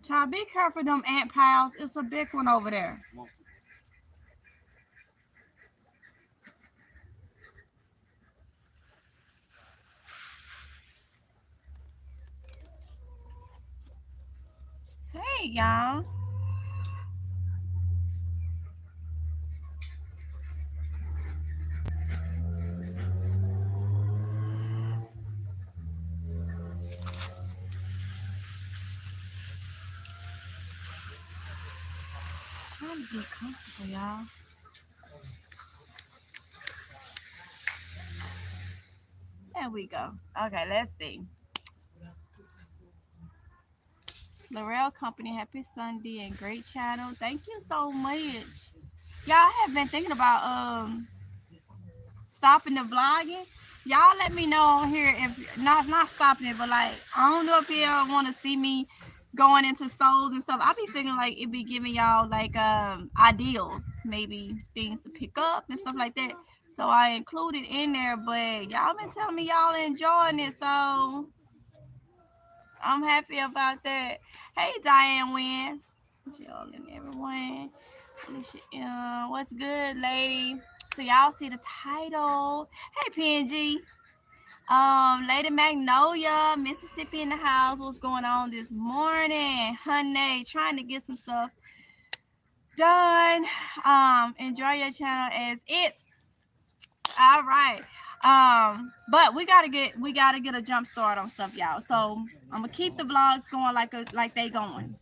Child, be careful them ant piles. It's a big one over there. Hey, y'all. Trying to get comfortable, y'all. There we go. Okay, let's see. L'Oreal Company, happy Sunday and great channel. Thank you so much. Y'all have been thinking about stopping the vlogging. Y'all let me know on here if not stopping it, but like I don't know if y'all want to see me going into stores and stuff. I be feeling like it be giving y'all like ideals, maybe things to pick up and stuff like that. So I included in there, but y'all been telling me y'all enjoying it, so I'm happy about that. Hey Diane Wynn, Jill and everyone. What's good, lady? So y'all see the title. Hey PNG. Lady Magnolia, Mississippi in the house. What's going on this morning? Honey, trying to get some stuff done. Enjoy your channel as it. All right. But we gotta get a jump start on stuff, y'all. So I'm gonna keep the vlogs going like they going.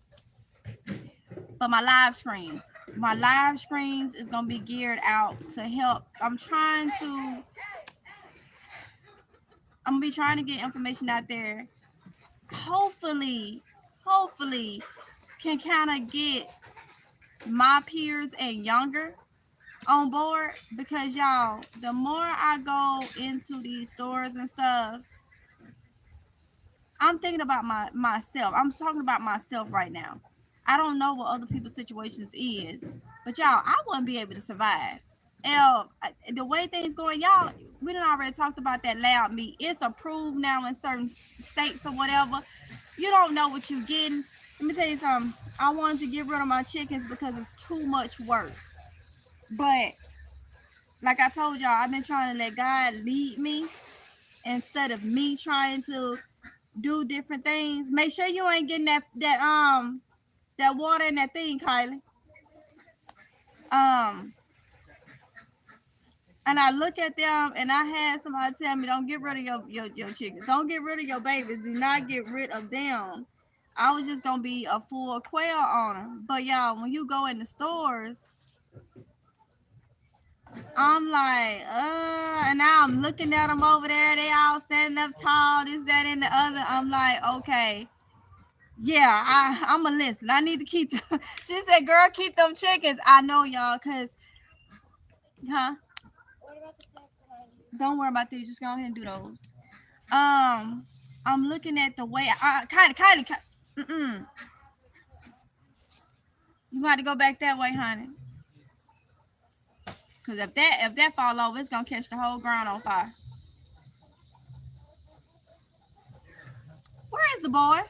But my live screens is gonna be geared out to help. I'm gonna be trying to get information out there. Hopefully can kind of get my peers and younger on board, because y'all, the more I go into these stores and stuff, I'm thinking about myself. I'm talking about myself right now. I don't know what other people's situations is, but y'all, I wouldn't be able to survive. The way things going, y'all, we done already talked about that loud meat. It's approved now in certain states or whatever. You don't know what you're getting. Let me tell you something. I wanted to get rid of my chickens because it's too much work. But like I told y'all, I've been trying to let God lead me instead of me trying to do different things. Make sure you ain't getting that water in that thing, Kylie. And I look at them and I had somebody tell me, don't get rid of your chickens. Don't get rid of your babies. Do not get rid of them. I was just gonna be a full quail owner. But y'all, when you go in the stores, I'm like, and now I'm looking at them over there. They all standing up tall, this, that, and the other. I'm like, okay, yeah, I'm going to listen. I need to keep them. She said, girl, keep them chickens. I know, y'all, because, don't worry about these. Just go ahead and do those. I'm looking at the way, Kylie, you got to go back that way, honey. Because if that fall over, it's going to catch the whole ground on fire. Where is the boy?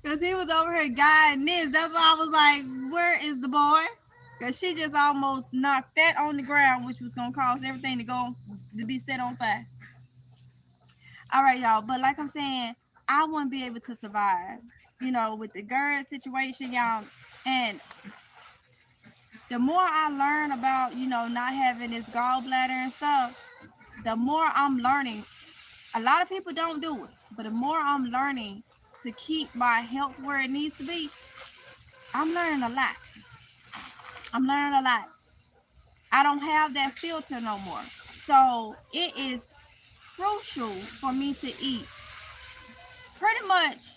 Because he was over here guiding this. That's why I was like, where is the boy? Because she just almost knocked that on the ground, which was going to cause everything to be set on fire. All right, y'all. But like I'm saying, I wouldn't be able to survive, with the GERD situation, y'all. And the more I learn about, not having this gallbladder and stuff, the more I'm learning. A lot of people don't do it, but the more I'm learning to keep my health where it needs to be, I'm learning a lot. I don't have that filter no more. So it is crucial for me to eat pretty much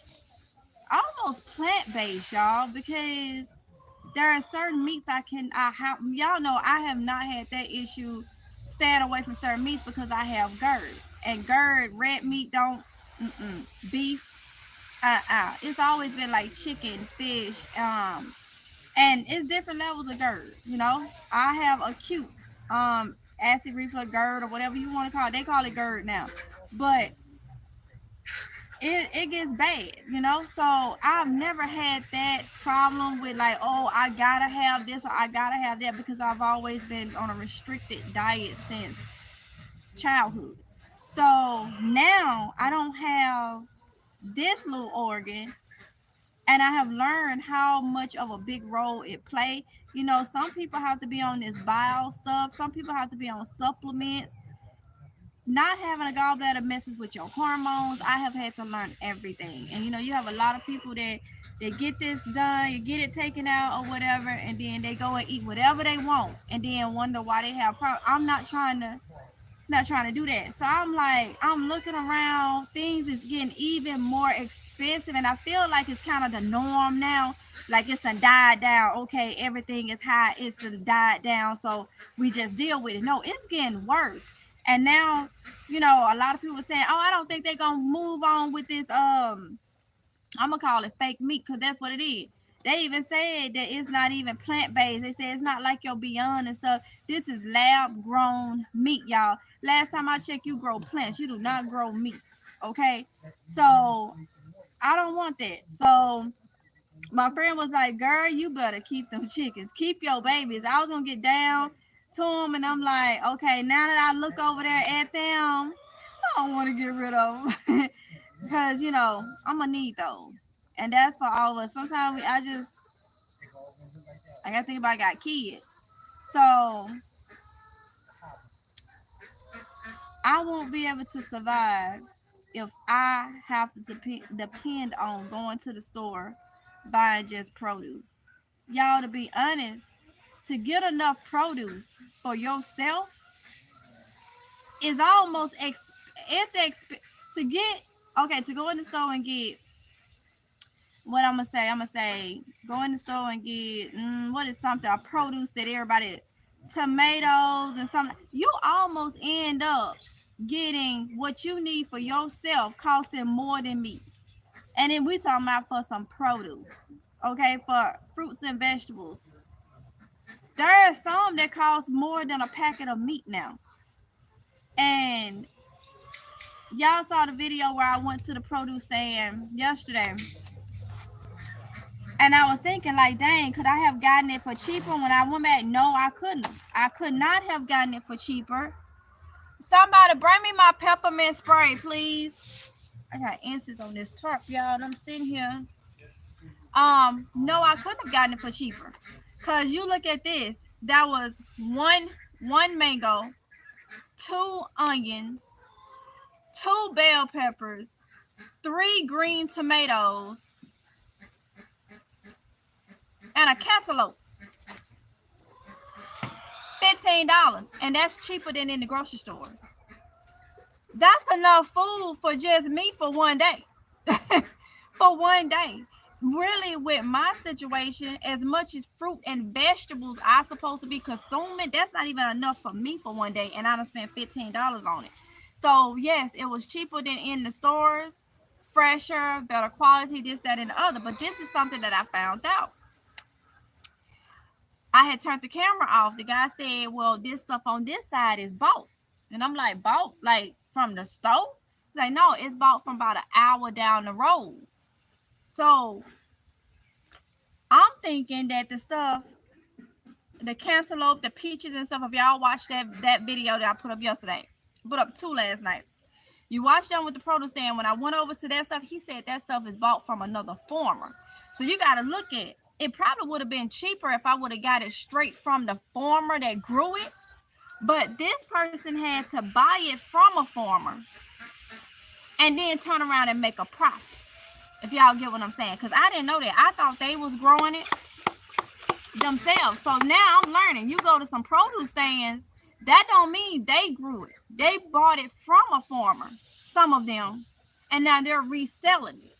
almost plant-based, y'all, because there are certain meats y'all know I have not had that issue staying away from certain meats because I have GERD. And GERD, red meat beef, it's always been like chicken, fish, and it's different levels of GERD. I have acute. acid reflux, GERD, or whatever you want to call it. They call it GERD now, but it gets bad, you know. So I've never had that problem with like, oh, I gotta have this or I gotta have that, because I've always been on a restricted diet since childhood. So now I don't have this little organ, and I have learned how much of a big role it play. You know, some people have to be on this bile stuff, some people have to be on supplements. Not having a gallbladder messes with your hormones. I have had to learn everything. And you know, you have a lot of people that they get this done, you get it taken out or whatever, and then they go and eat whatever they want and then wonder why they have problems. I'm not trying to do that. So I'm like, I'm looking around, things is getting even more expensive, and I feel like it's kind of the norm now. Like it's done died down. Okay, everything is high, it's done died down, so we just deal with it. No, it's getting worse. And now, you know, a lot of people are saying, oh, I don't think they're gonna move on with this I'm gonna call it fake meat, because that's what it is. They even said that it's not even plant-based. They said it's not like your Beyond and stuff. This is lab-grown meat, y'all. Last time I checked, you grow plants. You do not grow meat, okay? So I don't want that. So my friend was like, girl, you better keep them chickens. Keep your babies. I was gonna get down to them, and I'm like, okay, now that I look over there at them, I don't want to get rid of them. Because, you know, I'm going to need those. And that's for all of us. Sometimes I got to think about I got kids. So I won't be able to survive if I have to depend on going to the store, buying just produce. Y'all, to be honest, to get enough produce for yourself is almost, to get, okay, to go in the store and get, what I'm gonna say, go in the store and get what is something, a produce that everybody, tomatoes and something. You almost end up getting what you need for yourself costing more than meat. And then we talking about for some produce, okay, for fruits and vegetables. There are some that cost more than a packet of meat now. And y'all saw the video where I went to the produce stand yesterday. And I was thinking, like, dang, could I have gotten it for cheaper when I went back? No, I couldn't. I could not have gotten it for cheaper. Somebody bring me my peppermint spray, please. I got insects on this tarp, y'all, and I'm sitting here. No, I couldn't have gotten it for cheaper. Cause you look at this. That was one mango, 2 onions, 2 bell peppers, 3 green tomatoes, and a cantaloupe. $15, and that's cheaper than in the grocery stores. That's enough food for just me for one day. For one day. Really, with my situation, as much as fruit and vegetables I'm supposed to be consuming, that's not even enough for me for one day, and I done spent $15 on it. So yes, it was cheaper than in the stores, fresher, better quality, this, that, and the other. But this is something that I found out. I had turned the camera off. The guy said, well, this stuff on this side is bought. And I'm like, bought? Like from the store? He's like, no, it's bought from about an hour down the road. So I'm thinking that the stuff, the cantaloupe, the peaches and stuff, if y'all watched that video that I put up yesterday, put up 2 last night. You watched them with the produce stand. When I went over to that stuff, he said that stuff is bought from another farmer. So you got to look at, it probably would have been cheaper if I would have got it straight from the farmer that grew it. But this person had to buy it from a farmer and then turn around and make a profit. If y'all get what I'm saying. Because I didn't know that. I thought they was growing it themselves. So now I'm learning. You go to some produce stands, that don't mean they grew it. They bought it from a farmer, some of them, and now they're reselling it.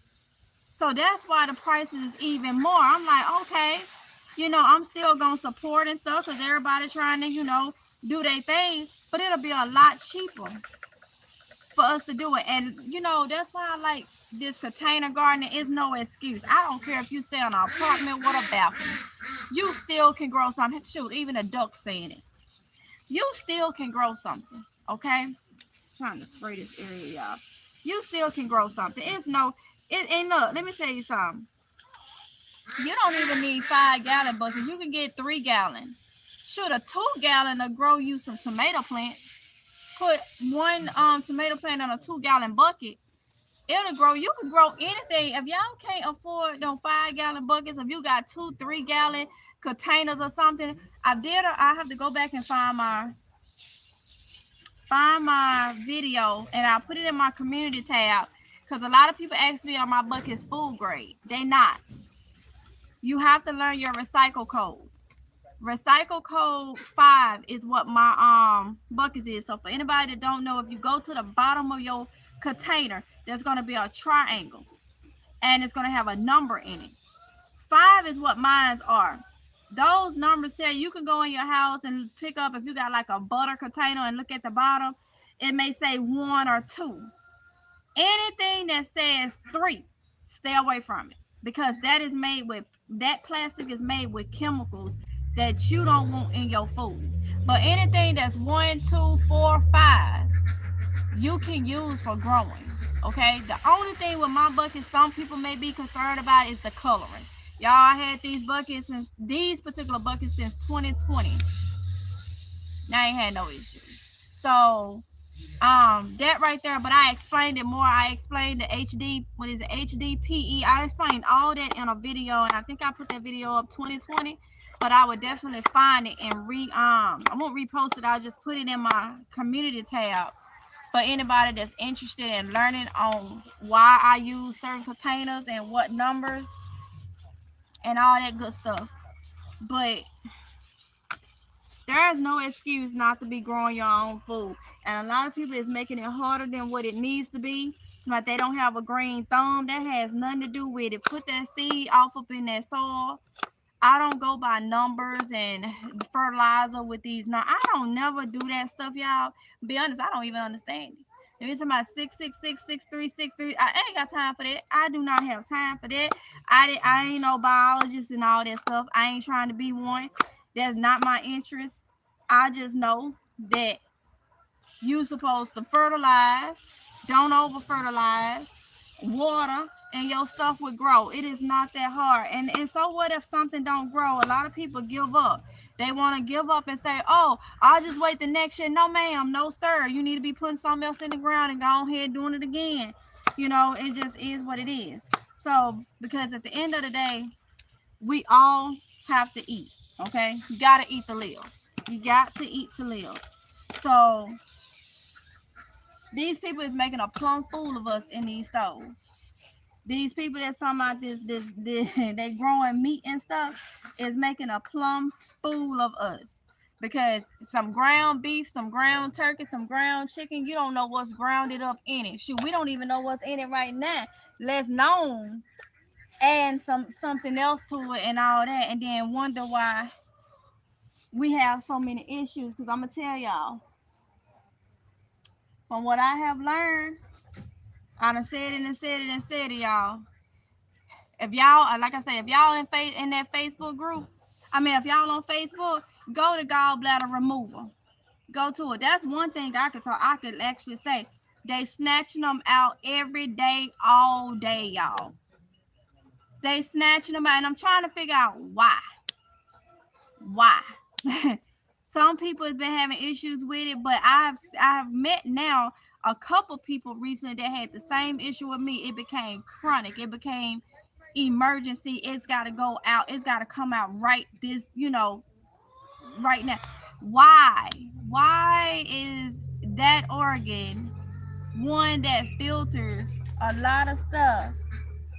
So that's why the prices is even more. I'm like, okay, you know, I'm still going to support and stuff because everybody trying to, you know, do their thing. But it'll be a lot cheaper for us to do it. And, you know, that's why I like this container gardening. Is no excuse. I don't care if you stay in an apartment with a balcony. You still can grow something. Shoot, even a duck saying it. you still can grow something. Okay, I'm trying to spray this area, y'all. You still can grow something. It's no, it ain't. Look, let me tell you something. You don't even need 5-gallon buckets. You can get 3-gallon. Shoot, a 2-gallon to grow you some tomato plants. Put one tomato plant on a 2-gallon bucket. It'll grow. You can grow anything. If y'all can't afford them 5-gallon buckets, if you got 2-3-gallon containers or something, I have to go back and find my video, and I'll put it in my community tab, because a lot of people ask me, are my buckets food grade? They not. You have to learn your recycle codes. Recycle code 5 is what my buckets is. So for anybody that don't know, if you go to the bottom of your container, there's going to be a triangle, and it's going to have a number in it. 5 is what mines are. Those numbers tell you can go in your house and pick up, if you got like a butter container and look at the bottom, it may say 1 or 2. Anything that says 3, stay away from it, because that plastic is made with chemicals that you don't want in your food. But anything that's 1, 2, 4, 5, you can use for growing. Okay, the only thing with my buckets some people may be concerned about is the coloring. Y'all, I had these particular buckets since 2020. Now I ain't had no issues. So that right there, but I explained it more. I explained the HDPE. I explained all that in a video, and I think I put that video up 2020. But I would definitely find it and I won't repost it. I'll just put it in my community tab for anybody that's interested in learning on why I use certain containers and what numbers and all that good stuff. But there is no excuse not to be growing your own food. And a lot of people is making it harder than what it needs to be. It's like they don't have a green thumb. That has nothing to do with it. Put that seed off up in that soil. I don't go by numbers and fertilizer with these. No, I don't never do that stuff, y'all. Be honest, I don't even understand it. If it's about 666, 6363, I ain't got time for that. I do not have time for that. I ain't no biologist and all that stuff. I ain't trying to be one. That's not my interest. I just know that you're supposed to fertilize, don't over fertilize, water, and your stuff would grow. It is not that hard. And so what if something don't grow? A lot of people give up. They want to give up and say, oh, I'll just wait the next year. No, ma'am. No, sir. You need to be putting something else in the ground and go ahead doing it again. You know, it just is what it is. So, because at the end of the day, we all have to eat. Okay? You got to eat to live. You got to eat to live. So, these people is making a plumb fool of us in these stores. These people that's talking about this they growing meat and stuff is making a plumb fool of us. Because some ground beef, some ground turkey, some ground chicken, you don't know what's grounded up in it. Shoot, we don't even know what's in it right now. Let's known add something else to it and all that, and then wonder why we have so many issues. Because I'm gonna tell y'all, from what I have learned, I done said it, y'all. If y'all, like I say, if y'all in that Facebook group, if y'all on Facebook, go to gallbladder removal. Go to it. That's one thing I could actually say. They snatching them out every day, all day, y'all. They snatching them out, and I'm trying to figure out why. Why? Some people has been having issues with it, but I've met now a couple people recently that had the same issue with me. It became chronic. It became emergency. It's got to go out. It's got to come out right right now. Why is that organ one that filters a lot of stuff,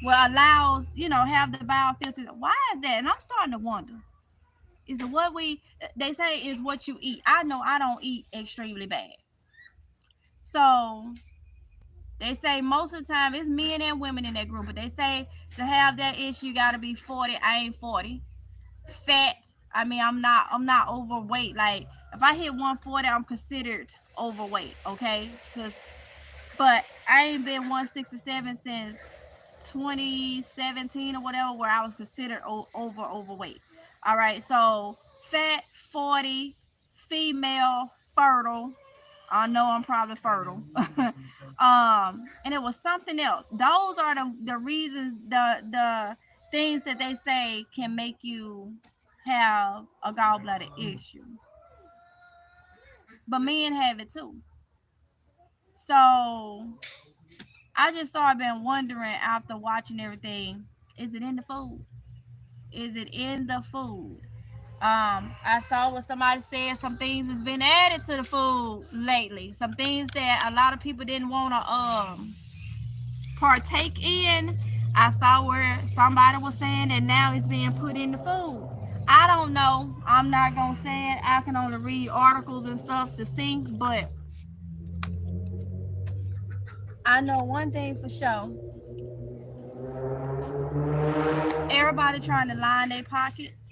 well, allows, have the biofilter? Why is that? And I'm starting to wonder, is it what they say is what you eat? I know I don't eat extremely bad. So they say most of the time it's men and women in that group, but they say to have that issue you gotta be 40. I ain't 40. Fat. I'm not overweight. Like if I hit 140, I'm considered overweight. Okay, but I ain't been 167 since 2017 or whatever, where I was considered overweight. All right, so fat 40, female fertile. I know I'm probably fertile. And it was something else. Those are the reasons, the things that they say can make you have a gallbladder issue. But men have it too. So I just started been wondering after watching everything, is it in the food? Is it in the food? I saw what somebody said, some things has been added to the food lately. Some things that a lot of people didn't want to partake in. I saw where somebody was saying that now it's being put in the food. I don't know. I'm not gonna say it. I can only read articles and stuff to see, but I know one thing for sure. Everybody trying to line their pockets,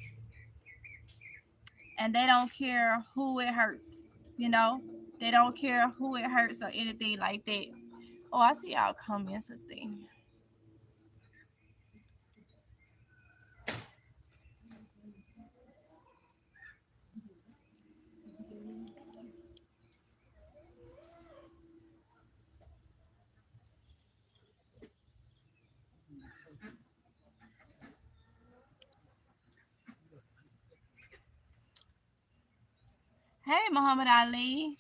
and they don't care who it hurts. You know, they don't care who it hurts or anything like that. Oh, I see y'all comments. Let's see. Hey, Muhammad Ali.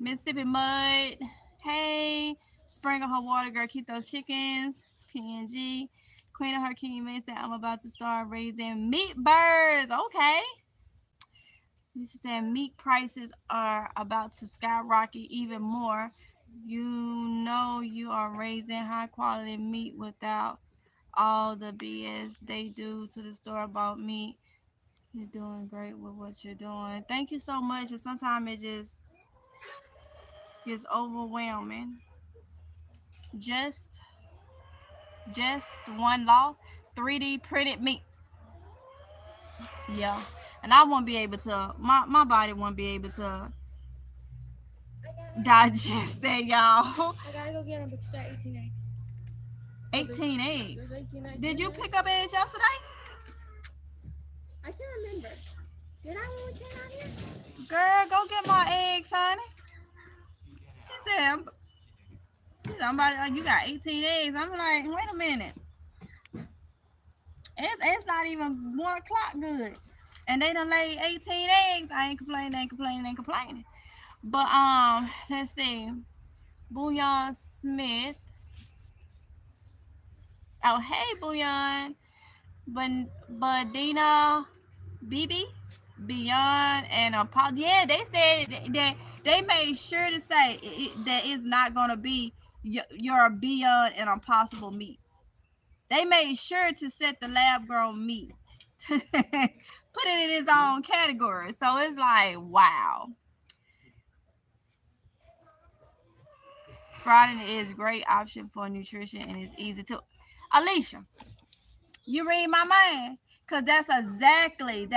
Mississippi Mud. Hey, Spring of Her Water Girl, keep those chickens. PNG. Queen of Her King May said, I'm about to start raising meat birds. Okay. She said, meat prices are about to skyrocket even more. You know, you are raising high quality meat without all the BS they do to the store bought meat. You're doing great with what you're doing. Thank you so much. And sometimes it just gets overwhelming. Just one law, 3D printed meat. Yeah. And I won't be able to, my body won't be able to digest that, y'all. I gotta go get them, but you got 18 eggs. 18 eggs. There's 18 eggs. Did you pick up eggs yesterday? I can't remember. Did I when we came out here? Girl, go get my eggs, honey. She said, somebody, like, you got 18 eggs. I'm like, wait a minute. It's not even 1 o'clock good. And they done laid 18 eggs. I ain't complaining. But let's see. Bouillon Smith. Oh, hey, Bouillon. Badina BB. Beyond and yeah, they said that they made sure to say that it's not gonna be your beyond and impossible meats. They made sure to set the lab grown meat, put it in its own category. So it's like, wow. Sprouting is a great option for nutrition and it's easy to. Alicia, you read my mind? Cause that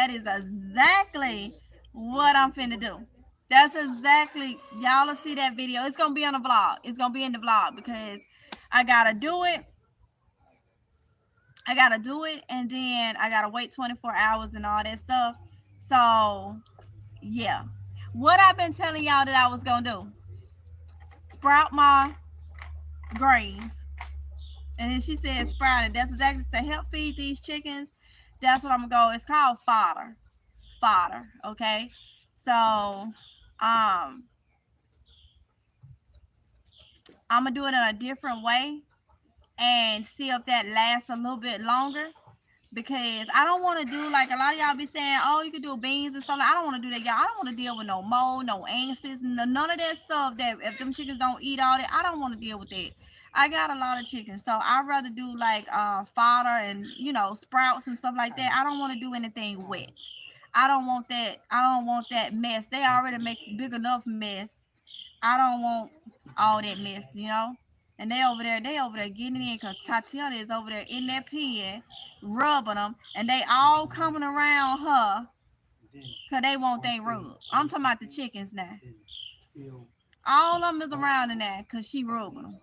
is exactly what I'm finna do. That's exactly, y'all will see that video. It's gonna be on the vlog. It's gonna be in the vlog because I gotta do it. And then I gotta wait 24 hours and all that stuff. So yeah. What I've been telling y'all that I was gonna do. Sprout my grains. And then she said sprouting. That's exactly to help feed these chickens. That's what I'm gonna go. It's called fodder. Okay. So I'm gonna do it in a different way and see if that lasts a little bit longer. Because I don't want to do like a lot of y'all be saying, oh, you can do beans and stuff. I don't want to do that, y'all. I don't want to deal with no mold, no ants, none of that stuff. That if them chickens don't eat all that, I don't want to deal with that. I got a lot of chickens, so I'd rather do like fodder and sprouts and stuff like that. I don't want to do anything wet. I don't want that. I don't want that mess. They already make big enough mess. I don't want all that mess. And they over there getting it in because Tatiana is over there in that pen, rubbing them, and they all coming around her because they want their rub. I'm talking about the chickens now. All of them is around in there because she rubbing them.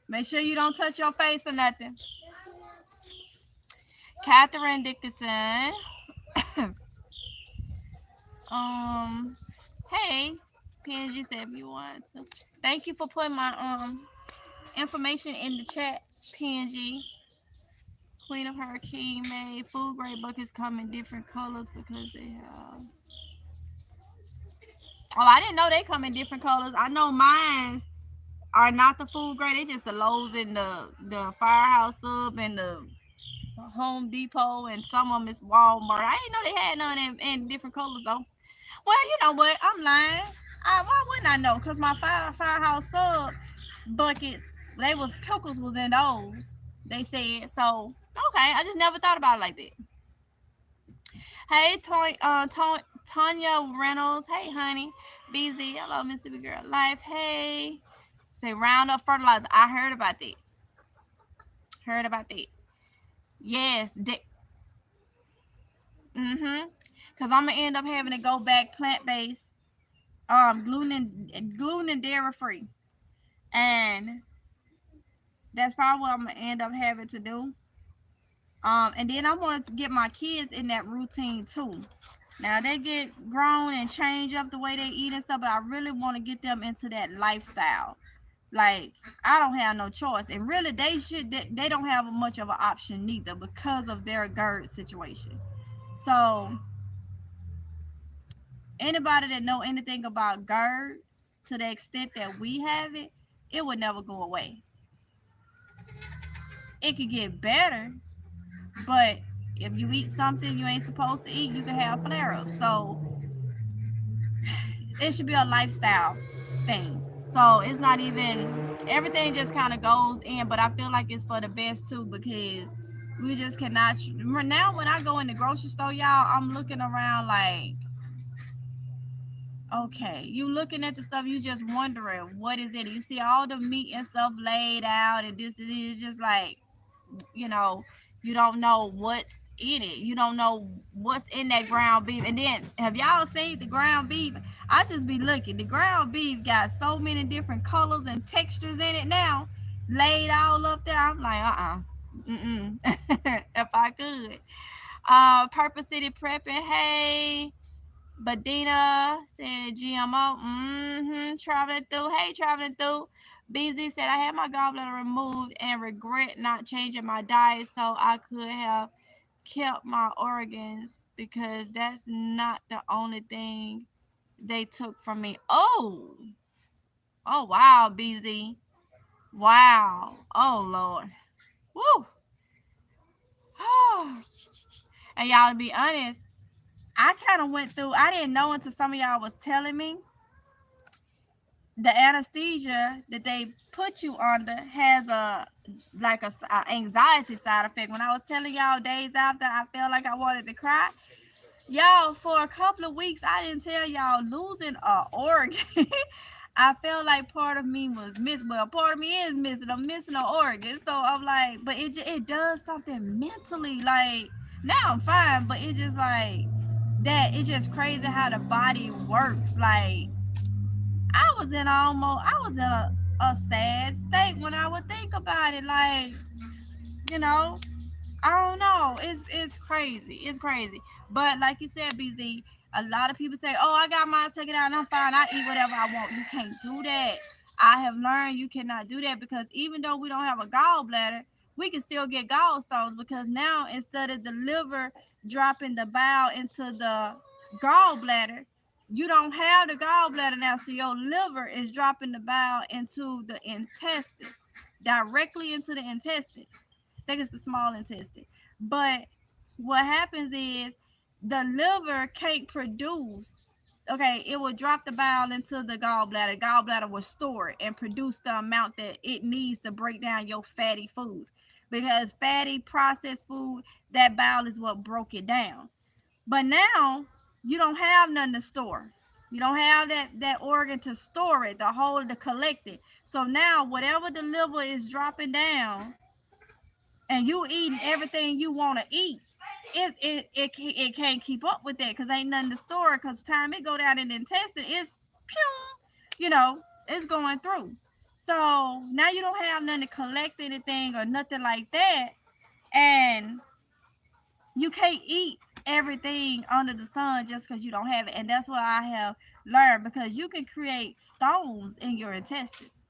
Make sure you don't touch your face or nothing. Catherine Dickinson. Hey, PNG said if you wanted to. Thank you for putting my information in the chat, PNG. Queen of Hurricane made food grade buckets come in different colors because they have. Oh, I didn't know they come in different colors. I know mines are not the food grade. They just the Lowe's and the Firehouse Sub and the Home Depot, and some of them is Walmart. I didn't know they had none in different colors though. Well, you know what? I'm lying. Why wouldn't I know? Cause my Firehouse Sub buckets, they was pickles was in those. They said so. Okay, I just never thought about it like that. Hey, Tanya Reynolds. Hey, honey. BZ. Hello, Mississippi Girl Life. Hey. Say Roundup fertilizer. I heard about that. Heard about that. Yes. Mm-hmm. Cause I'm gonna end up having to go back plant based, gluten and dairy free, and that's probably what I'm gonna end up having to do. And then I want to get my kids in that routine too. Now they get grown and change up the way they eat and stuff, but I really want to get them into that lifestyle. Like I don't have no choice, and really they don't have much of an option neither because of their GERD situation. So anybody that know anything about GERD to the extent that we have it, it would never go away. It could get better, but if you eat something you ain't supposed to eat, you can have flare ups. So it should be a lifestyle thing. So it's not even everything just kind of goes in, but I feel like it's for the best too because we just cannot. Now when I go in the grocery store, y'all, I'm looking around like, okay, you looking at the stuff, you just wondering what is it. You see all the meat and stuff laid out, and this is just like, you know, you don't know what's in it. You don't know what's in that ground beef. And then have y'all seen the ground beef? I just be looking. The ground beef got so many different colors and textures in it now, laid all up there. I'm like, mm-mm. If I could. Purpose City Prepping, hey. Badina said GMO. Traveling through. Hey, traveling through. BZ said I had my gallbladder removed and regret not changing my diet so I could have kept my organs because that's not the only thing they took from me. Oh wow, BZ. Wow. Oh Lord. Woo. And y'all, to be honest, I kind of went through. I didn't know until some of y'all was telling me the anesthesia that they put you under has a anxiety side effect. When I was telling y'all days after I felt like I wanted to cry, y'all, for a couple of weeks I didn't tell y'all losing a organ. I felt like part of me was missing. Well, part of me is missing. I'm missing an organ, so I'm like, but it does something mentally. Like now I'm fine, but it's just like that. It's just crazy how the body works. Like I was in a sad state when I would think about it. Like, you know, I don't know. It's crazy. It's crazy. But like you said, BZ, a lot of people say, "Oh, I got mine taken out and I'm fine. I eat whatever I want." You can't do that. I have learned you cannot do that because even though we don't have a gallbladder, we can still get gallstones because now instead of the liver dropping the bile into the gallbladder, you don't have the gallbladder now, so your liver is dropping the bile into the intestines, directly into the intestines. I think it's the small intestine. But what happens is the liver can't produce. Okay, it will drop the bile into the gallbladder. Gallbladder will store it and produce the amount that it needs to break down your fatty foods. Because fatty processed food, that bile is what broke it down. But now you don't have nothing to store. You don't have that organ to store it, to hold it, to collect it. So now whatever the liver is dropping down, and you eating everything you want to eat, it can't keep up with that because ain't nothing to store. Because time it go down in the intestine, it's it's going through. So now you don't have nothing to collect anything or nothing like that, and you can't eat everything under the sun just because you don't have it. And that's what I have learned, because you can create stones in your intestines.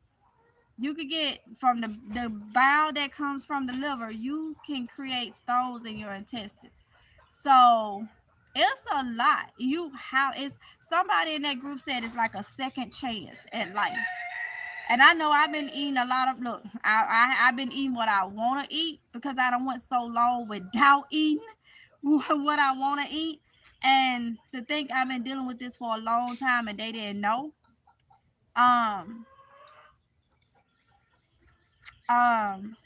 You could get from the bile that comes from the liver, you can create stones in your intestines. So it's a lot. You how is somebody in that group said it's like a second chance at life. And I know I've been eating a lot of look. I've been eating what I want to eat because I don't went so long without eating what I want to eat. And to think I've been dealing with this for a long time and they didn't know. Um, um,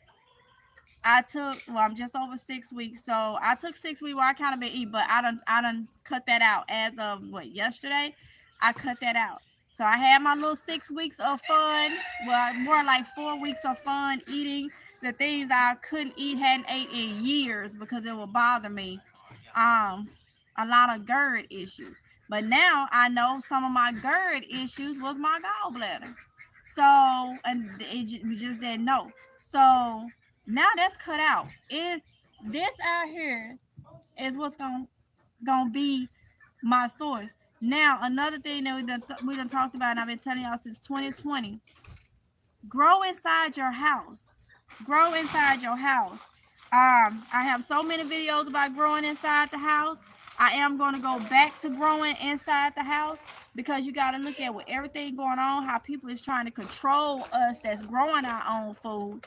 I took I'm just over 6 weeks, so I took 6 weeks where I kind of been eating, but I done cut that out as of what yesterday. I cut that out. So I had my little 6 weeks of fun, well more like 4 weeks of fun eating the things I couldn't eat, hadn't ate in years because it would bother me. Um, a lot of GERD issues, but now I know some of my GERD issues was my gallbladder. So and we just didn't know. So now that's cut out. Is this out here is what's gonna be my source. Now another thing that we done talked about, and I've been telling y'all since 2020. Grow inside your house. Grow inside your house. I have so many videos about growing inside the house. I am going to go back to growing inside the house because you got to look at with everything going on, how people is trying to control us that's growing our own food.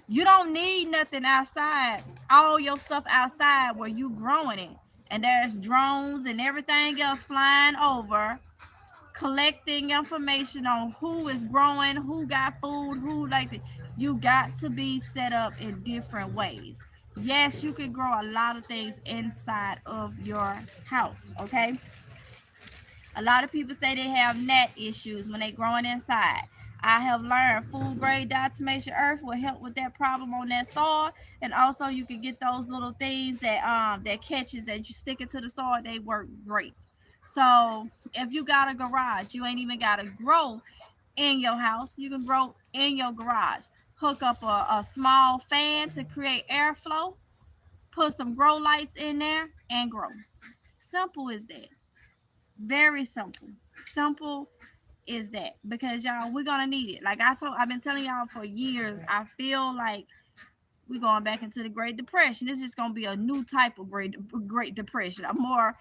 You don't need nothing outside. All your stuff outside where you growing it. And there's drones and everything else flying over, collecting information on who is growing, who got food, who like the, you got to be set up in different ways. Yes, you can grow a lot of things inside of your house, okay? A lot of people say they have gnat issues when they growing inside. I have learned food grade diatomaceous earth will help with that problem on that soil, and also you can get those little things that catches that you stick it to the soil. They work great. So if you got a garage, you ain't even got to grow in your house. You can grow in your garage. Hook up a small fan to create airflow. Put some grow lights in there and grow. Simple as that. Very simple. Simple is that, because y'all, we're gonna need it. Like I've been telling y'all for years. I feel like we're going back into the Great Depression. This is gonna be a new type of Great Depression, a more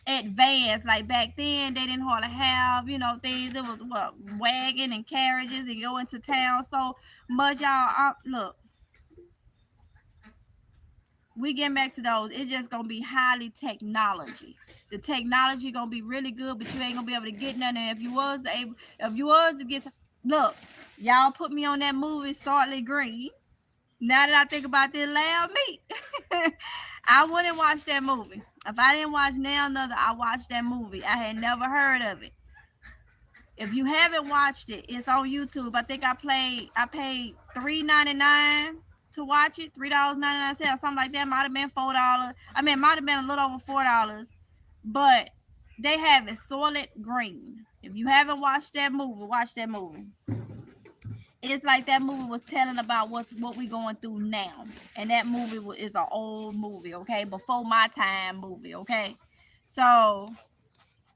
advanced. Like back then, they didn't hardly have things. It was what, wagon and carriages and go into town so much. Y'all, look, we getting back to those. It's just gonna be highly technology. The technology gonna be really good, but you ain't gonna be able to get none. And if you was to get some, look, y'all put me on that movie Saltly Green. Now that I think about this lamb meat, I wouldn't watch that movie. If I didn't watch Now Another, I watched that movie. I had never heard of it. If you haven't watched it, it's on YouTube. I think I paid $3.99 to watch it. $3.99, something like that. Might have been $4. I mean, it might have been a little over $4. But they have it Soylent Green. If you haven't watched that movie, watch that movie. It's like that movie was telling about what we going through now, and that movie is an old movie, okay, before my time movie, okay. So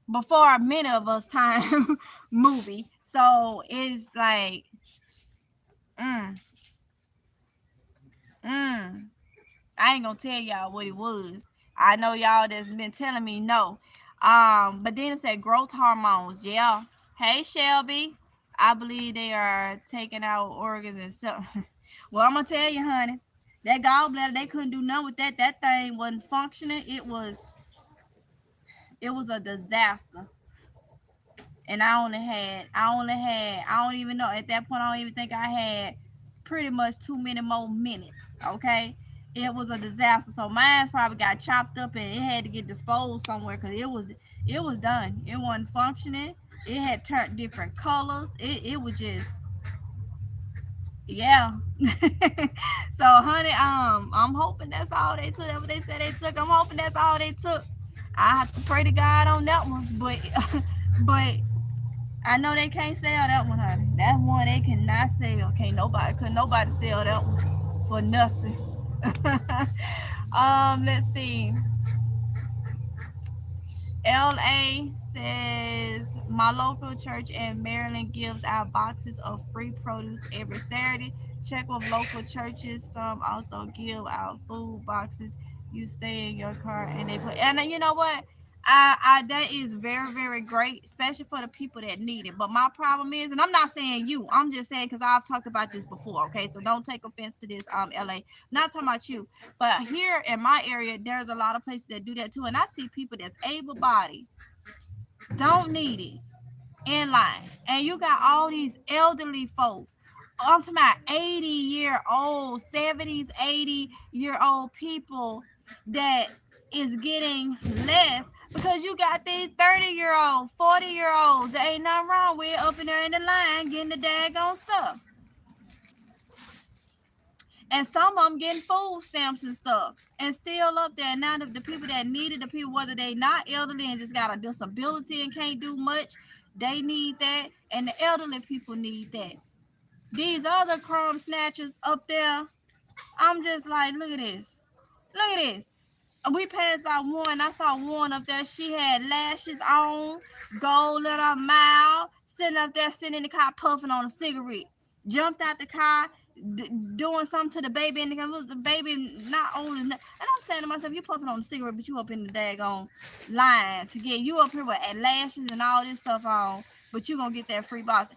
before many of us time movie. So it's like, mm, mm. I ain't gonna tell y'all what it was. I know y'all that's been telling me no. But then it said growth hormones. Yeah. Hey Shelby. I believe they are taking our organs and stuff. Well, I'm gonna tell you, honey, that gallbladder, they couldn't do nothing with that. That thing wasn't functioning. It was a disaster. And I don't even know at that point. I don't even think I had pretty much too many more minutes. Okay, it was a disaster. So mine's probably got chopped up and it had to get disposed somewhere because it was done. It wasn't functioning. It had turned different colors. It was just, yeah. So honey, I'm hoping that's all they took. Whatever they said they took, I'm hoping that's all they took. I have to pray to God on that one, but but I know they can't sell that one, honey. That one they cannot sell. Couldn't nobody sell that one for nothing. Let's see. LA says my local church in Maryland gives out boxes of free produce every Saturday. Check with local churches. Some also give out food boxes. You stay in your car and they put. And you know what? I that is very very great, especially for the people that need it. But my problem is, and I'm not saying you. I'm just saying because I've talked about this before. Okay, so don't take offense to this. LA, not talking about you. But here in my area, there's a lot of places that do that too. And I see people that's able bodied, don't need it, in line. And you got all these elderly folks. I'm talking about 80-year-old, 70s, 80-year-old people that is getting less because you got these 30-year-old, 40-year-olds that ain't nothing wrong with up in there in the line getting the daggone stuff. And some of them getting food stamps and stuff and still up there. Now the people that needed, the people whether they not elderly and just got a disability and can't do much, they need that, and the elderly people need that. These other crumb snatchers up there, I'm just like, look at this, look at this. We passed by one. I saw one up there. She had lashes on, gold in her mouth, sitting up there, sitting in the car, puffing on a cigarette. Jumped out the car, doing something to the baby, and it was the baby not only. And I'm saying to myself, you puffing on a cigarette, but you up in the daggone line to get you up here with lashes and all this stuff on, but you gonna get that free box.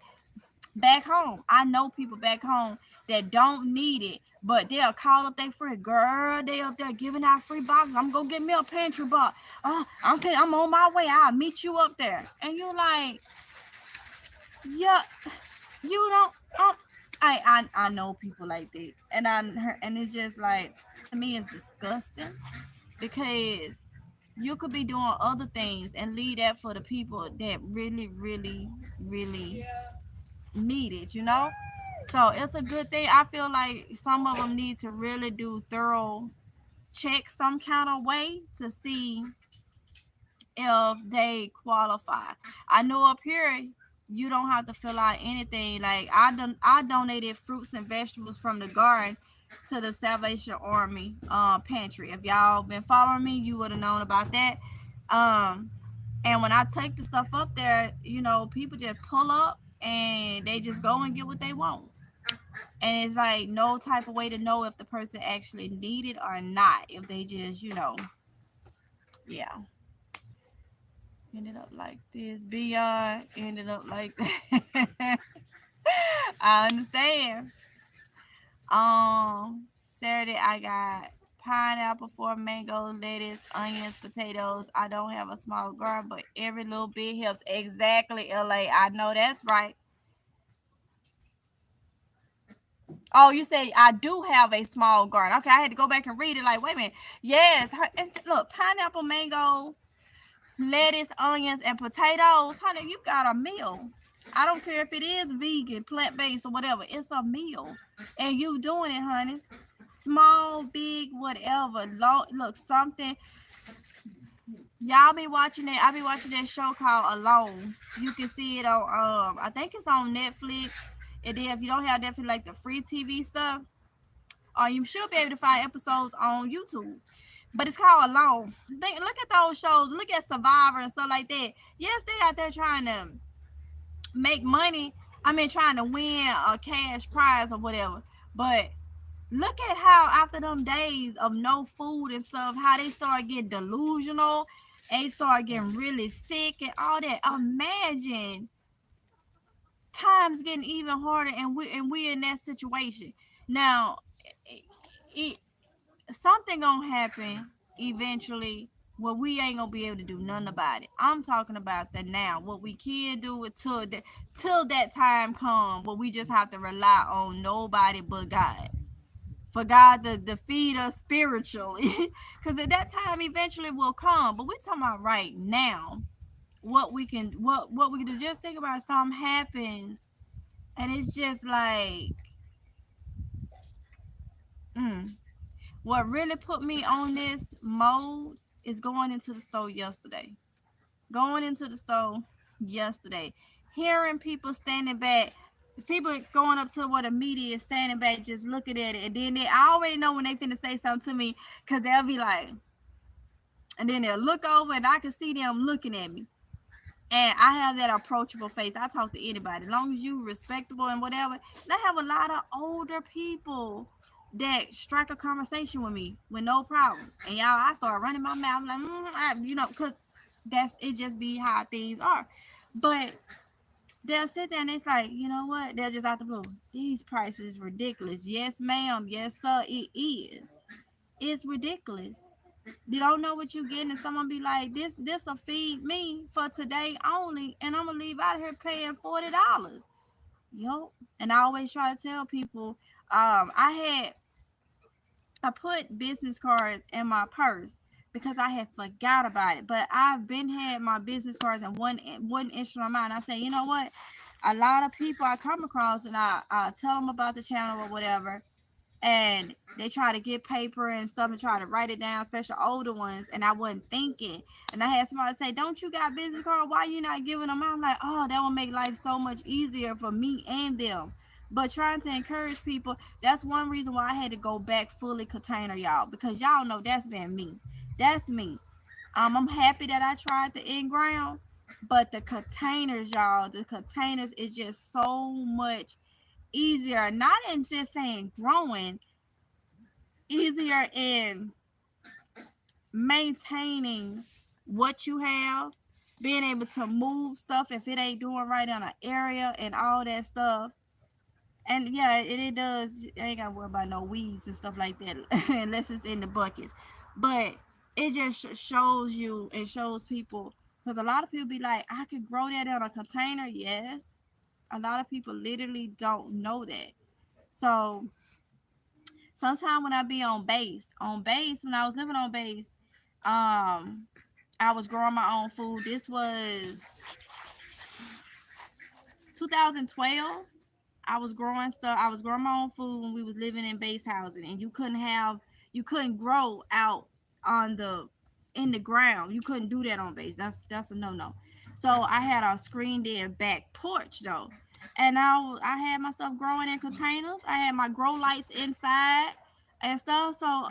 Back home, I know people back home that don't need it, but they'll call up their friend, girl, they up there giving out free boxes. I'm gonna get me a pantry box. I'm on my way. I'll meet you up there. And you're like, yeah, you don't. I know people like that, and it's just like, to me it's disgusting because you could be doing other things and leave that for the people that really, really, really need it. So it's a good thing. I feel like some of them need to really do thorough check some kind of way to see if they qualify. I know up here you don't have to fill out anything. Like I donated fruits and vegetables from the garden to the Salvation Army pantry. If y'all been following me, you would have known about that. Um and when I take the stuff up there, people just pull up and they just go and get what they want. And it's like no type of way to know if the person actually need it or not. If they just, yeah, ended up like this. Beyond ended up like that. I understand. Saturday I got pineapple, 4 mango, lettuce, onions, potatoes. I don't have a small garden, but every little bit helps. Exactly, LA. I know that's right. Oh, you say I do have a small garden. Okay, I had to go back and read it. Like, wait a minute. Yes, look, pineapple, mango, lettuce, onions, and potatoes. Honey, you got a meal. I don't care if it is vegan, plant based, or whatever. It's a meal, and you doing it, honey. Small, big, whatever. Look, something. Y'all be watching it. I be watching that show called Alone. You can see it on I think it's on Netflix. And then if you don't have Netflix, like the free TV stuff, or you should be able to find episodes on YouTube. But it's called Alone. Look at those shows. Look at Survivor and stuff like that. Yes, they out there trying to make money. I mean, trying to win a cash prize or whatever. But look at how after them days of no food and stuff, how they start getting delusional. They start getting really sick and all that. Imagine times getting even harder, and we in that situation now. It, something gonna happen eventually where we ain't gonna be able to do nothing about it. I'm talking about the now. What we can do it till that time come where we just have to rely on nobody but God. For God to feed us spiritually. Because at that time eventually will come. But we're talking about right now. What we can do. Just think about something happens and it's just like what really put me on this mode is going into the store yesterday. Going into the store yesterday. Hearing people standing back. people going up to where the media is standing back just looking at it, and then I already know when they finna say something to me, because they'll be like, and then they'll look over and I can see them looking at me. And I have that approachable face. I talk to anybody, as long as you respectable and whatever. And I have a lot of older people that strike a conversation with me with no problem. And y'all, I start running my mouth like, because that's it. Just be how things are. But they'll sit there and it's like, you know what? They're just out the blue. These prices ridiculous. Yes, ma'am. Yes, sir. It is. It's ridiculous. You don't know what you're getting, and someone be like, this'll feed me for today only, and I'm gonna leave out here paying $40. Yo. And I always try to tell people, I put business cards in my purse because I had forgot about it. But I've been had my business cards in one instrument of mine. I say, you know what? A lot of people I come across, and I tell them about the channel or whatever, and they try to get paper and stuff and try to write it down, especially older ones, and I wasn't thinking. And I had somebody say, don't you got business card? Why you not giving them out? I'm like, oh, that will make life so much easier for me and them. But trying to encourage people, that's one reason why I had to go back fully container, y'all, because y'all know that's been me. That's me. I'm happy that I tried the in ground, but the containers, y'all, the containers is just so much easier. Not in just saying growing, easier in maintaining what you have, being able to move stuff if it ain't doing right in an area and all that stuff. And yeah, it does. I ain't gotta worry about no weeds and stuff like that unless it's in the buckets. But it just shows you and shows people, because a lot of people be like, I could grow that in a container. Yes, a lot of people literally don't know that. So sometimes when I be on base, when I was living on base, I was growing my own food. This was 2012. I was growing stuff. I was growing my own food when we was living in base housing, and you couldn't grow out on the in the ground. You couldn't do that on base. That's a no no. So I had a screened in back porch though, and I had myself growing in containers. I had my grow lights inside and stuff. So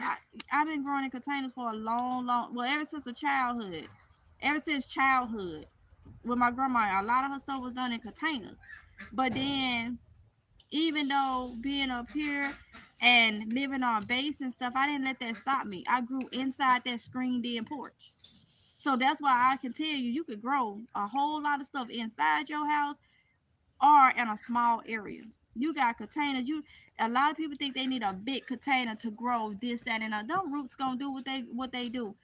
I've been growing in containers for a well, ever since childhood. With my grandma, a lot of her stuff was done in containers. But then, even though being up here and living on base and stuff, I didn't let that stop me. I grew inside that screened in porch. So that's why I can tell you, you could grow a whole lot of stuff inside your house or in a small area. You got containers. A lot of people think they need a big container to grow this, that, and that. Them roots gonna do what they do.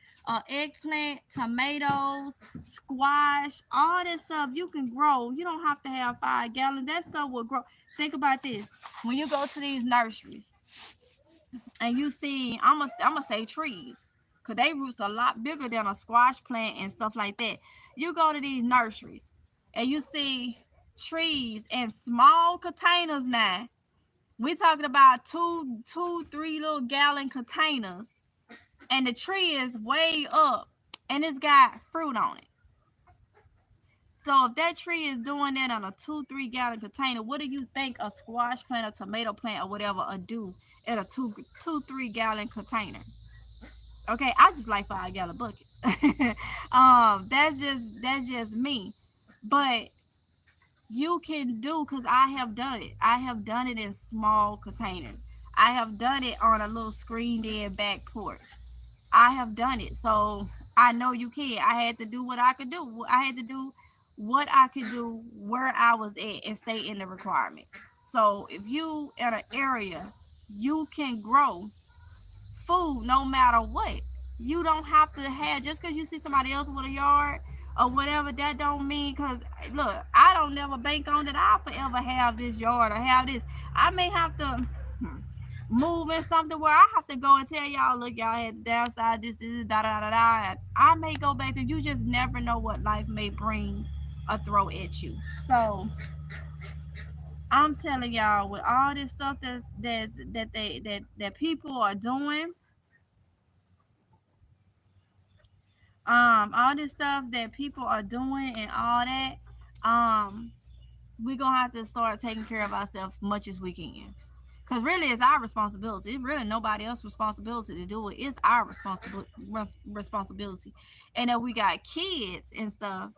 Eggplant, tomatoes, squash, all that stuff you can grow. You don't have to have 5 gallons. That stuff will grow. Think about this. When you go to these nurseries and you see, I'm gonna say trees, cause they roots a lot bigger than a squash plant and stuff like that. You go to these nurseries and you see trees in small containers now. We talking about two, 3 little gallon containers, and the tree is way up, and it's got fruit on it. So if that tree is doing that on a 2, 3 gallon container, what do you think a squash plant, a tomato plant, or whatever will do in a 3 gallon container? Okay, I just like 5 gallon buckets. That's just me. But you can do, because I have done it. I have done it in small containers. I have done it on a little screened in back porch. I have done it. So I know you can. I had to do what I could do. I had to do what I could do where I was at and stay in the requirements. So if you in an area, you can grow food no matter what. You don't have to have, just because you see somebody else with a yard or whatever, that don't mean, because look, I don't never bank on that I'll forever have this yard or have this. I may have to move in something where I have to go and tell y'all, look, y'all had downside, this is da da da da. I may go back to, you just never know what life may bring or throw at you. So I'm telling y'all, with all this stuff that people are doing, all this stuff that people are doing and all that, um we're going to have to start taking care of ourselves much as we can. Because really, it's our responsibility. It's really nobody else's responsibility to do it. It's our responsibility. And if we got kids and stuff,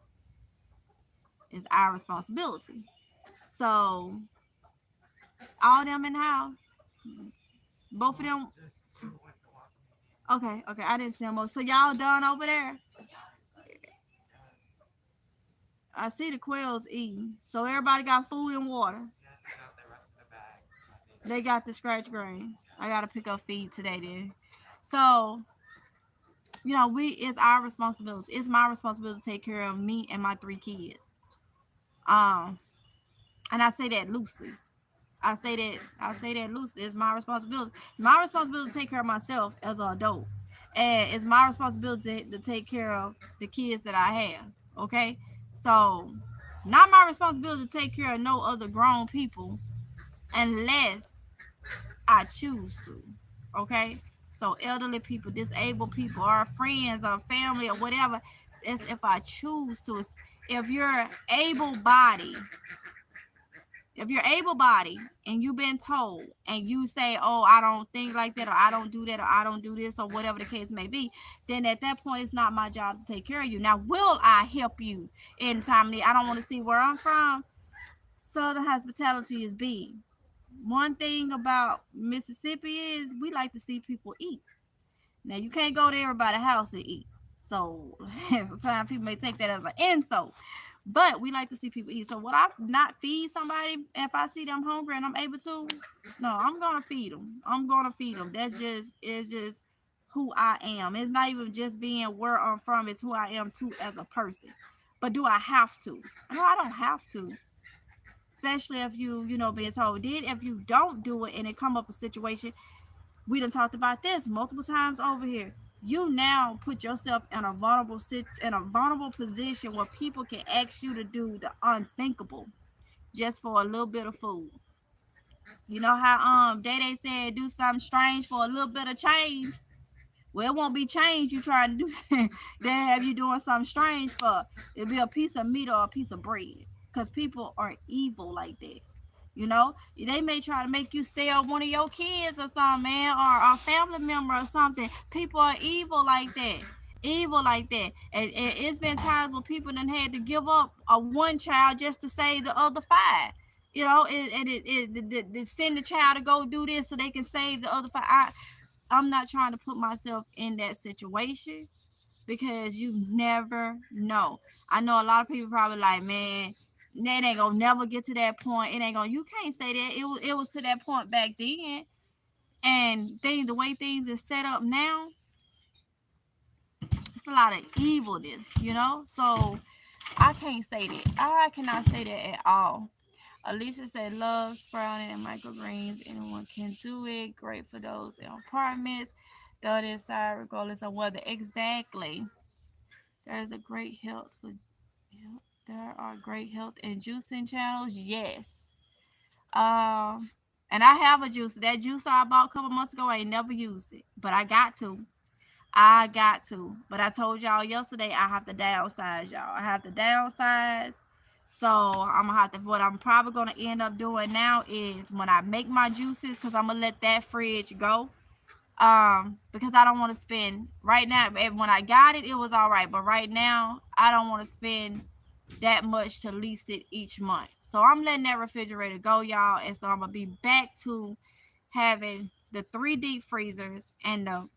it's our responsibility. So, all them in the house, both of them. Okay, okay, I didn't see them. So, y'all done over there? I see the quails eating. So, everybody got food and water. They got the scratch grain. I got to pick up feed today, then. So, it's our responsibility. It's my responsibility to take care of me and my 3 kids. Um, and I say that loosely. I say that loosely. It's my responsibility. It's my responsibility to take care of myself as an adult, and it's my responsibility to take care of the kids that I have. Okay, so not my responsibility to take care of no other grown people unless I choose to. Okay, so elderly people, disabled people, our friends, our family, or whatever. It's if I choose to. If you're able-bodied, and you've been told and you say, oh, I don't think like that, or I don't do that, or I don't do this, or whatever the case may be, then at that point it's not my job to take care of you. Now, will I help you in time of need? I don't want to see where I'm from. Southern hospitality is big. One thing about Mississippi is we like to see people eat. Now, you can't go to everybody's house and eat. So sometimes people may take that as an insult. But we like to see people eat. So would I not feed somebody if I see them hungry and I'm able to? No, I'm gonna feed them. I'm gonna feed them. It's just who I am. It's not even just being where I'm from. It's who I am too as a person. But do I have to? No, I don't have to. Especially if being told. Then if you don't do it and it come up a situation, we done talked about this multiple times over here. You now put yourself in a vulnerable position where people can ask you to do the unthinkable just for a little bit of food. You know how Day said do something strange for a little bit of change. Well, it won't be change you trying to do. They have you doing something strange for. It'll be a piece of meat or a piece of bread. Because people are evil like that. They may try to make you sell one of your kids or something, man, or a family member or something. People are evil like that. Evil like that. And it's been times when people done had to give up a one child just to save the other five. And send the child to go do this so they can save the other five. I'm not trying to put myself in that situation because you never know. I know a lot of people probably like, man, it ain't gonna never get to that point. It ain't gonna. You can't say that. It was to that point back then, and the way things are set up now, it's a lot of evilness. So I can't say that. I cannot say that at all. Alicia said, love sprouting and microgreens. Anyone can do it. Great for those in apartments. Done inside, regardless of weather. Exactly. There is a great health. There are great health and juicing channels. Yes. And I have a juicer. That juicer I bought a couple months ago, I ain't never used it, but I got to. I got to. But I told y'all yesterday I have to downsize, y'all. I have to downsize. So I'm gonna have to. What I'm probably gonna end up doing now is when I make my juices, cause I'm gonna let that fridge go. Because I don't want to spend right now. When I got it, it was all right, but right now I don't want to spend that much to lease it each month. So I'm letting that refrigerator go, y'all, and so I'm gonna be back to having the 3 deep freezers and the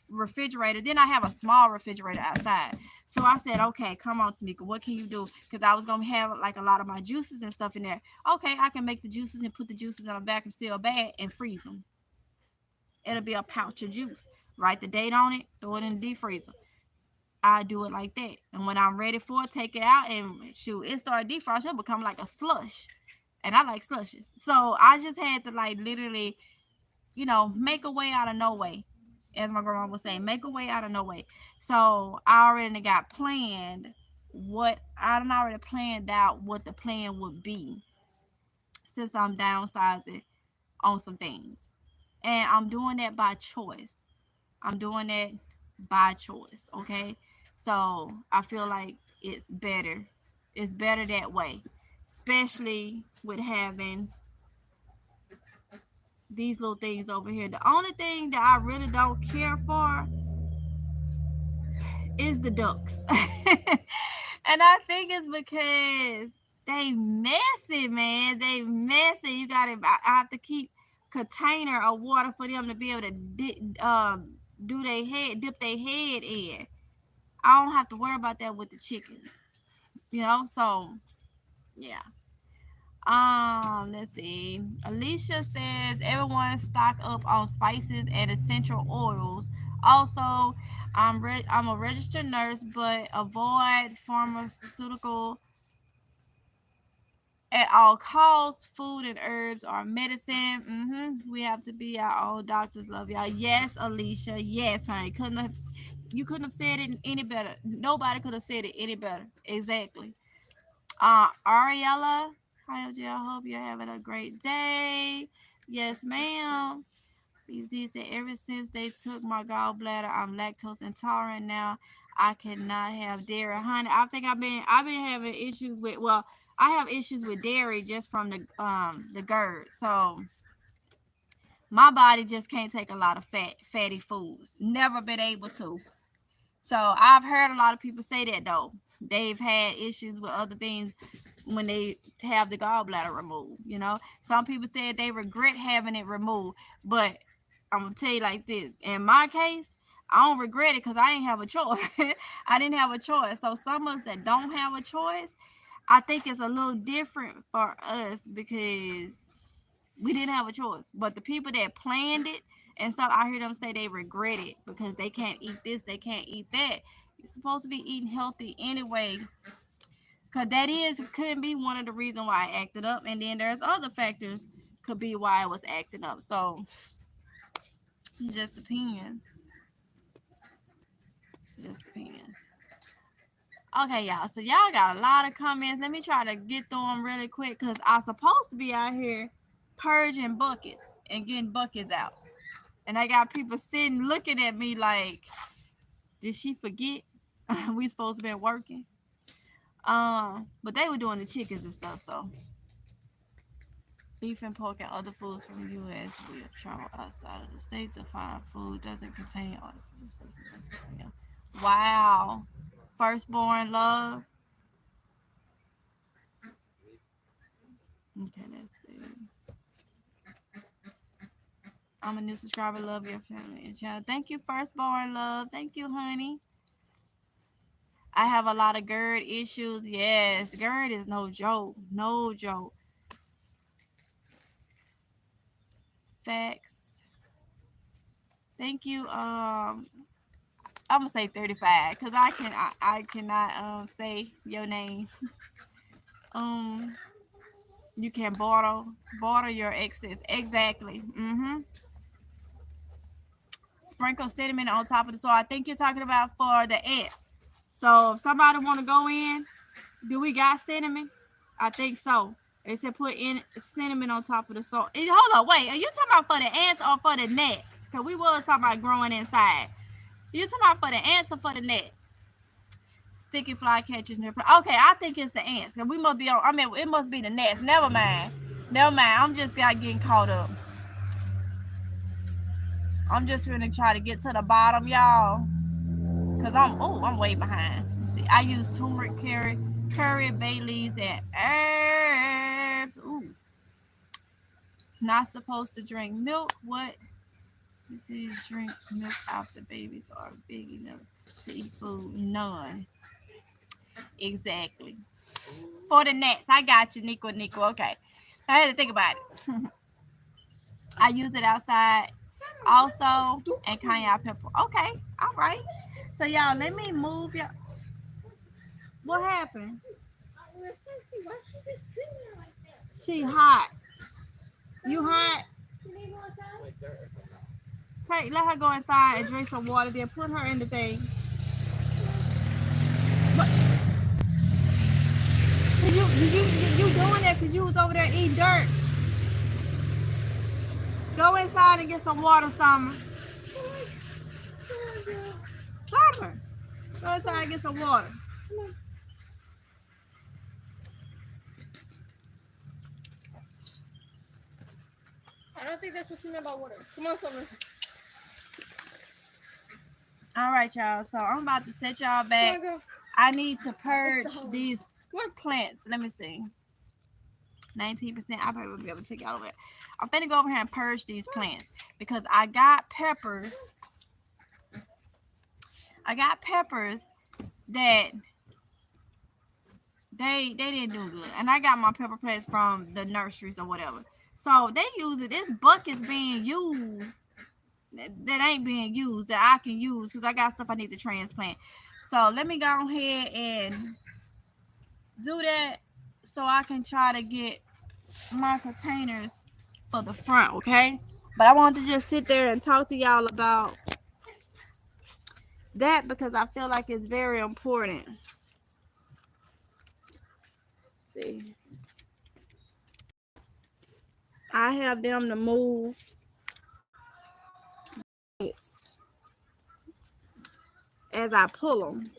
refrigerator. Then I have a small refrigerator outside. So I said, okay, come on, Tamika, what can you do? Because I was gonna have like a lot of my juices and stuff in there. Okay, I can make the juices and put the juices in a vacuum seal bag and freeze them. It'll be a pouch of juice. Write the date on it, throw it in the deep freezer. I do it like that. And when I'm ready for it, take it out and shoot, it started defrosting, it'll become like a slush. And I like slushes. So I just had to like literally, make a way out of no way. As my grandma would say, make a way out of no way. So I already got planned already planned out what the plan would be since I'm downsizing on some things. And I'm doing that by choice. I'm doing it by choice, okay? So I feel like it's better. It's better that way. especially with having these little things over here. The only thing that I really don't care for is the ducks. And I think it's because they messy, man. They messy. You gotta, I have to keep container of water for them to be able to do their head, dip their head in. I don't have to worry about that with the chickens, you know. So yeah. Let's see. Alicia says everyone stock up on spices and essential oils. Also, I'm a registered nurse, but avoid pharmaceutical at all costs. Food and herbs are medicine. We have to be our own doctors. Love y'all. Yes, Alicia. Yes, honey. You couldn't have said it any better. Nobody could have said it any better. Exactly. Ariella, hi, OG. I hope you're having a great day. Yes, ma'am. BZ said, ever since they took my gallbladder, I'm lactose intolerant now. I cannot have dairy. Honey, I think I've been having issues with, well, I have issues with dairy just from the GERD. So my body just can't take a lot of fatty foods. Never been able to. So I've heard a lot of people say that though. They've had issues with other things when they have the gallbladder removed. You know, some people said they regret having it removed, but I'm gonna tell you like this. In my case, I don't regret it because I didn't have a choice. I didn't have a choice. So some of us that don't have a choice, I think it's a little different for us because we didn't have a choice. But the people that planned it, and so I hear them say they regret it because they can't eat this, they can't eat that. You're supposed to be eating healthy anyway. Cause that could be one of the reasons why I acted up. And then there's other factors could be why I was acting up. So it just depends. Just depends. Okay, y'all. So y'all got a lot of comments. Let me try to get through them really quick because I'm supposed to be out here purging buckets and getting buckets out. And I got people sitting looking at me like, did she forget? We supposed to be working. But they were doing the chickens and stuff, so beef and pork and other foods from the U.S. We have traveled outside of the state to find food doesn't contain artificial substances. Wow. Firstborn love. Okay, let's see. I'm a new subscriber. Love your family and channel. Thank you, Firstborn love. Thank you, honey. I have a lot of GERD issues. Yes, GERD is no joke. No joke. Facts. Thank you. I'm gonna say 35 because I cannot say your name. You can barter your excess. Exactly. Sprinkle cinnamon on top of the soil. I think you're talking about for the ants. So if somebody want to go in, do we got cinnamon? I think so. They said put in cinnamon on top of the soil. Hold on, wait. Are you talking about for the ants or for the nets? Because we was talking about growing inside. You talking about for the ants or for the nets? Sticky fly catchers. Okay, I think it's the ants. Cause we must be on. I mean, it must be the nets. Never mind. I'm just getting caught up. I'm just gonna try to get to the bottom, y'all. Cause I'm way behind. Let's see, I use turmeric, curry, bay leaves, and herbs. Ooh. Not supposed to drink milk. What? This is drinks milk after babies are big enough to eat food. None. Exactly. For the nets. I got you, Nico. Okay. I had to think about it. I use it outside also and cayenne pepper. Okay. All right. So y'all, let me move y'all. What happened? She hot. You hot? Let her go inside and drink some water. Then put her in the thing. What? You doing that because you was over there eating dirt. Go inside and get some water, Summer. Summer. Go inside and get some water. I don't think that's what you meant by water. Come on, Summer. All right, y'all. So I'm about to set y'all Come back. on, girl. I need to purge It's the home. these plants. Let me see. 19%. I probably won't be able to take y'all over there. I'm finna go over here and purge these plants because I got peppers. That they didn't do good, and I got my pepper plants from the nurseries or whatever. So they use it. This bucket's being used that ain't being used that I can use because I got stuff I need to transplant. So let me go ahead and do that so I can try to get my containers for the front, okay? But I wanted to just sit there and talk to y'all about that because I feel like it's very important. Let's see. I have them to move as I pull them.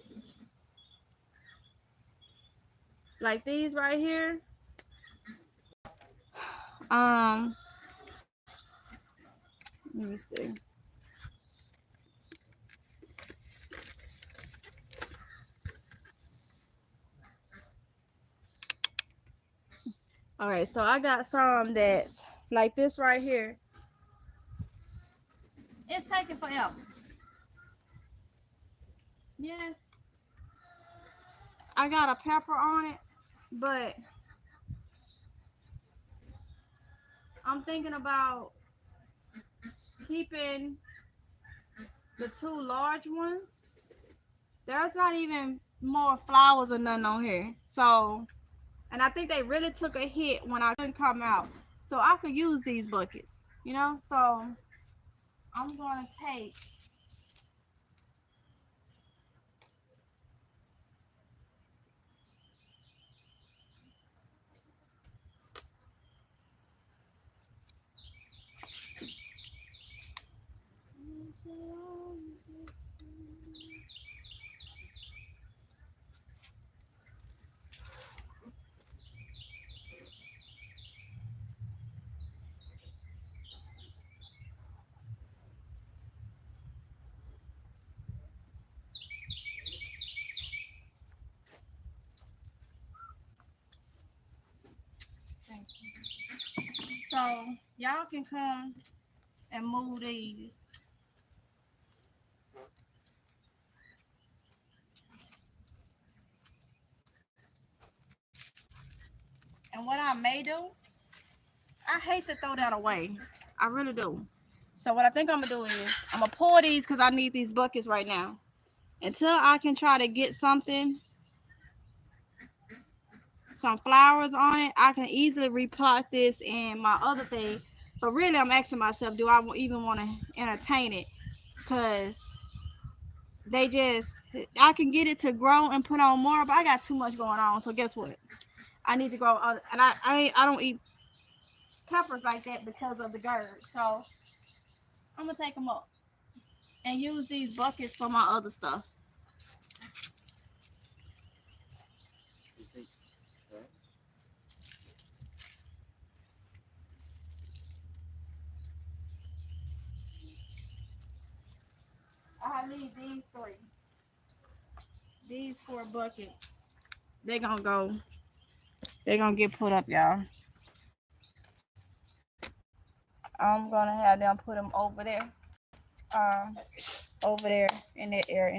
Like these right here. Let me see. All right, so I got some that's like this right here. It's taking forever. Yes. I got a pepper on it, but I'm thinking about keeping the two large ones. There's not even more flowers or nothing on here. So, and I think they really took a hit when I couldn't come out. So I could use these buckets, you know? So I'm going to take so y'all can come and move these. And what I may do, I hate to throw that away. I really do. So what I think I'm gonna do is I'm gonna pour these because I need these buckets right now. Until I can try to get some flowers on it, I can easily replot this in my other thing. But really, I'm asking myself, do I even want to entertain it? Because I can get it to grow and put on more, but I got too much going on. So guess what? I need to grow other, and I don't eat peppers like that because of the GERD. So I'm gonna take them up and use these buckets for my other stuff. I need these three. These 4 buckets. They're gonna get put up, y'all. I'm gonna have them put them over there. Over there in that area.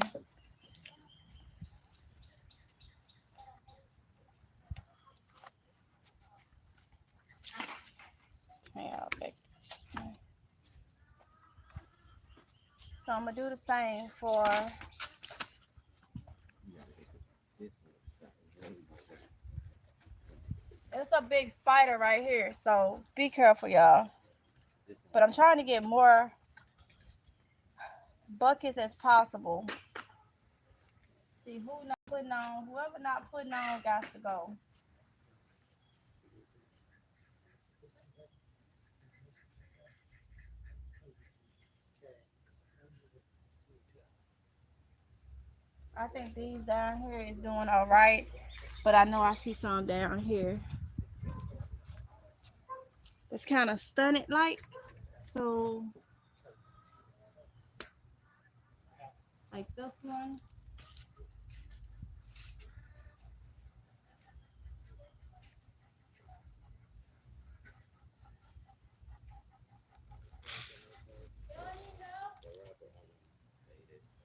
Yeah, so I'm gonna do the same for. It's a big spider right here, so be careful, y'all. But I'm trying to get more buckets as possible. See whoever not putting on got to go. I think these down here is doing all right, but I know I see some down here It's kind of stunted like. So like this one.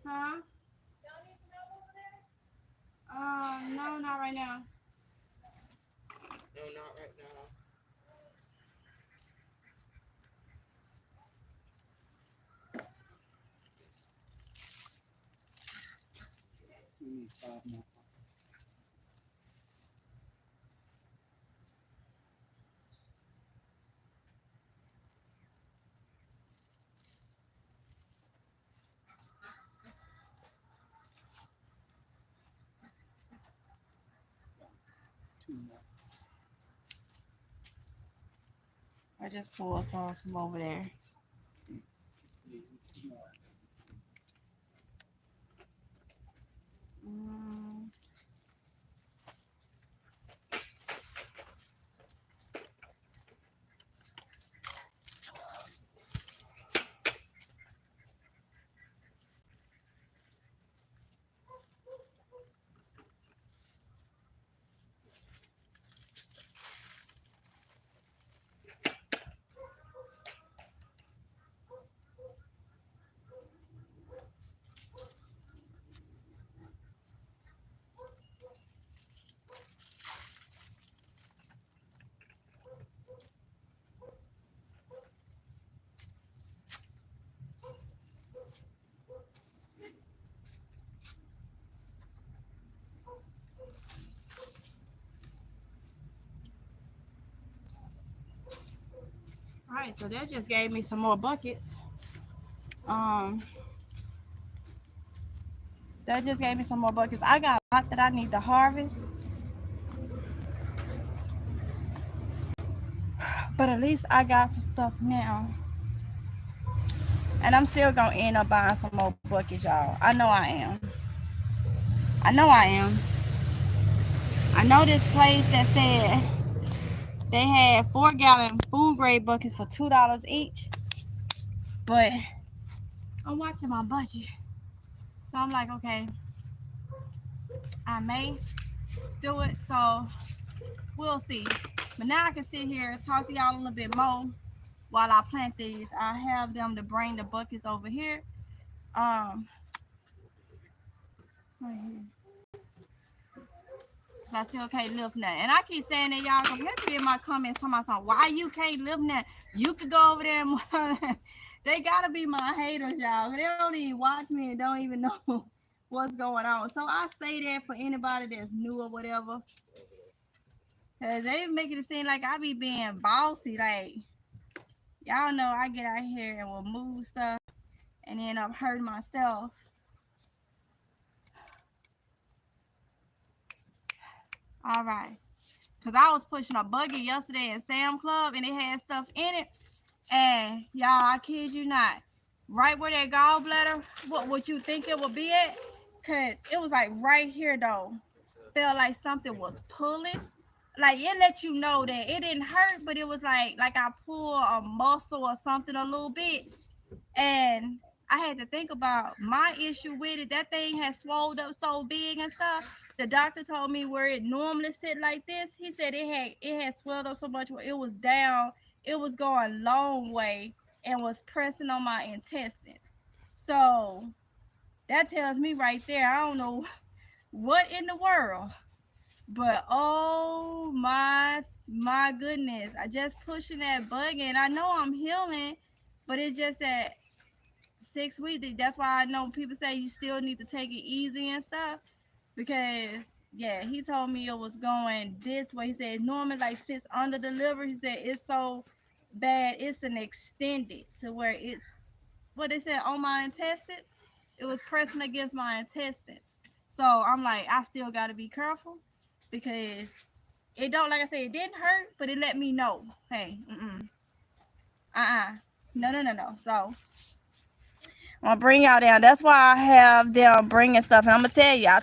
Huh? No, not right now. No, not right now. We need 5 more. I just pulled some from over there. Mm. All right, so that just gave me some more buckets. Um, that just gave me some more buckets. I got a lot that I need to harvest, but at least I got some stuff now. And I'm still gonna end up buying some more buckets, y'all. I know I am. I know I am. I know this place that said they had 4-gallon food grade buckets for $2 each, but I'm watching my budget. So I'm like, okay, I may do it. So we'll see. But now I can sit here and talk to y'all a little bit more while I plant these. I have them to bring the buckets over here. Right here. I still can't lift nothing. And I keep saying that y'all, because let me in my comments talking about something. Why you can't lift nothing? You could go over there and they gotta be my haters, y'all. They don't even watch me and don't even know what's going on. So I say that for anybody that's new or whatever. Cause they making it seem like I be being bossy. Like, y'all know I get out here and will move stuff and end up hurting myself. All right. Because I was pushing a buggy yesterday in Sam Club and it had stuff in it. And y'all, I kid you not. Right where that gallbladder, what you think it would be at? Because it was like right here though. Felt like something was pulling. Like it let you know that it didn't hurt, but it was like I pulled a muscle or something a little bit. And I had to think about my issue with it. That thing had swelled up so big and stuff. The doctor told me where it normally sit like this. He said it had swelled up so much where it was down. It was going long way and was pressing on my intestines. So that tells me right there, I don't know what in the world, but oh my goodness, I just pushing that bug and I know I'm healing, but it's just that 6 weeks. That's why I know people say you still need to take it easy and stuff because yeah, he told me it was going this way. He said normally like sits under the liver. He said it's so bad it's an extended to where it's what they said on my intestines. It was pressing against my intestines. So I'm like, I still got to be careful because it don't, like I said, it didn't hurt, but it let me know, hey, no. So I'm gonna bring y'all down. That's why I have them bringing stuff. And I'm gonna tell you, I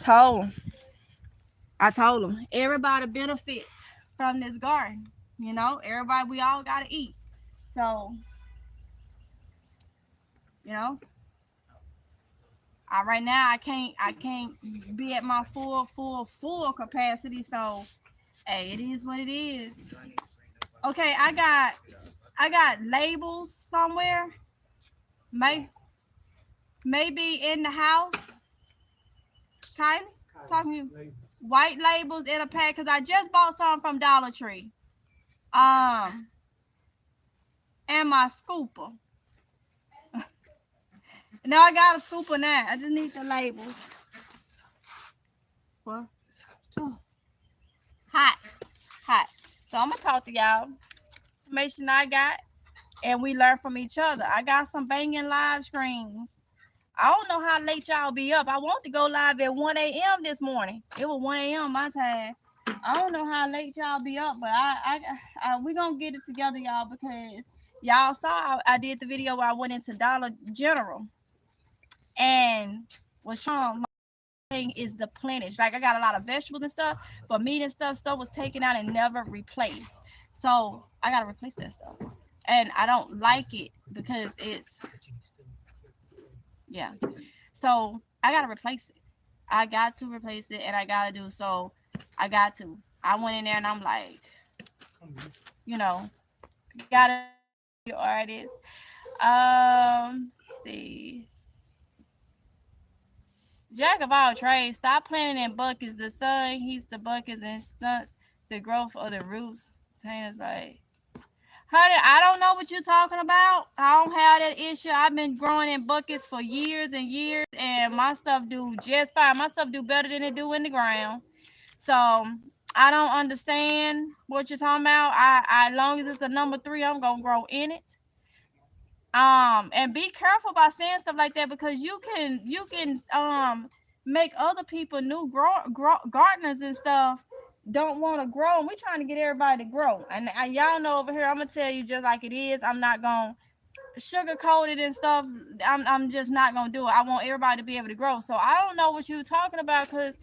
told them everybody benefits from this garden. Everybody, we all gotta eat. So, you know, right now I can't be at my full capacity. So, hey, it is what it is. Okay, I got labels somewhere. May maybe in the house. Kind talking to you. White labels in a pack because I just bought some from Dollar Tree. Um, and my scooper. Now I got a scooper now. I just need the labels. What? Oh, hot, hot. So I'm gonna talk to y'all. Information I got, and we learn from each other. I got some banging live screens. I don't know how late y'all be up. I want to go live at 1 a.m. this morning. It was 1 a.m. my time. I don't know how late y'all be up, but we gonna get it together, y'all, because y'all saw I did the video where I went into Dollar General and was showing my thing is deplenished. Like I got a lot of vegetables and stuff, but meat and stuff was taken out and never replaced. So I gotta replace that stuff, and I don't like it because it's yeah. So I gotta replace it. I got to replace it, and I gotta do so. I got to. I went in there and I'm like, you know, gotta your artist. See, jack of all trades. Stop planting in buckets. The sun heats the buckets and stunts the growth of the roots. Tana's like, honey, I don't know what you're talking about. I don't have that issue. I've been growing in buckets for years and years, and my stuff do just fine. My stuff do better than it do in the ground. So I don't understand what you're talking about. I as long as it's a number 3, I'm gonna grow in it. And be careful about saying stuff like that because you can make other people new gardeners and stuff don't want to grow, and we trying to get everybody to grow. And y'all know over here, I'm gonna tell you just like it is. I'm not gonna sugarcoat it and stuff. I'm just not gonna do it. I want everybody to be able to grow. So I don't know what you're talking about because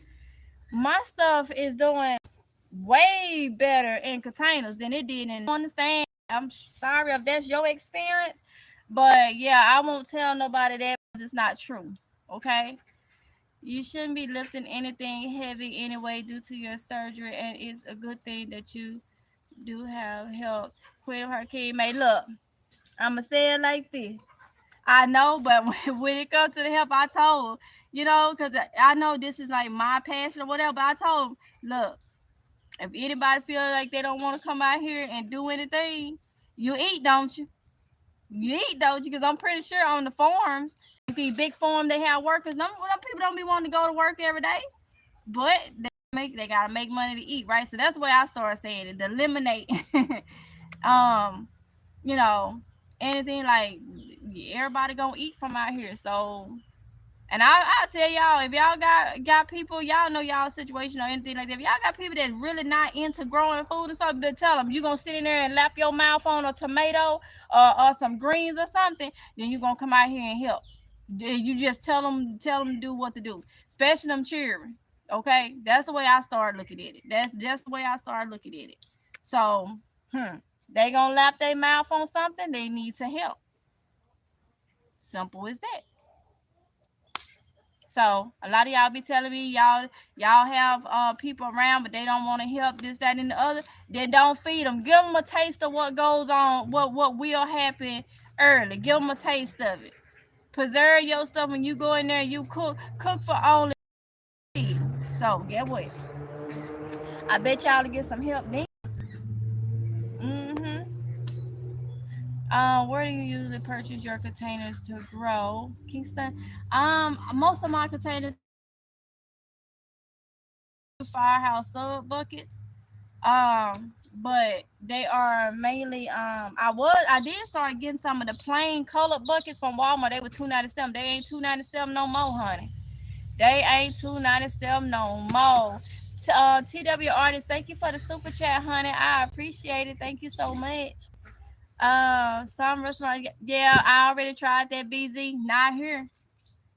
my stuff is doing way better in containers than it did in. Understand? I'm sorry if that's your experience, but yeah, I won't tell nobody that because it's not true. Okay, you shouldn't be lifting anything heavy anyway due to your surgery, and it's a good thing that you do have help. Queen Hakeem, may look. I'ma say it like this. I know, but when it comes to the help, I told because I know this is like my passion or whatever. But I told him, look, if anybody feel like they don't want to come out here and do anything, you eat, don't you? You eat, don't you? Because I'm pretty sure on the farms, the big farm they have workers. Them people don't be wanting to go to work every day, but they gotta make money to eat, right? So that's the way I started saying it. To eliminate, um, you know, anything like everybody gonna eat from out here. So and I tell y'all, if y'all got people, y'all know y'all situation or anything like that. If y'all got people that's really not into growing food and stuff, but tell them you gonna sit in there and lap your mouth on a tomato or some greens or something, then you gonna come out here and help. You just tell them to do what to do, especially them children. Okay, that's the way I started looking at it. That's just the way I started looking at it. So, they gonna lap their mouth on something, they need to help. Simple as that. So a lot of y'all be telling me y'all have people around, but they don't want to help this, that, and the other. Then don't feed them. Give them a taste of what goes on, what will happen early. Give them a taste of it. Preserve your stuff when you go in there. You cook for only. So get what? I bet y'all to get some help then. Mm-hmm. Where do you usually purchase your containers to grow, Kingston? Most of my containers firehouse sub buckets. But they are mainly I did start getting some of the plain colored buckets from Walmart. They were $2.97. They ain't $2.97 no more, honey. They ain't $2.97 no more. TW artist, thank you for the super chat, honey. I appreciate it. Thank you so much. Some restaurants, yeah, I already tried that BZ. Not here.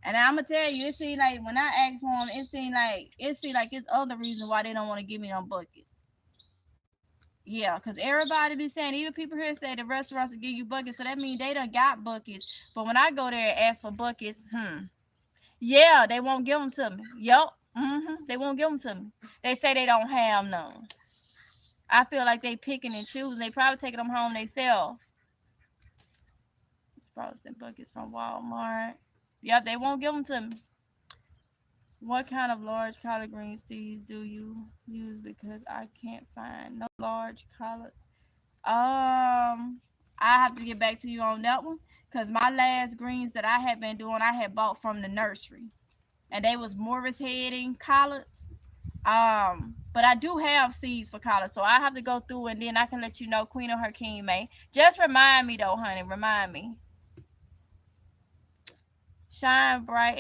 And I'm gonna tell you, it seemed like when I asked for them, it seemed like it's other reasons why they don't want to give me them buckets. Yeah, because everybody be saying, even people here say the restaurants will give you buckets, so that means they done got buckets. But when I go there and ask for buckets, yeah, they won't give them to me. Yup, they won't give them to me. They say they don't have none. I feel like they picking and choosing. They probably taking them home themselves. Protestant buckets from Walmart. Yep, they won't give them to me. What kind of large collard green seeds do you use? Because I can't find no large collard. I have to get back to you on that one. Cause my last greens that I had been doing, I had bought from the nursery, and they was Morris head and collards. But I do have seeds for collards, so I have to go through and then I can let you know, Queen of her King May. Just remind me though, honey. Remind me. Shine bright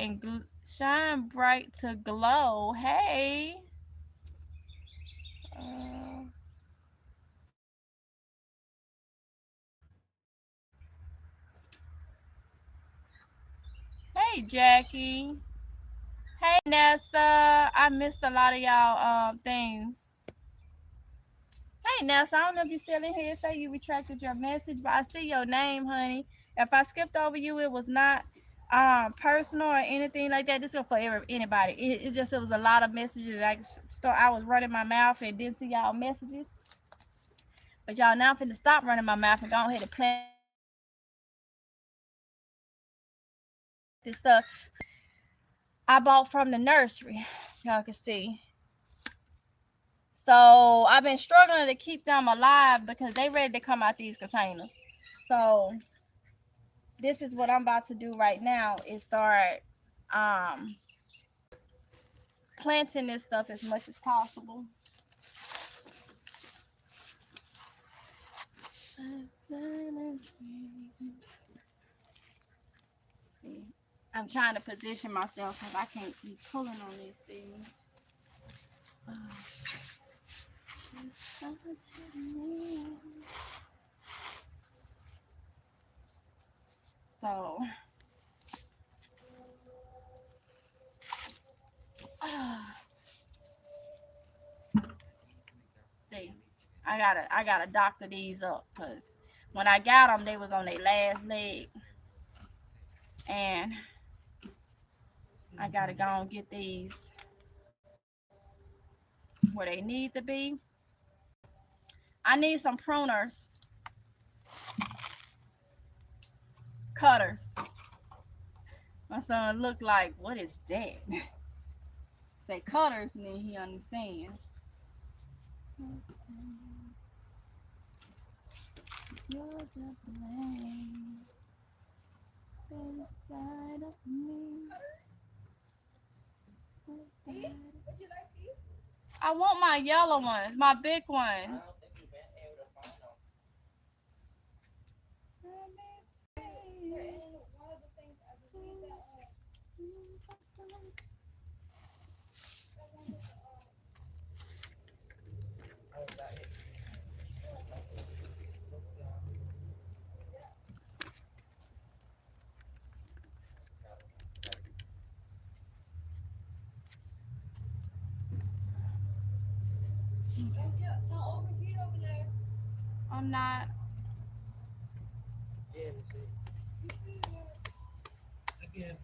to glow. Hey. Uh, hey, Jackie. Hey, Nessa. I missed a lot of y'all things. Hey, Nessa. I don't know if you're still in here. Say you retracted your message, but I see your name, honey. If I skipped over you, it was not personal or anything like that. This is for anybody. It was a lot of messages. I was running my mouth and didn't see y'all messages. But y'all now I'm finna stop running my mouth and go ahead and plant this stuff I bought from the nursery. Y'all can see. So I've been struggling to keep them alive because they ready to come out these containers. So this is what I'm about to do right now is start planting this stuff as much as possible. See, I'm trying to position myself because I can't keep pulling on these things. So, see, I gotta doctor these up because when I got them, they was on their last leg, and I gotta go and get these where they need to be. I need some pruners, cutters. My son looked like, what is that? Say cutters, and then he understands. You're the blame inside of me. I want my yellow ones, my big ones. I'm not. Again.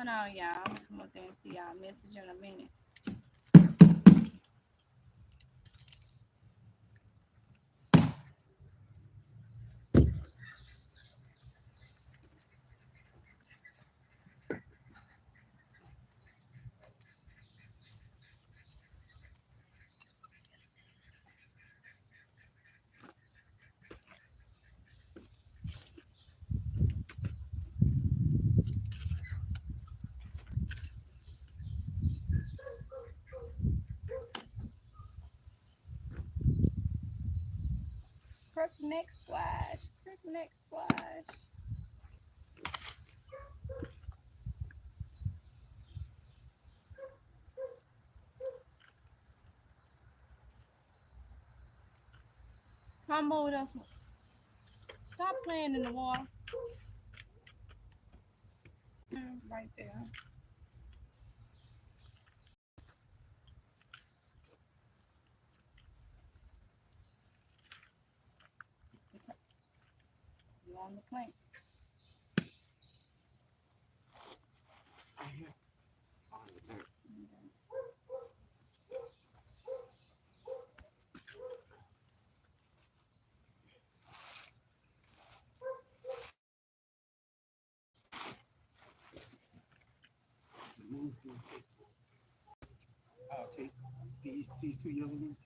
Hold on, y'all. I'm gonna come up there and see y'all message in a minute. Crook neck squash. Crook neck squash. Come move us. Stop playing in the water. Right there. You on the plank. I'll take these two yellow ones.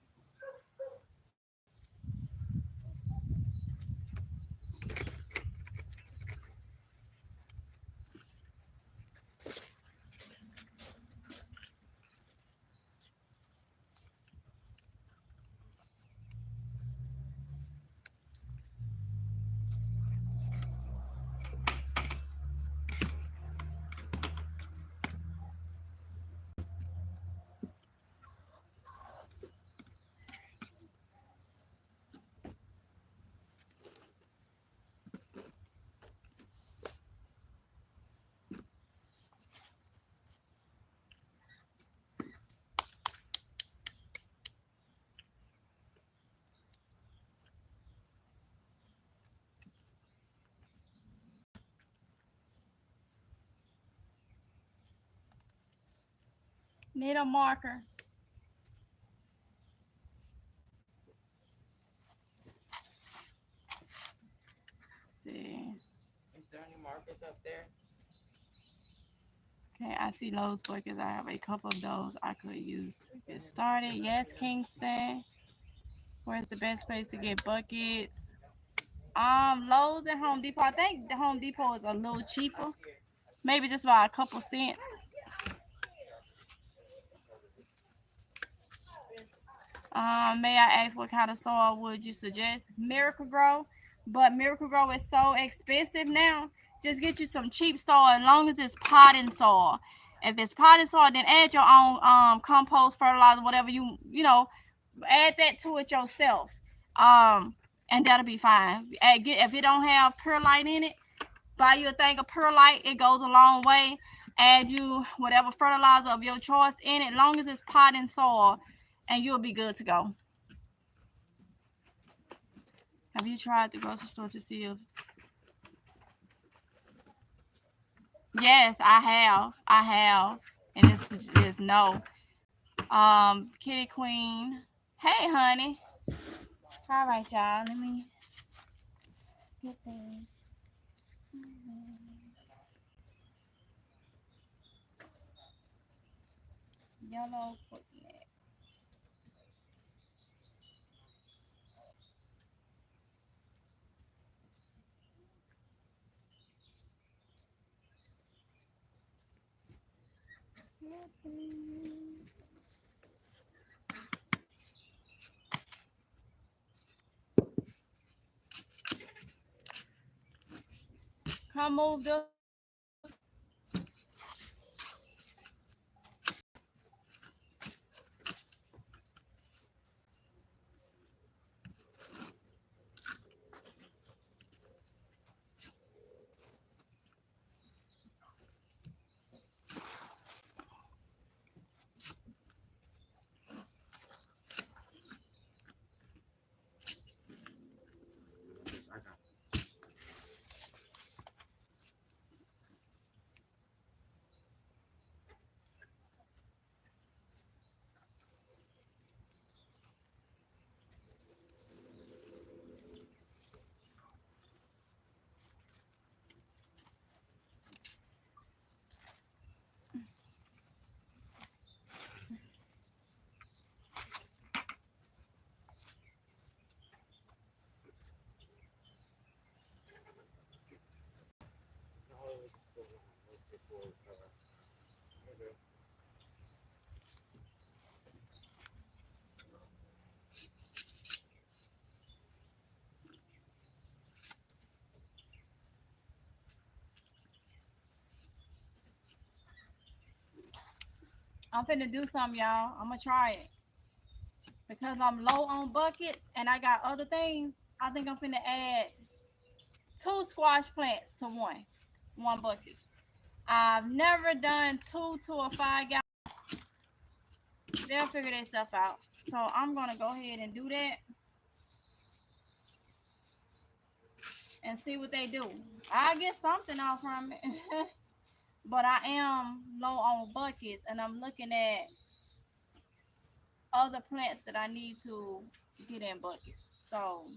Need a marker. See. Is there any markers up there? Okay, I see those buckets. I have a couple of those I could use to get started. Yes, Kingston. Where's the best place to get buckets? Lowe's and Home Depot. I think the Home Depot is a little cheaper. Maybe just by a couple cents. May I ask what kind of soil would you suggest? Miracle Grow. But Miracle Grow is so expensive now. Just get you some cheap soil as long as it's potting soil. If it's potting soil, then add your own compost, fertilizer, whatever you know, add that to it yourself. And that'll be fine. If it don't have perlite in it, buy you a thing of perlite. It goes a long way. Add you whatever fertilizer of your choice in it, as long as it's potting soil, and you'll be good to go. Have you tried the grocery store to see if... Yes, I have. And it's no. Kitty Queen. Hey, honey. All right, y'all. Let me get things. Yellow footnet. Come move this. I'm finna do something, y'all. I'm gonna try it because I'm low on buckets and I got other things. I think I'm finna add 2 squash plants to one bucket. I've never done 2 to a 5 gallon. They'll figure themselves out. So I'm gonna go ahead and do that and see what they do. I get something out from it. But I am low on buckets and I'm looking at other plants that I need to get in buckets. So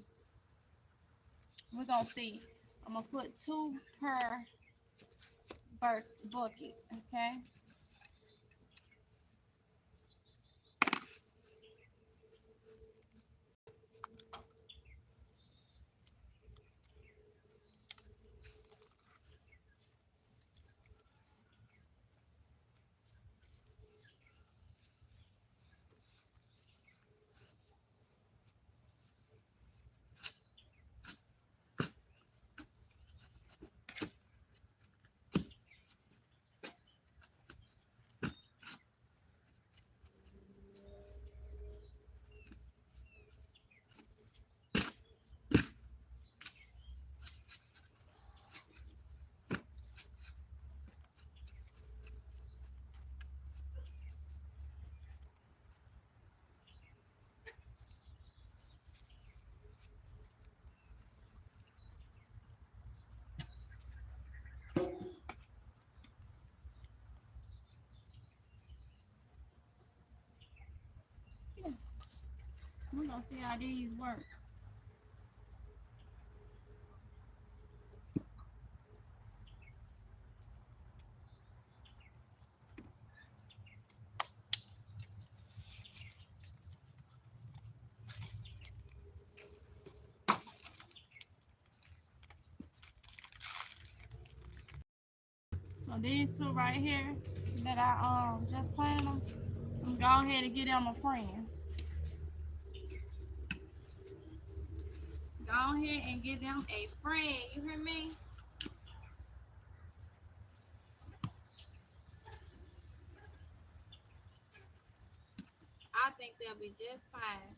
we're gonna see. I'm gonna put 2 per bucket, okay? We're gonna see how these work. So these 2 right here that I just planted them, I'm gonna go ahead and get them a friend. Go ahead and give them a friend. You hear me? I think they'll be just fine.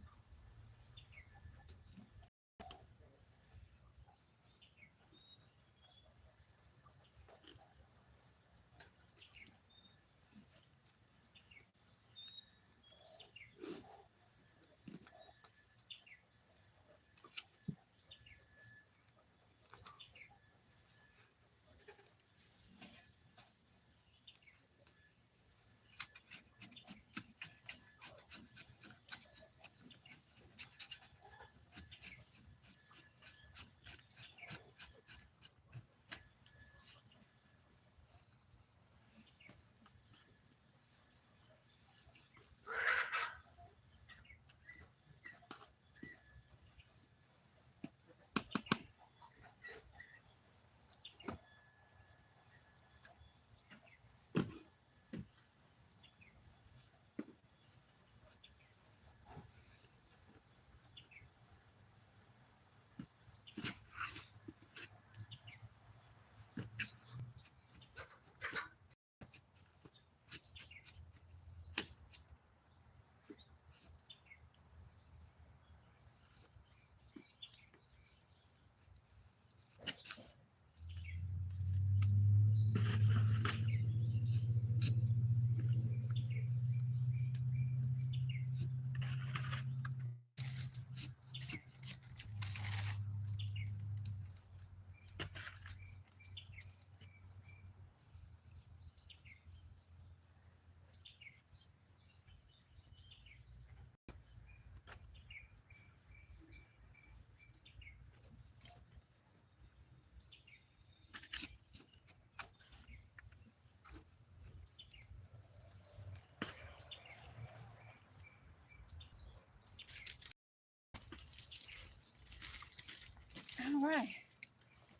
All right.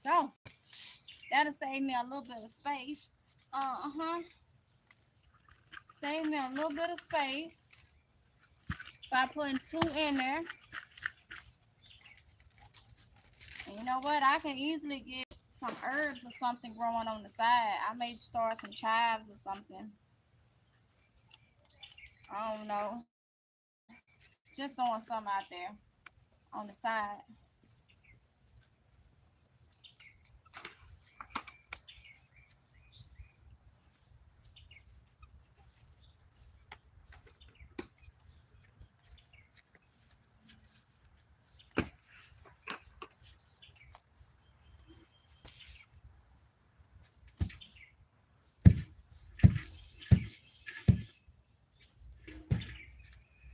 So that'll save me a little bit of space. Save me a little bit of space by putting 2 in there. And you know what? I can easily get some herbs or something growing on the side. I may start some chives or something. I don't know. Just throwing some out there on the side.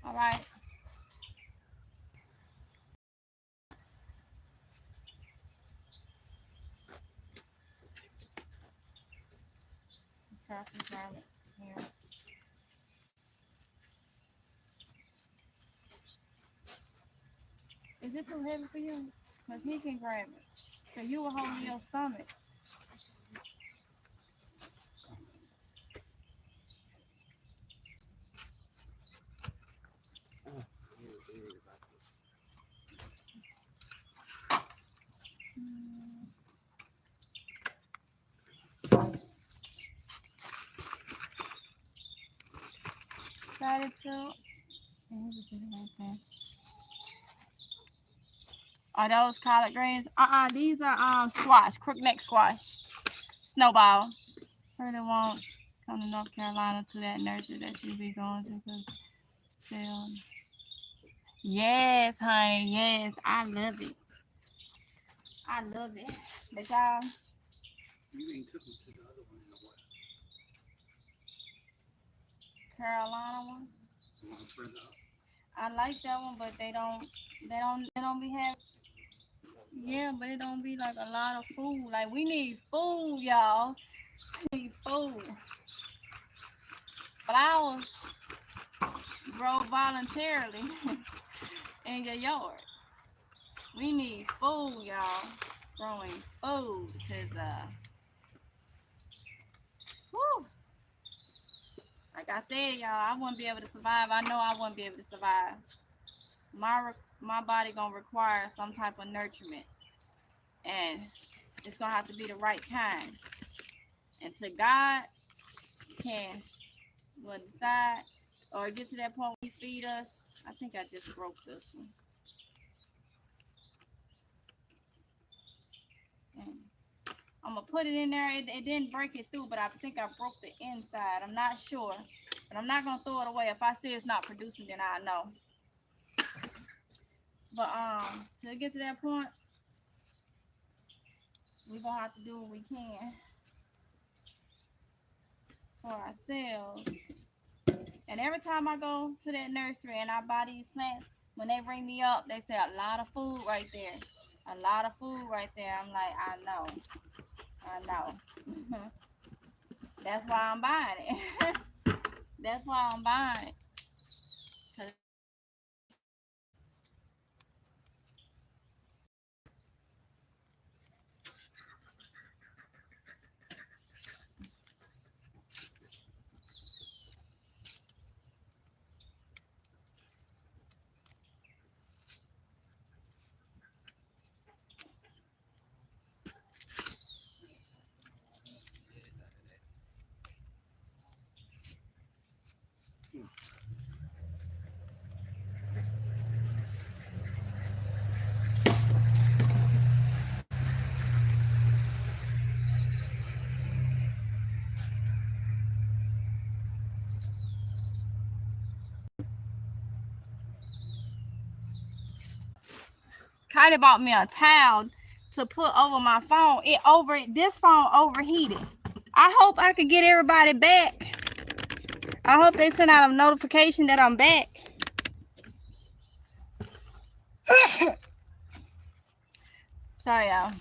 All right. Traffic garment here. Is it too heavy for you? Because he can grab it. So you will hold your stomach. Got it too. Are those collard greens? These are squash, crookneck squash, snowball. Really won't come to North Carolina to that nursery that you be going to. Yes, honey. Yes, I love it. I love it. But y'all, You ain't took them to the other one in a while. Carolina one. The one further up. I like that one, but they don't be having. Yeah, but it don't be like a lot of food. Like we need food, y'all. We need food. Flowers grow voluntarily in your yard. We need food, y'all. Growing food, cause whew, like I said, y'all, I wouldn't be able to survive. I know I wouldn't be able to survive. My body gonna require some type of nurturement, and it's gonna have to be the right kind. And to God can decide or get to that point where He feed us. I think I just broke this one. And I'm gonna put it in there. It didn't break it through, but I think I broke the inside. I'm not sure, but I'm not gonna throw it away. If I see it's not producing, then I know. But to get to that point, we're gonna have to do what we can for ourselves. And every time I go to that nursery and I buy these plants, when they bring me up, they say a lot of food right there. A lot of food right there. I'm like, I know. That's why I'm buying it. That's why I'm buying it. Kylie bought me a towel to put over my phone. This phone overheated. I hope I could get everybody back. I hope they send out a notification that I'm back. Sorry, y'all.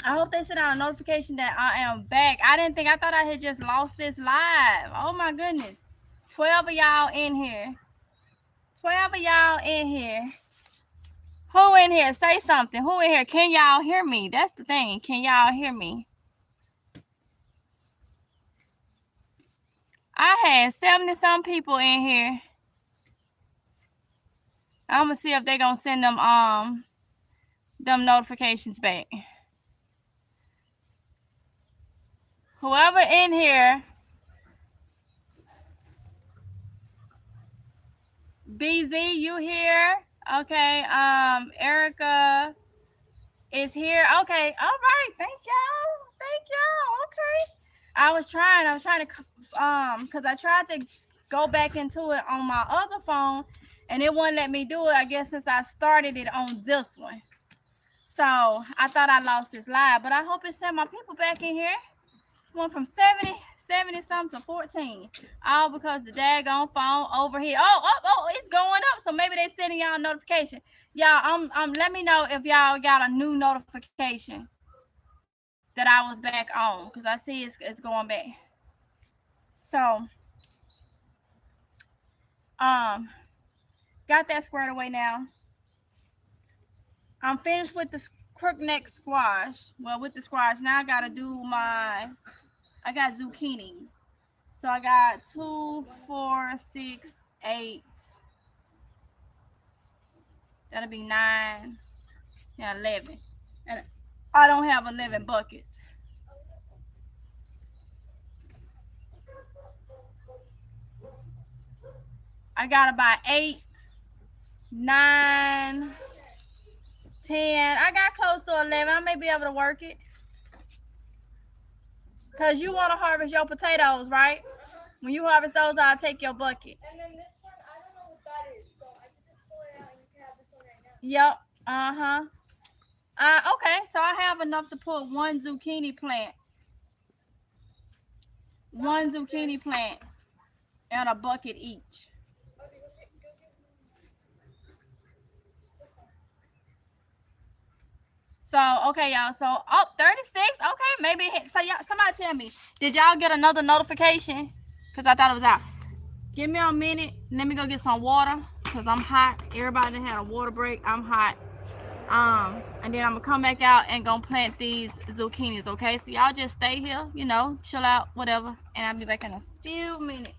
I hope they send out a notification that I am back. I thought I had just lost this live. Oh my goodness. 12 of y'all in here. 12 of y'all in here. Who in here? Say something. Who in here? Can y'all hear me? That's the thing. Can y'all hear me? I had 70-some people in here. I'm gonna see if they gonna send them notifications back. Whoever in here, BZ, you here? Okay. Erica is here. Okay. All right. Thank y'all. Thank y'all. Okay. I was trying to because I tried to go back into it on my other phone and it wouldn't let me do it, I guess, since I started it on this one. So I thought I lost this live, but I hope it sent my people back in here. Went from 70 something to 14. All because the daggone phone over here. Oh, it's going up. So maybe they sending y'all a notification. Y'all, let me know if y'all got a new notification that I was back on. Because I see it's going back. So got that squared away now. I'm finished with the crook neck squash. Well, with the squash, now I gotta do I got zucchinis. So I got 2, 4, 6, 8. That'll be 9 and 11. And I don't have 11 buckets. I got about 8, 9, 10. I got close to 11. I may be able to work it. Because you want to harvest your potatoes, right? When you harvest those, I'll take your bucket. And then this one, I don't know what that is, so I can just pull it out and you can have this one right now. Yep. Okay, so I have enough to put one zucchini plant. One zucchini plant and a bucket each. So, okay, y'all. So, 36. Okay, maybe. So, y'all, somebody tell me, did y'all get another notification? Because I thought it was out. Give me a minute. Let me go get some water because I'm hot. Everybody had a water break. I'm hot. And then I'm going to come back out and going to plant these zucchinis, okay? So, y'all just stay here, chill out, whatever. And I'll be back in a few minutes.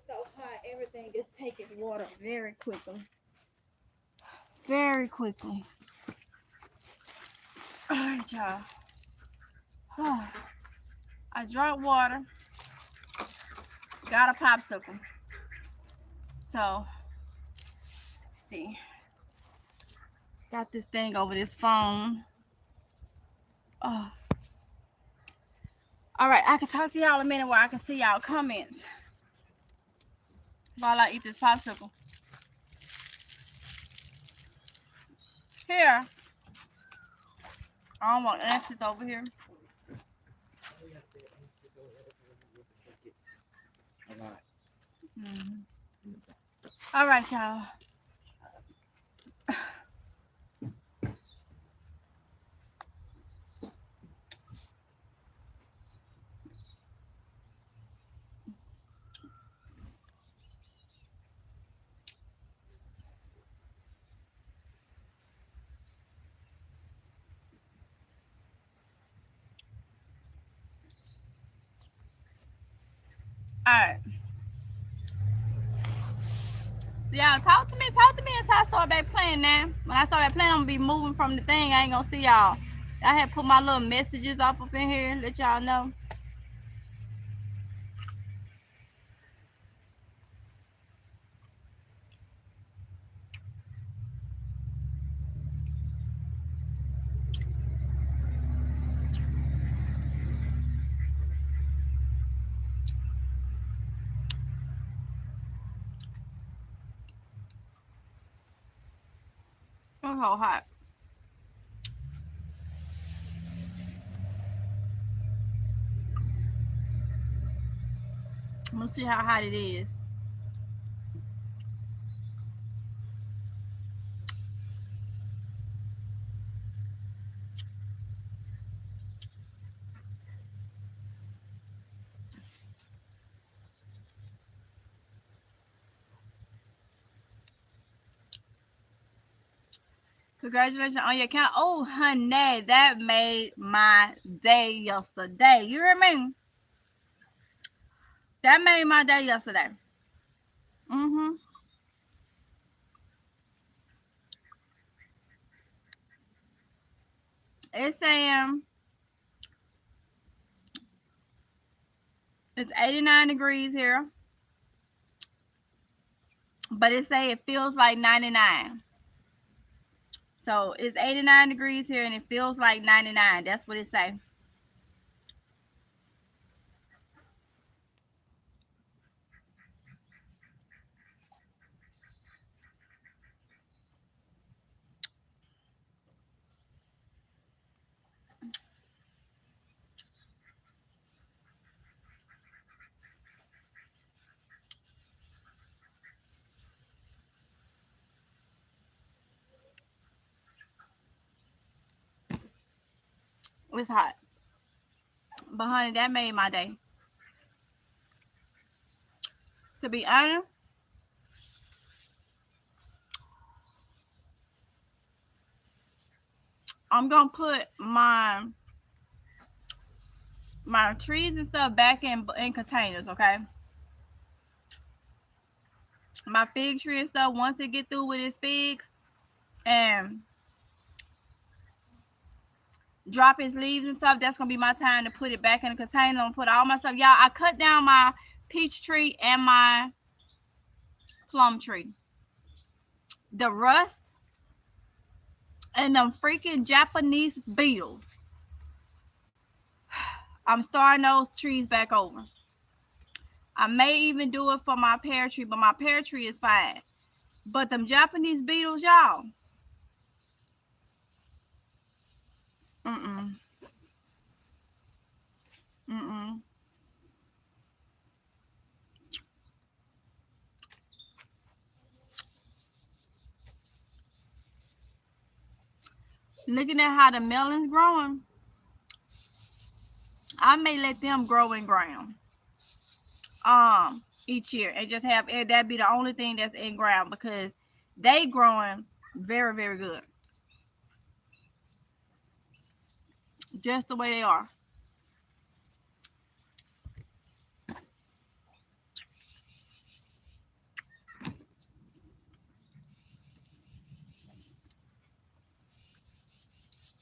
So hot, everything is taking water very quickly. Very quickly. All right, y'all. I drank water. Got a popsicle. So, let's see. Got this thing over this phone. Oh. All right, I can talk to y'all in a minute where I can see y'all comments while I eat this popsicle. Here. I don't want answers over here. Mm-hmm. All right, y'all. Alright. So y'all talk to me until I start back playing now. When I start back playing, I'm gonna be moving from the thing. I ain't gonna see y'all. I had put my little messages off up in here, let y'all know. It's so hot. I'm gonna see how hot it is. Congratulations on your account. Oh, honey, that made my day yesterday. You hear me? That made my day yesterday. Mm-hmm. It's saying it's 89 degrees here, but it say it feels like 99. So it's 89 degrees here and it feels like 99. That's what it say. It's hot. But honey, that made my day. To be honest, I'm gonna put my trees and stuff back in containers, okay? My fig tree and stuff, once it get through with its figs and drop its leaves and stuff, that's gonna be my time to put it back in the container and put all my stuff. Y'all, I cut down my peach tree and my plum tree. The rust and them freaking Japanese beetles. I'm starting those trees back over. I may even do it for my pear tree, but my pear tree is fine. But them Japanese beetles, y'all. Mm-mm. Mm-mm. Looking at how the melons growing, I may let them grow in ground. Each year and just have that be the only thing that's in ground because they growing very, very good. Just the way they are.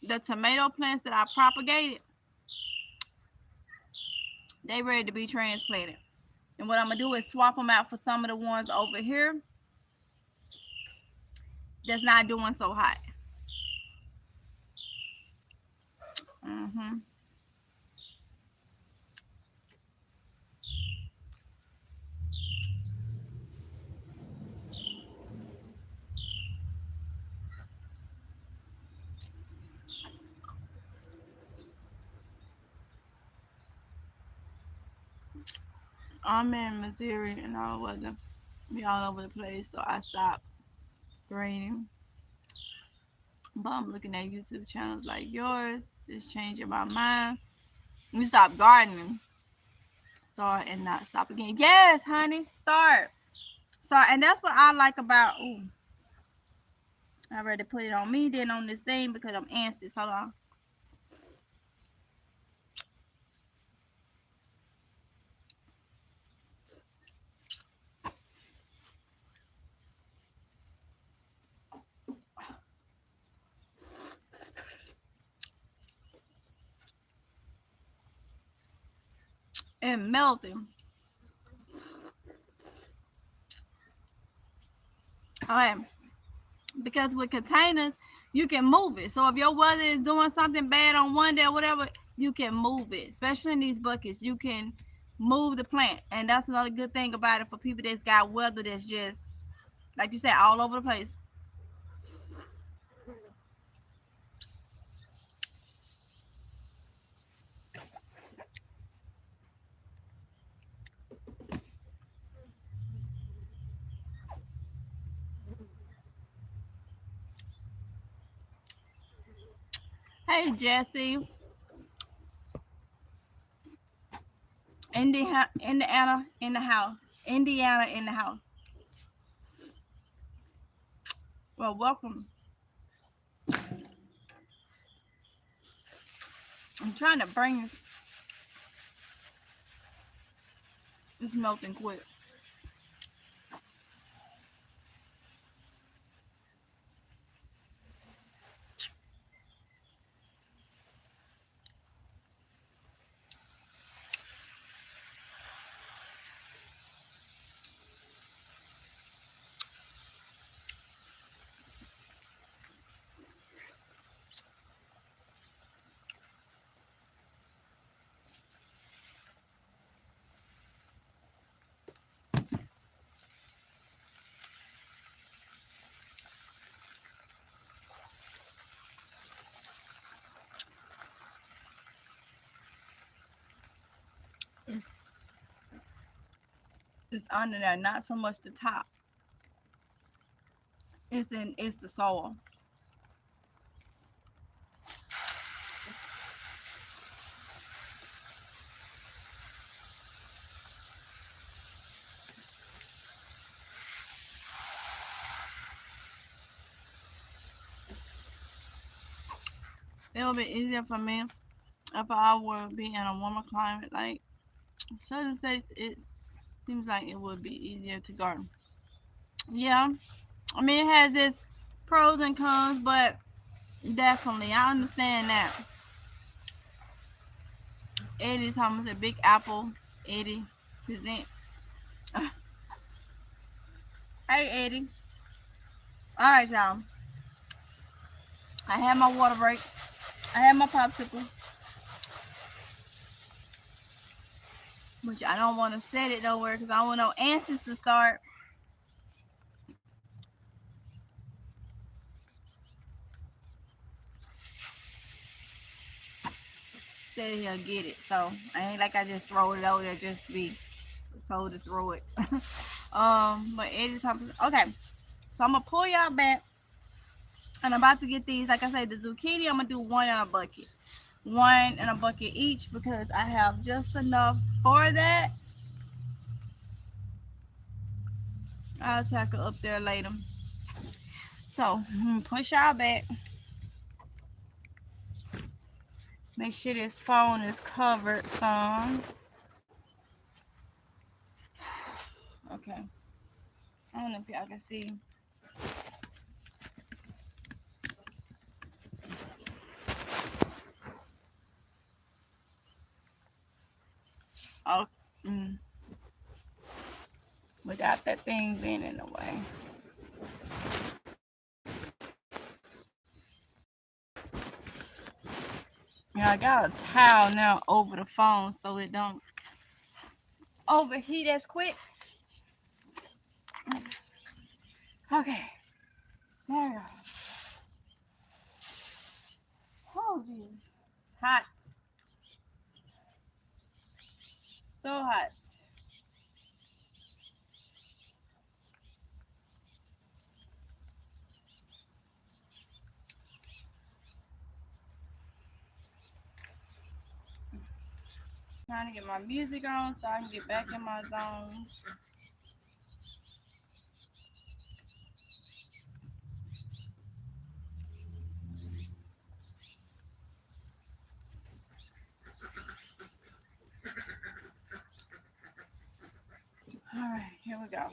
The tomato plants that I propagated, they ready to be transplanted. And what I'm gonna do is swap them out for some of the ones over here that's not doing so hot. Mm-hmm. I'm in Missouri and all weather. Be all over the place, so I stopped raining. But I'm looking at YouTube channels like yours. It's changing my mind. We stop gardening. Start and not stop again. Yes, honey, start. So, and that's what I like about. Ooh, I rather put it on me than on this thing because I'm anxious. Hold on. and melting. All right. Because with containers, you can move it. So if your weather is doing something bad on one day or whatever, you can move it. Especially in these buckets, you can move the plant. And that's another good thing about it for people that's got weather that's just, like you said, all over the place. Hey, Jesse. Indiana in the house. Indiana in the house. Well, welcome. I'm trying to bring this melting quick. It's, it's under there, not so much the top. It's the soil. It'll be easier for me if I would be in a warmer climate like Southern states. It seems like it would be easier to garden. Yeah, I mean it has its pros and cons, but definitely I understand that. Eddie's home is a Big Apple. Eddie present. Hey Eddie. All right, y'all. I had my water break. I had my popsicle, which I don't want to set it nowhere because I don't want no answers to start. Said he'll get it, so I ain't like I just throw it over there just to be told to throw it. But Eddie's talking. Okay, so I'm gonna pull y'all back, and I'm about to get these. Like I said, the zucchini I'm gonna do one in a bucket each because I have just enough for that. I'll tackle up there later. So push y'all back. Make sure this phone is covered some. Okay. I don't know if y'all can see. Oh, without that thing being in the way. Yeah, I got a towel now over the phone so it don't overheat as quick. Okay. There we go. Oh, geez. It's hot. So hot. Trying to get my music on so I can get back in my zone. All right, here we go.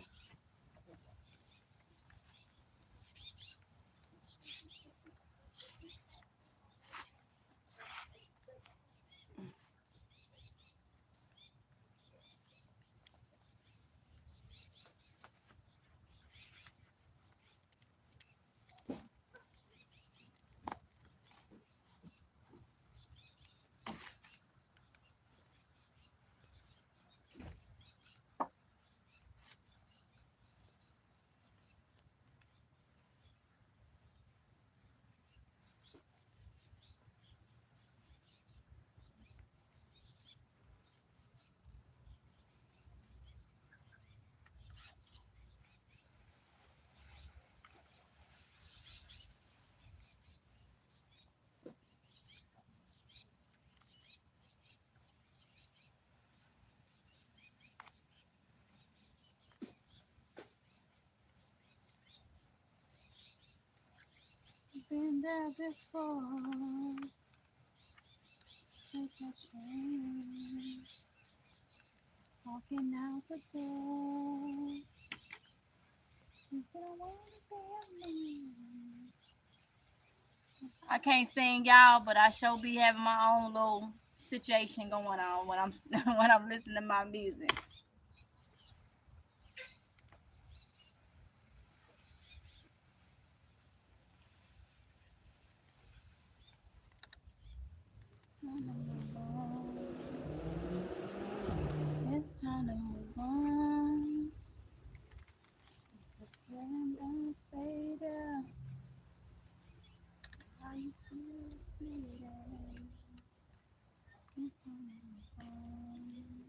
there before. Take a train, walking out the door. You said I wanna be alone. I can't sing, y'all, but I sure be having my own little situation going on when I'm when I'm listening to my music. It's time to move on. And don't stay there. How you feel, sweetie? It's time to move on.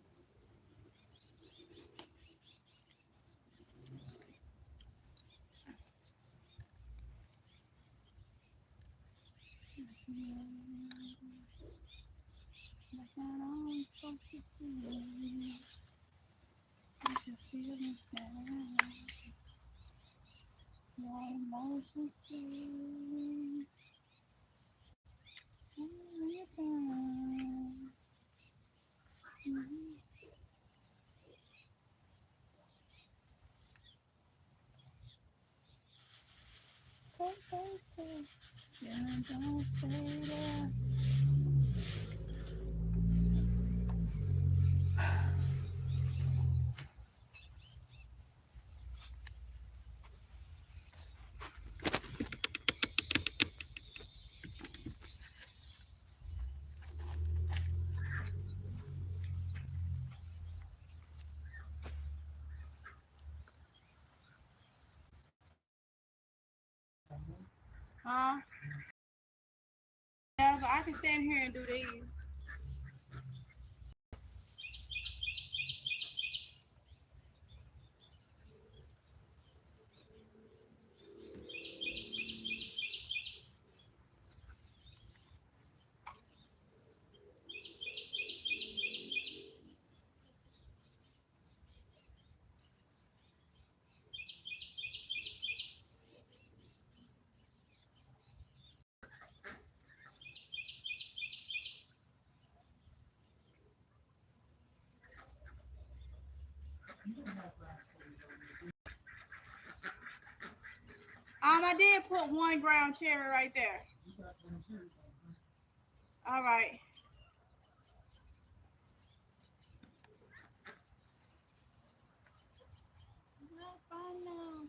That's not all I'm supposed to do. Get your feelings down. Your emotions too. Anytime. Don't stay there. Huh? Yeah, but I can stand here and do these. I did put one ground cherry right there. All right. Bye now.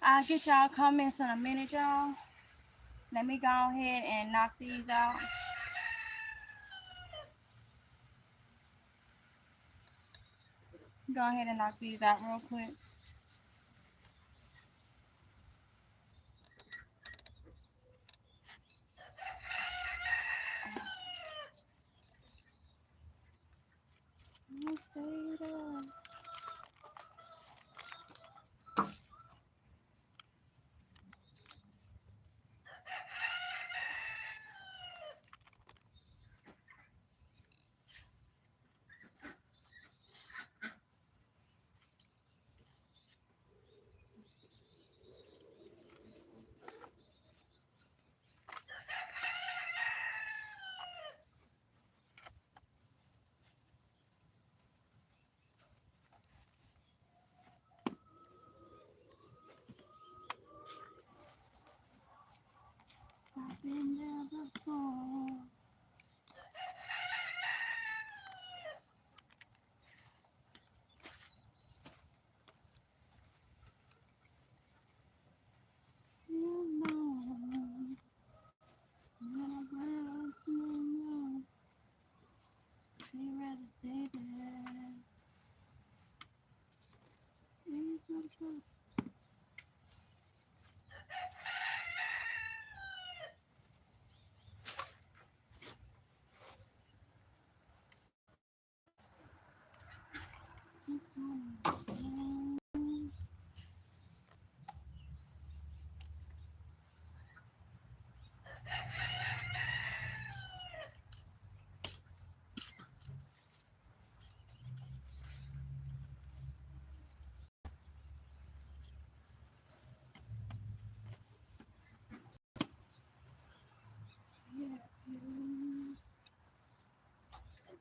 I'll get y'all comments in a minute, y'all. Let me go ahead and knock these out. Go ahead and knock these out real quick. Stay there.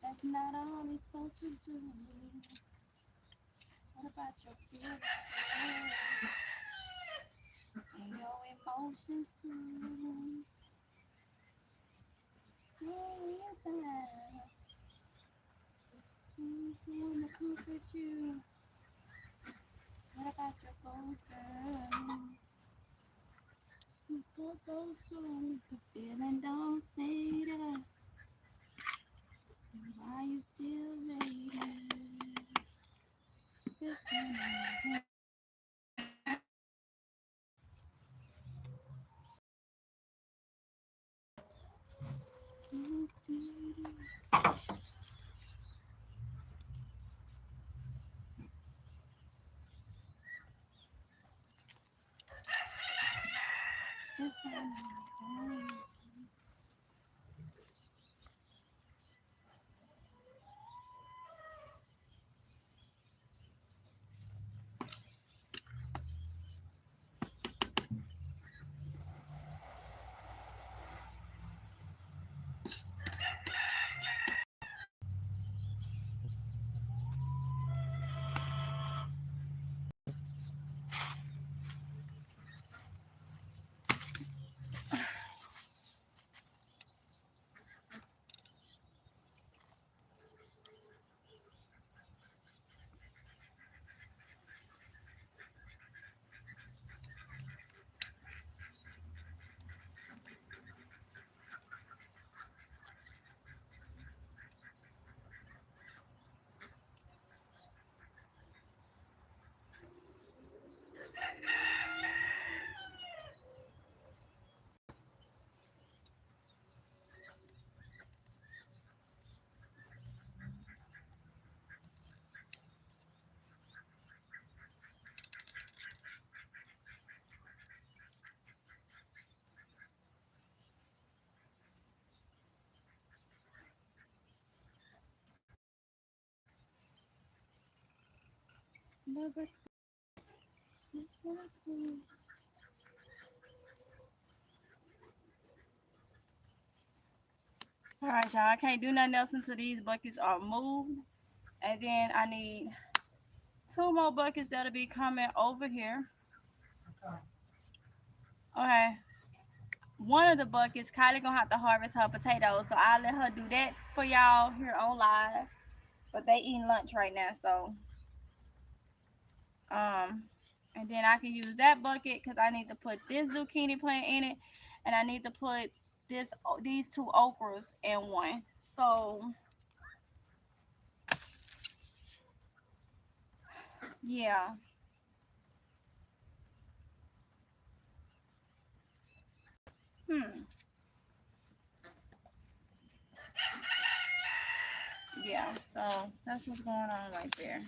That's not all he's supposed to do. What about your feelings and your emotions too? Every time who's wanna comfort you? What about your goals, girl? What goes to the feeling don't stay there. Why you still waiting? Just never. All right, y'all. I can't do nothing else until these buckets are moved. And then I need 2 more buckets that'll be coming over here. Okay. One of the buckets, Kylie gonna have to harvest her potatoes, so I'll let her do that for y'all here on live. But they eating lunch right now, so and then I can use that bucket because I need to put this zucchini plant in it, and I need to put these 2 okras in one. So yeah. Yeah, so that's what's going on right there.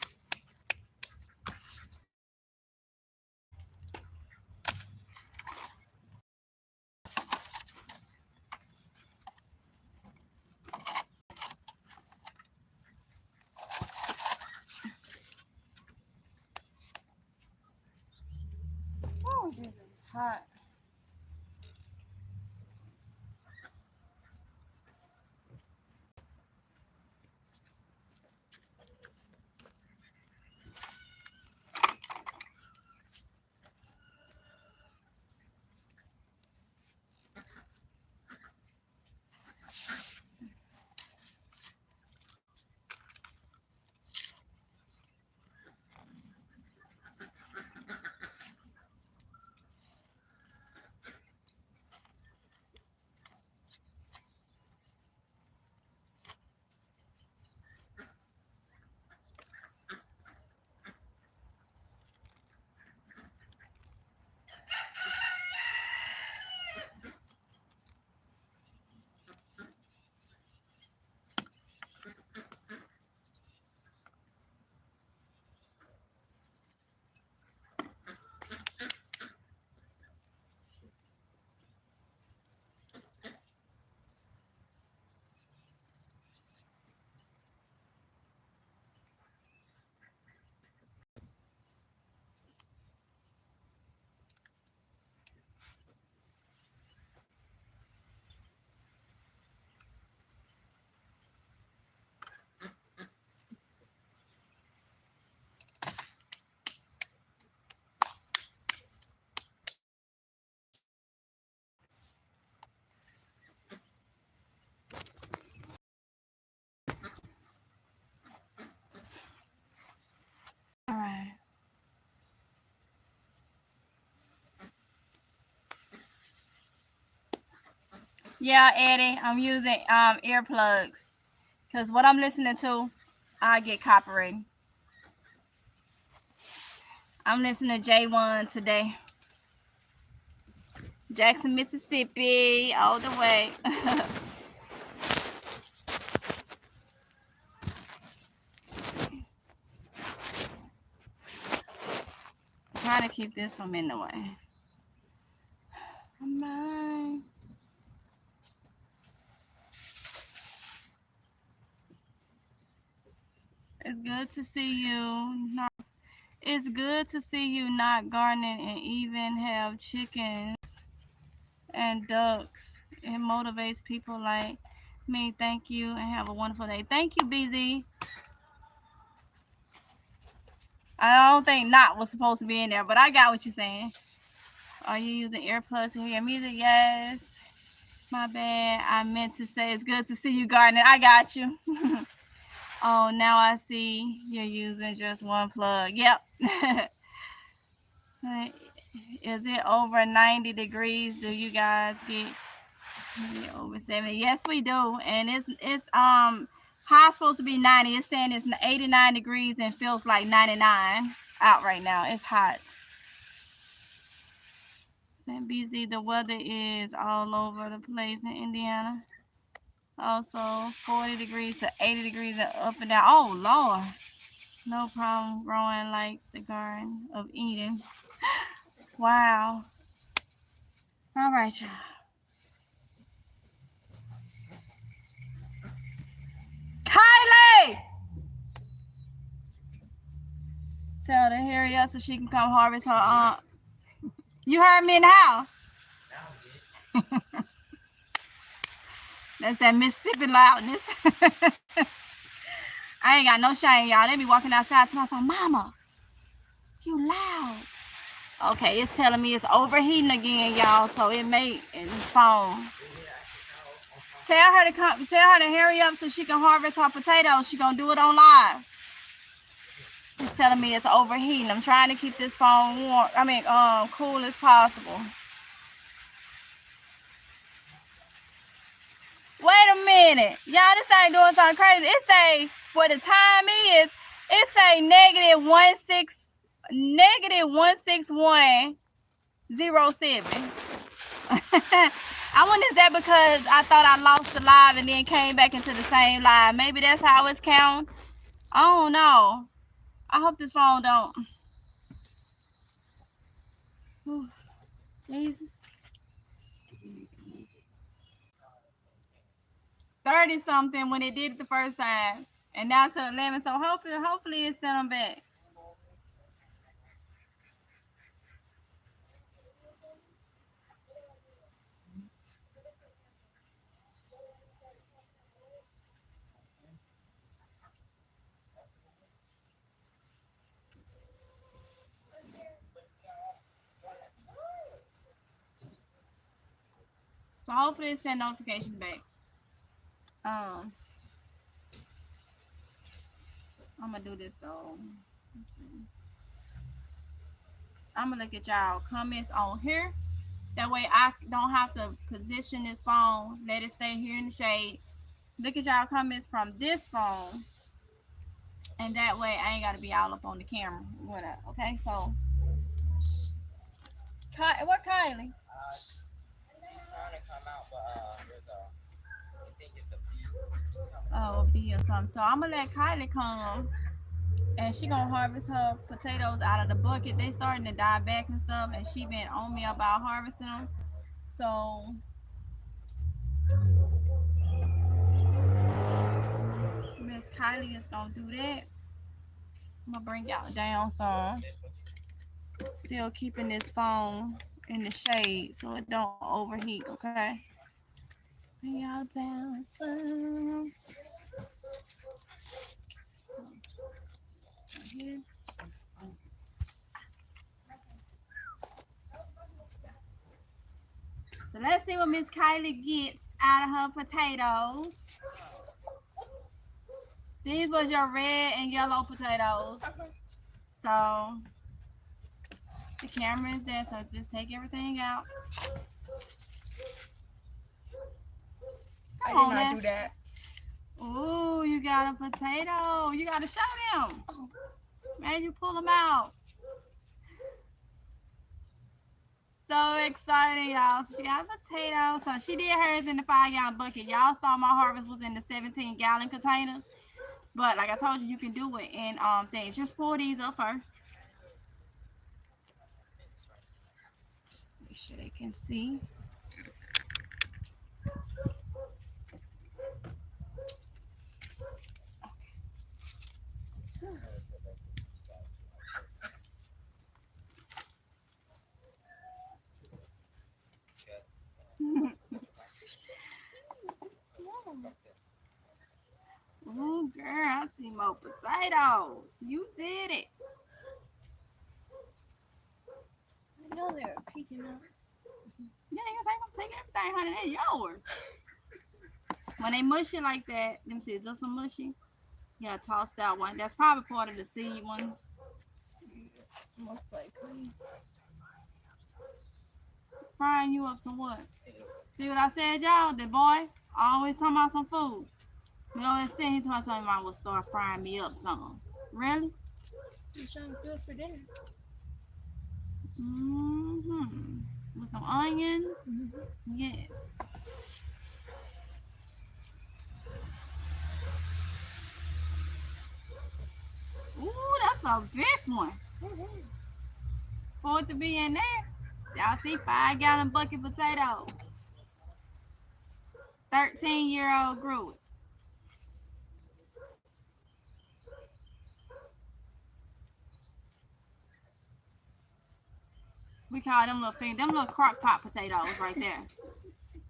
Oh, this is hot. Yeah, Eddie, I'm using earplugs because what I'm listening to, I get copyrighted. I'm listening to J1 today. Jackson, Mississippi, all the way. Trying to keep this from in the way. Bye. It's good to see you. It's good to see you not gardening and even have chickens and ducks. It motivates people like me. Thank you and have a wonderful day. Thank you, BZ. I don't think not was supposed to be in there, but I got what you're saying. Are you using earplugs to hear music? Yes. My bad. I meant to say it's good to see you gardening. I got you. Oh, now I see you're using just one plug. Yep. So, is it over 90 degrees? Do you guys get over 70? Yes, we do. And it's high supposed to be 90. It's saying it's 89 degrees and feels like 99 out right now. It's hot. St. BZ, the weather is all over the place in Indiana. Also 40 degrees to 80 degrees and up and down. Oh Lord. No problem growing like the Garden of Eden. Wow. All right, y'all. Kylie! Tell her to hurry up so she can come harvest her. You heard me in the house? That's that Mississippi loudness. I ain't got no shame, y'all. They be walking outside to myself, Mama, you loud. Okay, it's telling me it's overheating again, y'all. So it may in this phone. Tell her to hurry up so she can harvest her potatoes. She gonna do it on live. It's telling me it's overheating. I'm trying to keep this phone warm. Cool as possible. Wait a minute, y'all. This ain't doing something crazy. It say what the time is. It say -16107. I wonder is that because I thought I lost the live and then came back into the same live. Maybe that's how it's counting. I don't know. I hope this phone don't. Ooh, Jesus. 30 something when it did it the first time. And now to 11. So hopefully it sent them back. So hopefully it sent notifications back. I'm gonna do this though. I'm gonna look at y'all comments on here. That way I don't have to position this phone. Let it stay here in the shade. Look at y'all comments from this phone. And that way I ain't gotta be all up on the camera. Whatever. Okay, so what Kylie? Oh, a bee or something. So I'm gonna let Kylie come and she gonna harvest her potatoes out of the bucket. They starting to die back and stuff, and she been on me about harvesting them. So Miss Kylie is gonna do that. I'm gonna bring y'all down some. Still keeping this phone in the shade so it don't overheat, okay? Bring y'all down some. Here. So let's see what Miss Kylie gets out of her potatoes. These was your red and yellow potatoes. So the camera is there, so just take everything out. I Come on, did not man. do that. Ooh, you got a potato. You got to show them. Man, you pull them out. So exciting, y'all. So she got a potato. So she did hers in the 5-gallon bucket. Y'all saw my harvest was in the 17-gallon containers. But like I told you, you can do it in things. Just pour these up first. Make sure they can see. Oh, girl, I see more potatoes. You did it. I know they're peeking up. Yeah, you take everything, honey. They're yours. When they mushy like that, let me see, is those some mushy? Yeah, tossed out one. That's probably part of the seed ones. Most likely. Frying you up some what? See what I said, y'all? The boy always talking about some food. You know what I'm saying? He's talking about will start frying me up something. Really? You trying to do it for dinner? Mm-hmm. With some onions? Yes. Ooh, that's a big one. For it to be in there. Y'all see 5-gallon bucket potatoes. 13-year-old grew it. We call them little crock pot potatoes right there.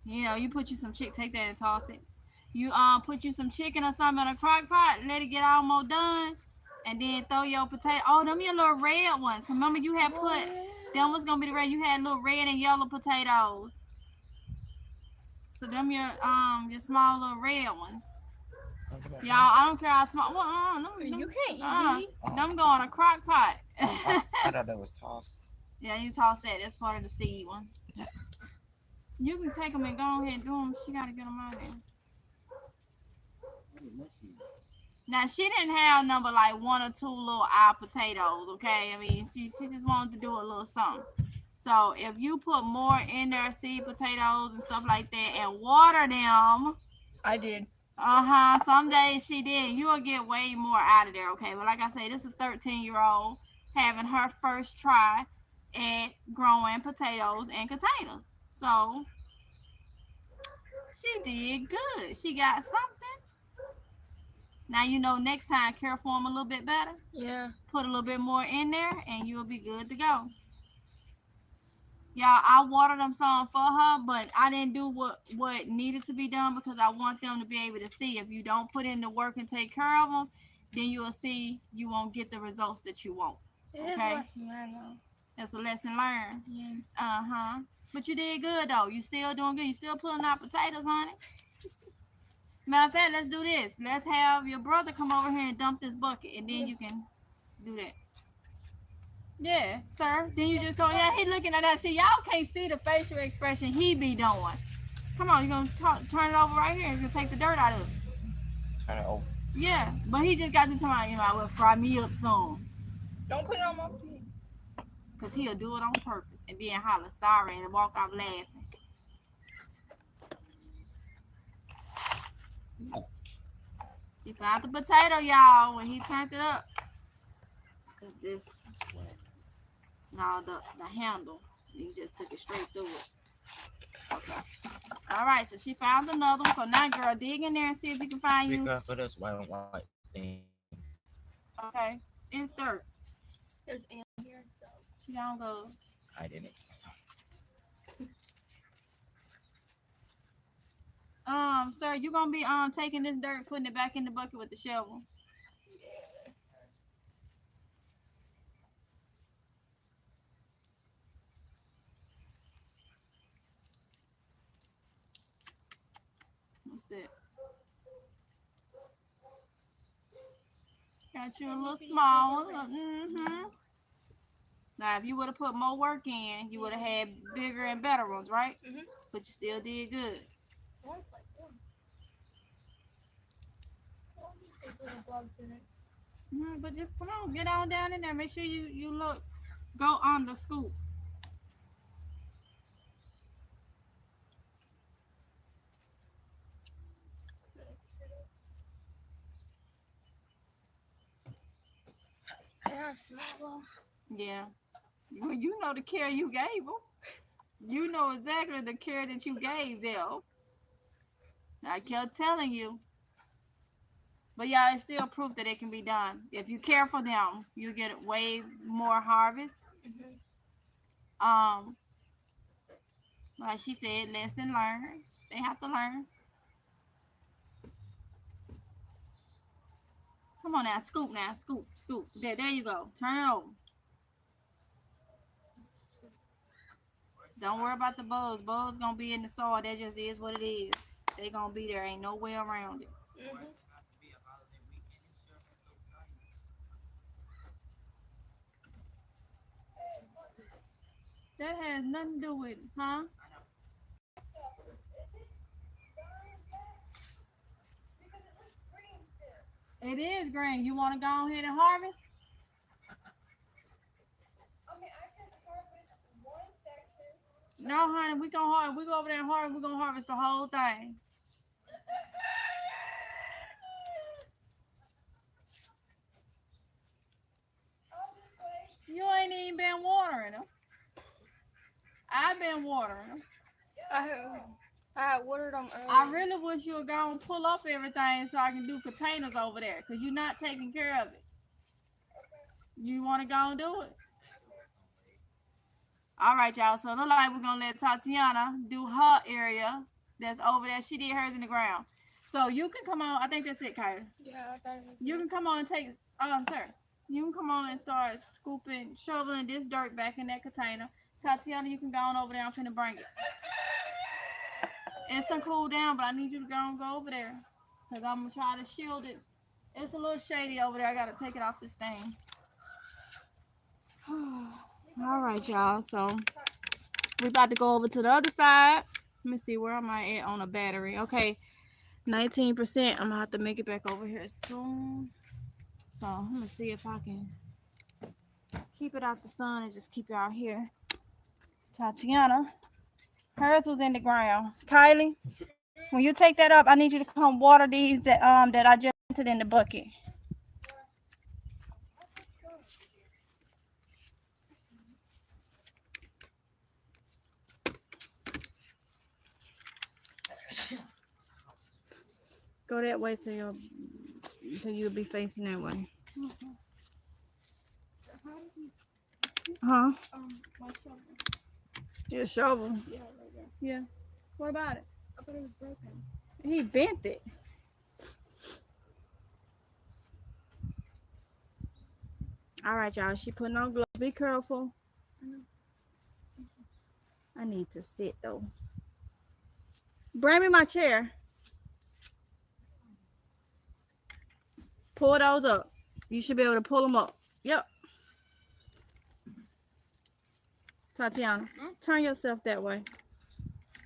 You know, you put you some take that and toss it. You put you some chicken or something in a crock pot, let it get almost done, and then throw your potato. Oh, them your little red ones. Remember you had put them was gonna be the red. You had little red and yellow potatoes. So them your small little red ones. Y'all, I don't care how small. You can't eat these. Them go in a crock pot. I thought that was tossed. Yeah, you toss that. That's part of the seed one. You can take them and go ahead and do them. She got to get them out of there. Now, she didn't have number like 1 or 2 little eye potatoes, okay? I mean, she just wanted to do a little something. So, if you put more in there, seed potatoes and stuff like that, and water them. I did. Some days she did. You'll get way more out of there, okay? But like I say, this is a 13-year-old having her first try at growing potatoes in containers. So, she did good. She got something. Now you know next time, care for them a little bit better. Yeah. Put a little bit more in there, and you'll be good to go. Y'all, I watered them some for her, but I didn't do what needed to be done because I want them to be able to see. If you don't put in the work and take care of them, then you'll see you won't get the results that you want. It is a lesson learned, though. It's a lesson learned. Yeah. But you did good, though. You still doing good. You still pulling out potatoes, honey. Matter of fact, let's do this. Let's have your brother come over here and dump this bucket, and then you can do that. Yeah, sir. Then you just go, yeah, he looking at that. See, y'all can't see the facial expression he be doing. Come on, you're going to turn it over right here. You're going to take the dirt out of it. Turn it over. Yeah, but he just got to tell me, I will fry me up soon. Don't put it on my feet. Because he'll do it on purpose and then holler sorry and walk off laughing. She found the potato, y'all, when he turned it up. Because this, no, the handle, you just took it straight through it. Okay. All right, so she found another one. So now, girl, dig in there and see if you can find you. Be careful, this white thing. Okay, it's dirt. There's ant here, so She don't go. I didn't. Sir, you gonna be taking this dirt and putting it back in the bucket with the shovel. What's that? Got you a little small one. Mm-hmm. Now, if you would have put more work in, you would have had bigger and better ones, right? Mm-hmm. But you still did good. bugs in it. But just come on, get on down in there. Make sure you look, go on the scoop. They are small. Yeah. Well, you know the care you gave them. You know exactly the care that you gave them. I kept telling you. But yeah, it's still proof that it can be done. If you care for them, you get way more harvest. Um, like she said, lesson learned. They have to learn. Come on now, scoop now, scoop, scoop. There you go. Turn it over. Don't worry about the bugs. Bugs gonna be in the soil. That just is what it is. They gonna be there. Ain't no way around it. That has nothing to do with it, huh? It is green. You want to go ahead and harvest? Okay, I can harvest one section. No, honey. We gonna harvest. We go over there and harvest. We gonna harvest the whole thing. You ain't even been watering them. I've been watering them. I watered them earlier. I really wish you would go and pull up everything so I can do containers over there, because you're not taking care of it. You want to go and do it? All right, y'all. So it look like we're going to let Tatiana do her area that's over there. She did hers in the ground. So you can come on. I think that's it, Kyra. Yeah, I thought it was. You can come on and take, sir. You can come on and start scooping, shoveling this dirt back in that container. Tatiana, you can go on over there. I'm finna bring it. It's gonna cool down, but I need you to go over there, because I'm gonna try to shield it. It's a little shady over there. I gotta take it off this thing. All right, y'all. So we're about to go over to the other side. Let me see, where am I at on a battery? Okay, 19%. I'm gonna have to make it back over here soon. So I'm gonna see if I can keep it out the sun and just keep it out here. Tatiana, hers was in the ground. Kylie, when you take that up, I need you to come water these that I just put in the bucket. Go that way so you'll be facing that way. Huh? My shovel. Your shovel. Yeah, right there. Yeah. What about it? I thought it was broken. He bent it. All right, y'all. She putting on gloves. Be careful. I need to sit though. Bring me my chair. Pull those up. You should be able to pull them up. Yep. Tatiana, turn yourself that way.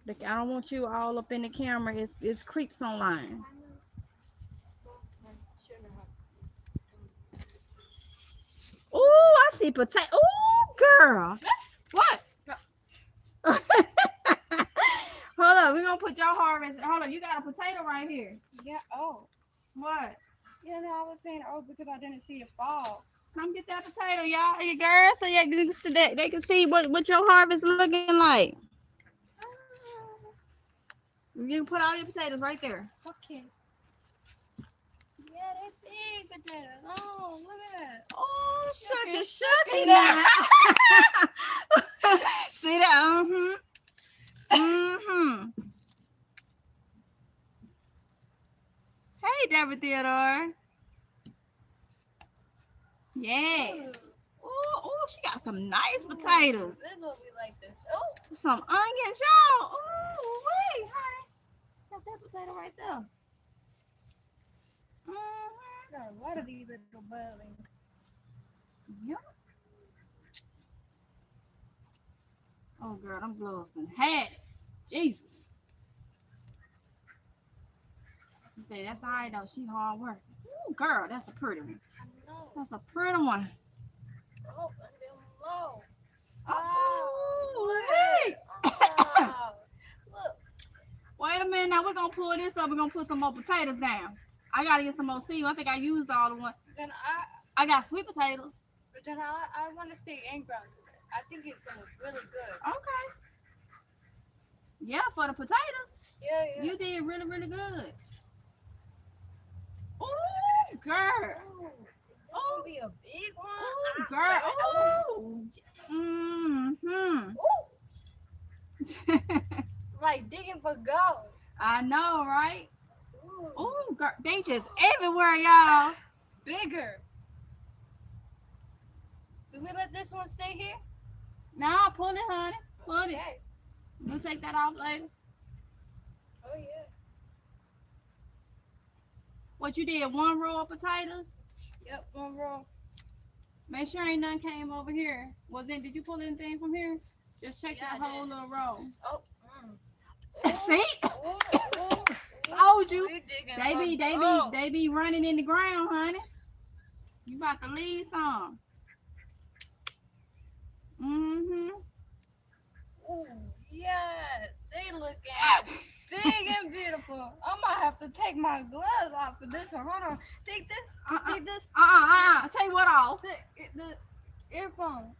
I don't want you all up in the camera. It's creeps online. Oh, I see potato. Oh, girl. What? Hold up. We're going to put your harvest. Hold up. You got a potato right here. Yeah. Oh. What? Yeah. No, I was saying because I didn't see it fall. Come get that potato, y'all. Hey, girls, so they can see what your harvest looking like. You can put all your potatoes right there. Okay. Yeah, they big potatoes. Oh, look at that. Oh, shucky now. See that? Hey, Deborah Theodore. Yes. Oh, she got some nice potatoes. This is what we like this. Oh. Some onions, y'all. Oh, wait, honey. Got that potato right there. Got a lot of these little buildings. Yep. Oh, girl, them gloves and had it. Jesus. say that's all right though. She hard work. Ooh, girl, that's a pretty one. I know. That's a pretty one. Oh, low. Oh, hey. Look. Wait a minute. Now we're gonna pull this up. We're gonna put some more potatoes down. I gotta get some more seed. I think I used all the one. Then I got sweet potatoes. But then I want to stay in ground. I think it's gonna be really good. Okay. Yeah, for the potatoes. Yeah. You did really, really good. Ooh, girl. Oh, be a big one. Ooh, girl. Ooh. Ooh. Like digging for gold. I know, right? Ooh. Ooh, girl. They just everywhere, y'all. Bigger. Do we let this one stay here? Nah, pull it, honey. Pull it. Okay. We'll take that off later. Oh, yeah. What you did? One row of potatoes? Yep, one row. Make sure ain't none came over here. Well, then, did you pull anything from here? Just check Yeah, that I whole did. little row. Oh. See? Ooh. Told you. We digging They be running in the ground, honey. You about to leave some. Ooh, yes. They looking big and beautiful. I might have to take my gloves off for this one. Hold on. Take this. Take this. Take what off? The earphone.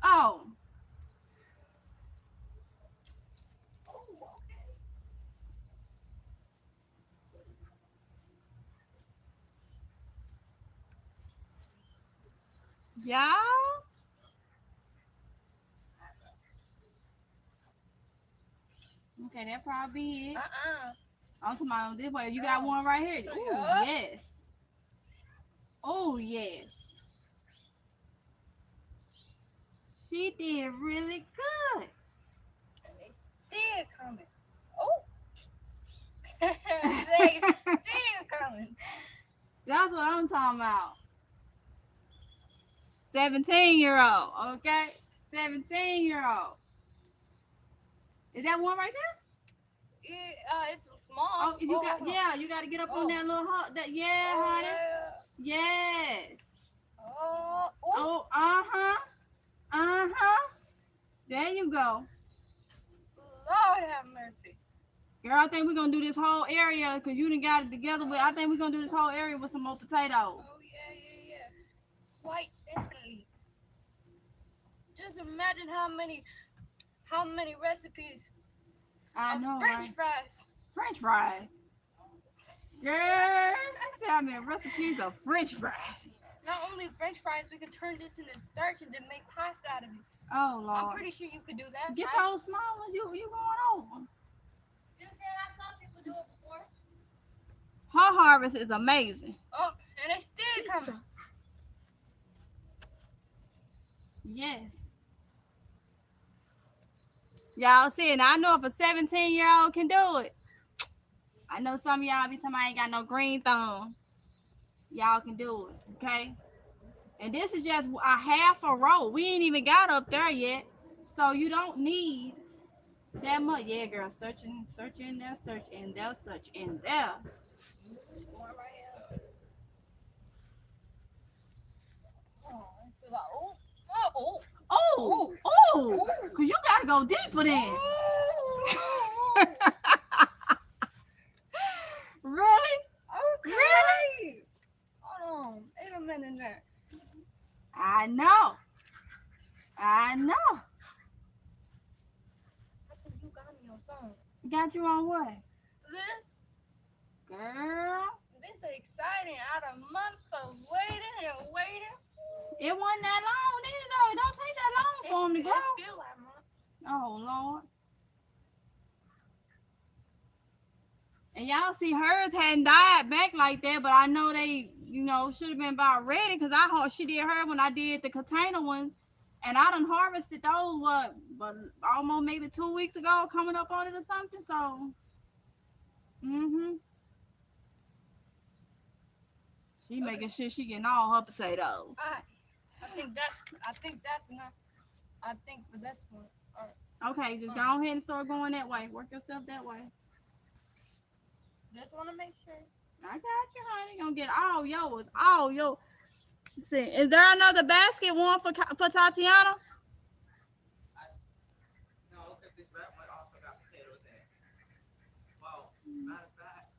Oh. Y'all? Okay, that probably be it. I'm talking about this way. You got one right here. Oh, yes. Oh, yes. She did really good. And they still coming. Oh. They still coming. That's what I'm talking about. 17-year-old, okay? 17-year-old. Is that one right there? It's small. Oh, you got to get up on that little hut. Honey. Yeah. Yes. Oh. There you go. Lord have mercy. Girl, I think we're going to do this whole area because you done got it together with. I think we're going to do this whole area with some more potatoes. Oh, yeah. Quite definitely. Just imagine how many recipes I of know, French right? fries. French fries. Girl, she said I mean recipes of French fries. Not only French fries, we could turn this into starch and then make pasta out of it. Oh, Lord. I'm pretty sure you could do that. Get right? those small ones you going on. You can have some people do it before. Her harvest is amazing. Oh, and it's still coming. Yes. Y'all see it. I know if a 17-year-old can do it. I know some of y'all be talking I ain't got no green thumb. Y'all can do it, okay? And this is just a half a row. We ain't even got up there yet. So you don't need that much. Yeah, girl, search in there, search in there, search in there. Because you got to go deeper then. Really? Okay. Really? Hold on. Wait a minute there. I know. I think you got me on something. Got you on what? This? Girl. This is exciting. Out of months of waiting. It wasn't that long, did it though? It don't take that long for them to grow. It feel like months. Oh, Lord. And y'all see hers hadn't died back like that, but I know they, should have been about ready because she did her when I did the container ones. And I done harvested those, but almost maybe 2 weeks ago, coming up on it or something. So, she making sure she getting all her potatoes. I think that's enough. I think for this one. Okay, just go ahead and start going that way. Work yourself that way. Just want to make sure. I got you, honey. Gonna get all yours. All yours. See, is there another basket one for Tatiana? No, because this red one also got potatoes in it. Well, matter of fact,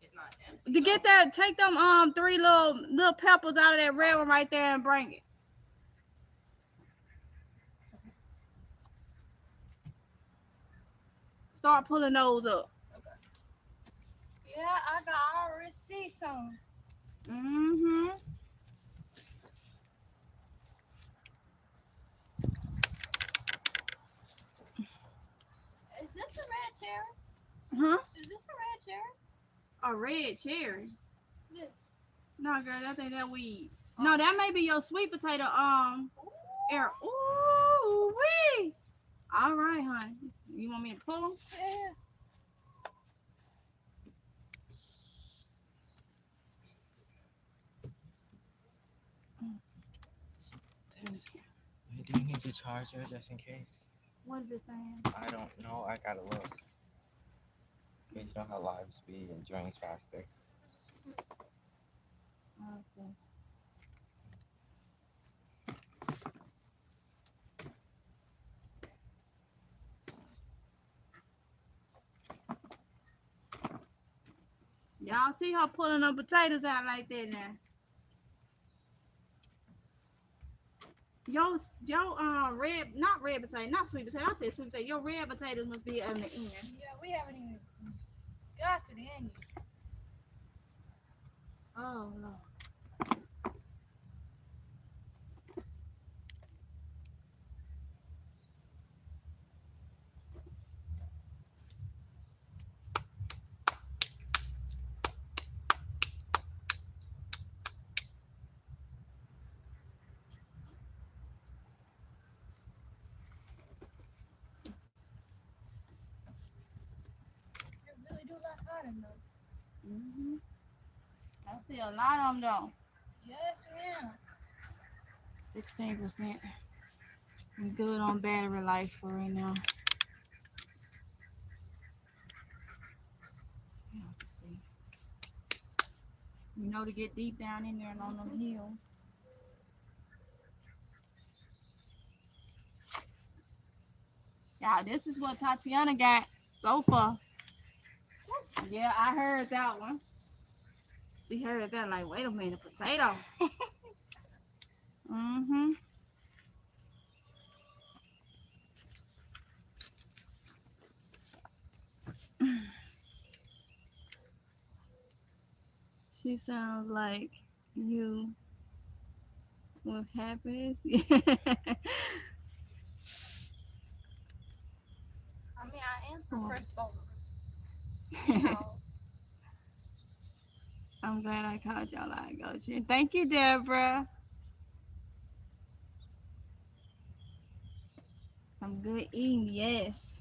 it's not empty. To get that, take them 3 little peppers out of that red one right there and bring it. Start pulling those up. Yeah, I already see some. Mm-hmm. Is this a red cherry? Huh? Is this a red cherry? A red cherry. This. No, girl, I think that weed. No, that may be your sweet potato. Air. Ooh wee. All right, honey. You want me to pull them? Yeah. Do you need to charge her just in case? What is it saying? I don't know. I gotta look. You know how lives be and drains faster. Let's see. Y'all see her pulling them potatoes out like that now. Your red, not red potato, not sweet potato. I said sweet potato. Your red potatoes must be on the end. Yeah, we haven't even got to the end yet. Oh Lord. It really do like hot enough. Mm-hmm. I see a lot of them though. Yes, ma'am. 16%. I'm good on battery life for right now. Let's see. You know, to get deep down in there and on them hills. Yeah, this is what Tatiana got so far. Yeah, I heard that one. She heard that like, wait a minute, potato. Mm-hmm. She sounds like you with happiness. I mean, I am from Crystal. You know. I'm glad I called y'all out. Go, thank you, Deborah. Some good eating, yes.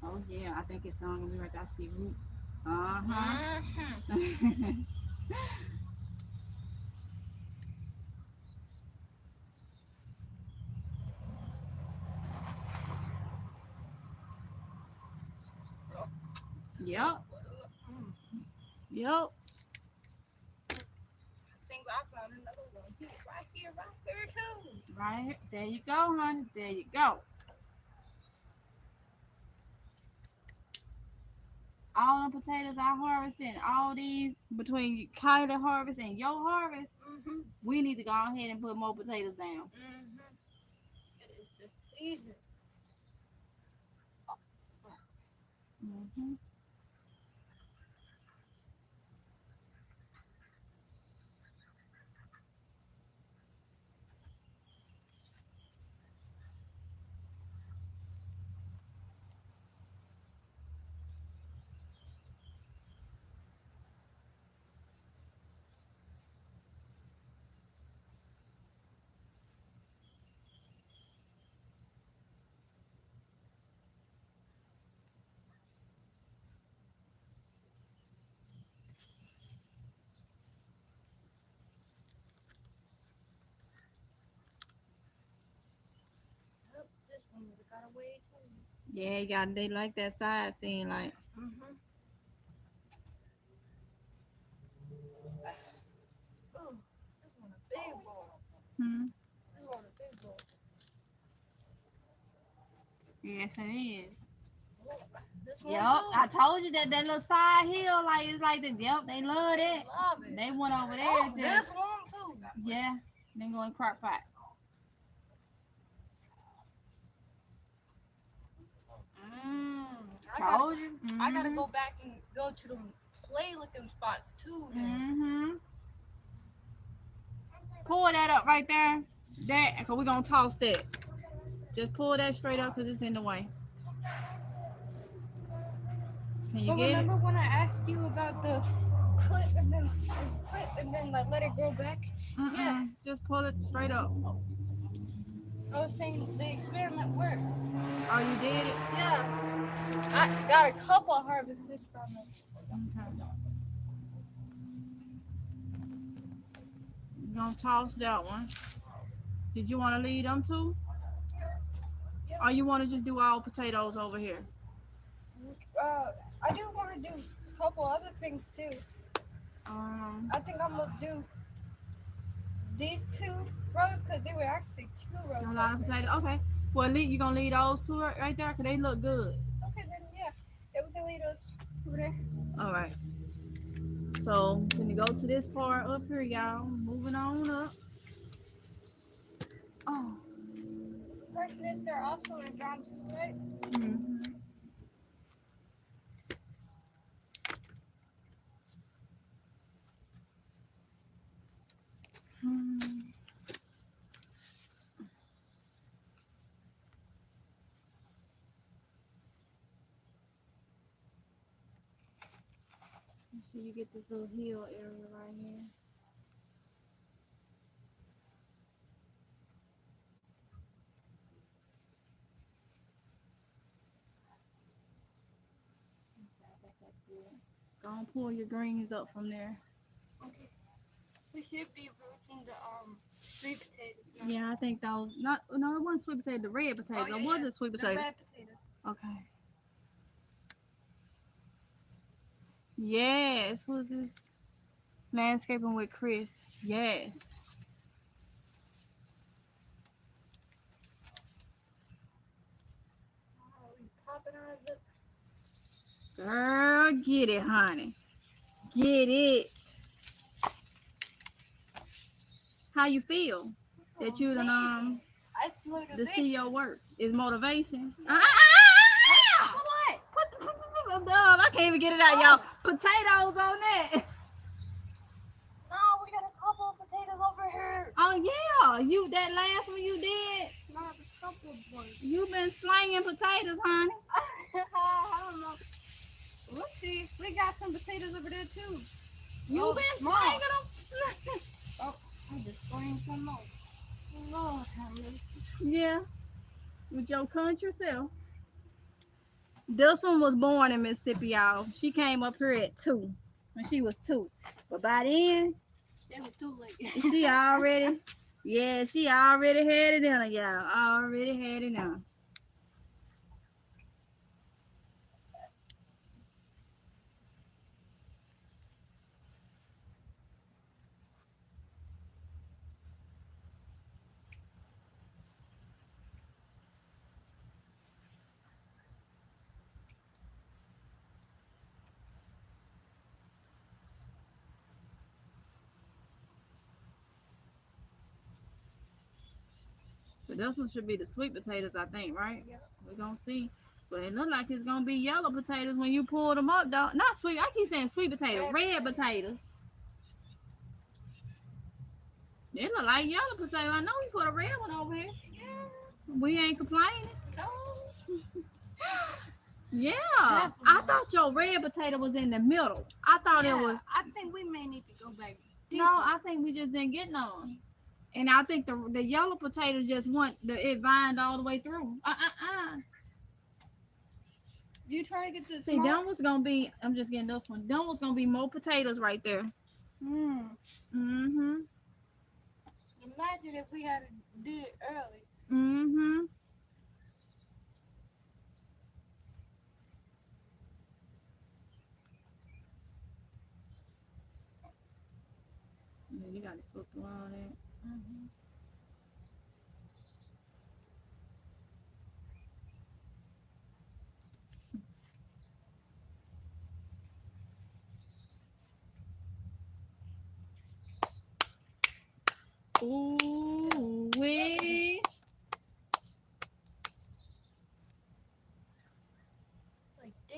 Oh yeah, I think it's on gonna be right there. I see roots. Uh-huh. Mm-hmm. Yep. Yep. I think I found another one. Right here too. Right. There you go, honey. There you go. All the potatoes I harvested, all these between Kylie harvest and your harvest, we need to go ahead and put more potatoes down. It is the season. Mm-hmm. Gotta wait. Yeah, you got. They like that side scene, like. Mm-hmm. Oh, this one a big bowl. Hmm. This one a big bowl. Yes, it is. This one Yep, too. I told you that little side hill, like it's like the yep, they love that. Love it. They went over there. Oh, Just, this one too. yeah, then go in crock pot. Told you. I gotta go back and go to the play looking spots too. Mm-hmm. Pull that up right there. That, cause we're gonna toss that. Just pull that straight up, cause it's in the way. Can you But get it? remember when I asked you about the clip and then like let it grow back? Yeah. Just pull it straight up. I was saying the experiment worked. Oh, you did it? Yeah. I got a couple harvests from it. Okay. You're gonna toss that one. Did you want to leave them too? Or you want to just do all potatoes over here? I do want to do a couple other things too. I think I'm gonna do these 2 rows because they were actually 2 rows. A lot of potatoes. Okay. Well, you gonna leave those 2 right there, cause they look good. Okay, then yeah, we can leave those over there. All right. So, when you go to this part up here, y'all, moving on up. Oh. Parsnips are also in ground too, right? Mm-hmm. Make sure you get this little hill area right here. Go and pull your greens up from there. Okay. We should be roasting the sweet potatoes now. Yeah, I think those. No, it wasn't sweet potato. The red potato. Oh, It wasn't sweet the potato. red potatoes. Okay. Yes. Who's this? Landscaping with Chris. Yes. Oh, we popping out of the. Girl, get it, honey. Get it. How you feel that you done It's motivation. to see your work is motivation? What? I can't even get it out, y'all. Potatoes on that. No, we got a couple of potatoes over here. Oh yeah, you that last one you did. Not a couple of ones. You been slinging potatoes, honey. I don't know. Let's see. We got some potatoes over there too. You been slinging them. Oh, I just slang some more. Lord have mercy. Yeah, with your country self. This one was born in Mississippi, y'all. She came up here at 2 when she was 2, but by then It was too late. she already had it in her, y'all. Already had it in her. So this one should be the sweet potatoes, I think, right? Yep. We're gonna see. But it look like it's gonna be yellow potatoes when you pull them up, though. Not sweet. I keep saying sweet potato. Red potatoes. It look like yellow potato. I know we put a red one over here. Yeah. We ain't complaining. No. Yeah. I thought your red potato was in the middle. I thought it was. I think we may need to go back. No, I think we just didn't get none. And I think the yellow potatoes just went it vined all the way through. You try to get this. See, them was gonna be. I'm just getting this one. Them was gonna be more potatoes right there. Mm-hmm. Imagine if we had to do it early. Mm-hmm.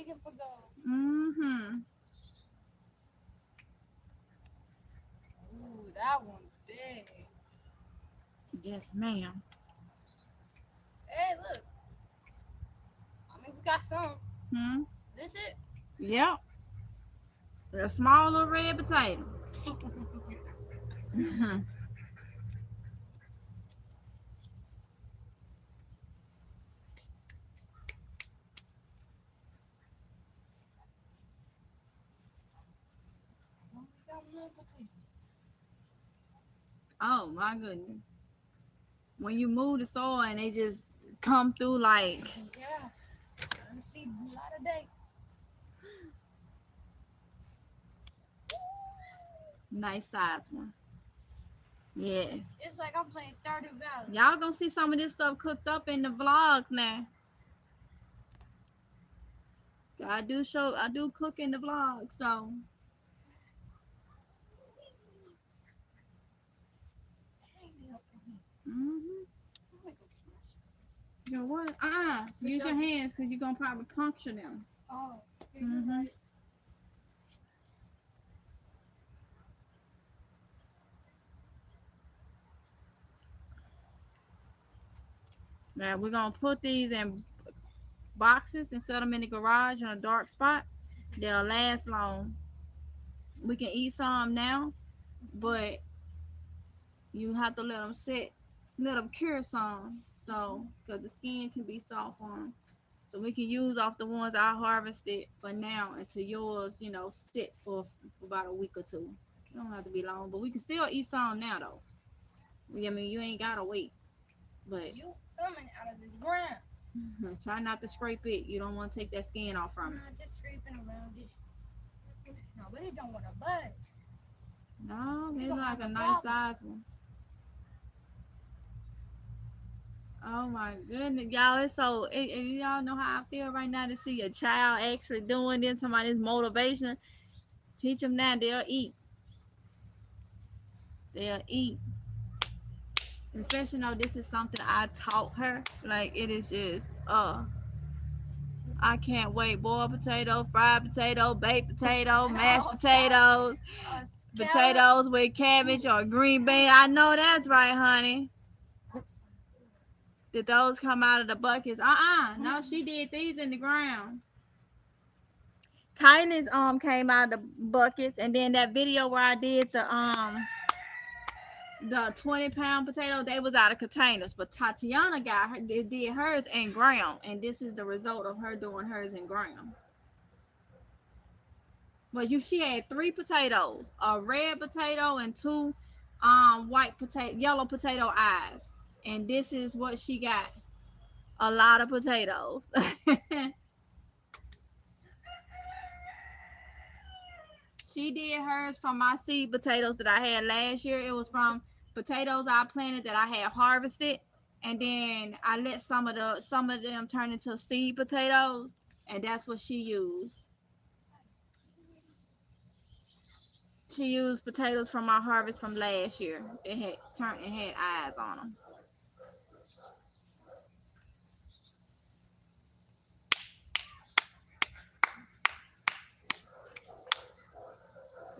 digging for gold. Mm-hmm. Ooh, that one's big. Yes, ma'am. Hey, look. I mean, we got some. Hmm. This it? Yep. A small little red potato. Mhm. Oh, we got more potatoes. Oh my goodness. When you move the soil and they just come through like Yeah. I see a lot of day. nice size one. Yes. It's like I'm playing Stardew Valley. Y'all gonna see some of this stuff cooked up in the vlogs now. I do cook in the vlog, so mm-hmm. You know what? Use your hands because you're gonna probably puncture them. Oh, Mm-hmm. right. Now we're gonna put these in boxes and set them in the garage in a dark spot. They'll last long. We can eat some now, but you have to let them sit, let them cure some, so because the skin can be soft on them. So we can use off the ones I harvested for now until yours, sit for about a week or two. It don't have to be long, but we can still eat some now though. I mean, you ain't gotta wait, but You coming out of this ground. try not to scrape it. You don't want to take that skin off from it. I'm just scraping around it. No, but it don't want to budge. No, it's don't like have a a nice problem. size one. Oh my goodness, y'all! It's so y'all know how I feel right now to see a child actually doing this. Somebody this motivation. Teach them now, they'll eat. They'll eat. Especially though this is something I taught her. Like it is just I can't wait. Boiled potato, fried potato, baked potato, mashed potatoes, potatoes with cabbage or green bean. I know that's right, honey. Did those come out of the buckets? No, she did these in the ground. Kindness came out of the buckets, and then that video where I did the 20-pound potato, they was out of containers. But Tatiana did hers in ground, and this is the result of her doing hers in ground. But she had 3 potatoes, a red potato and 2 yellow potato eyes, and this is what she got. A lot of potatoes. She did hers from my seed potatoes that I had last year. It was from potatoes I planted that I had harvested, and then I let some of them turn into seed potatoes, and that's what she used. She used potatoes from my harvest from last year. It had eyes on them.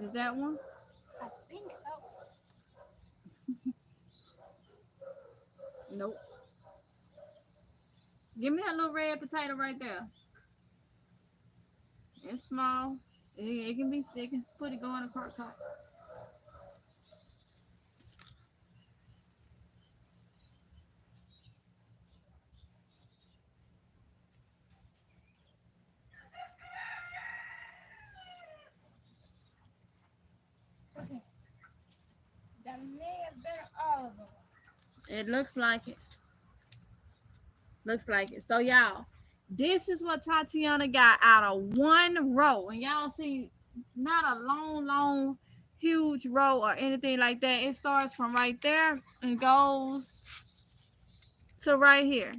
Is that one? I think so. Nope. Give me that little red potato right there. It's small. It can be. They can put it go in a crock pot. That may have been all of them. It looks like it. Looks like it. So y'all, this is what Tatiana got out of one row. And y'all see, not a long, huge row or anything like that. It starts from right there and goes to right here.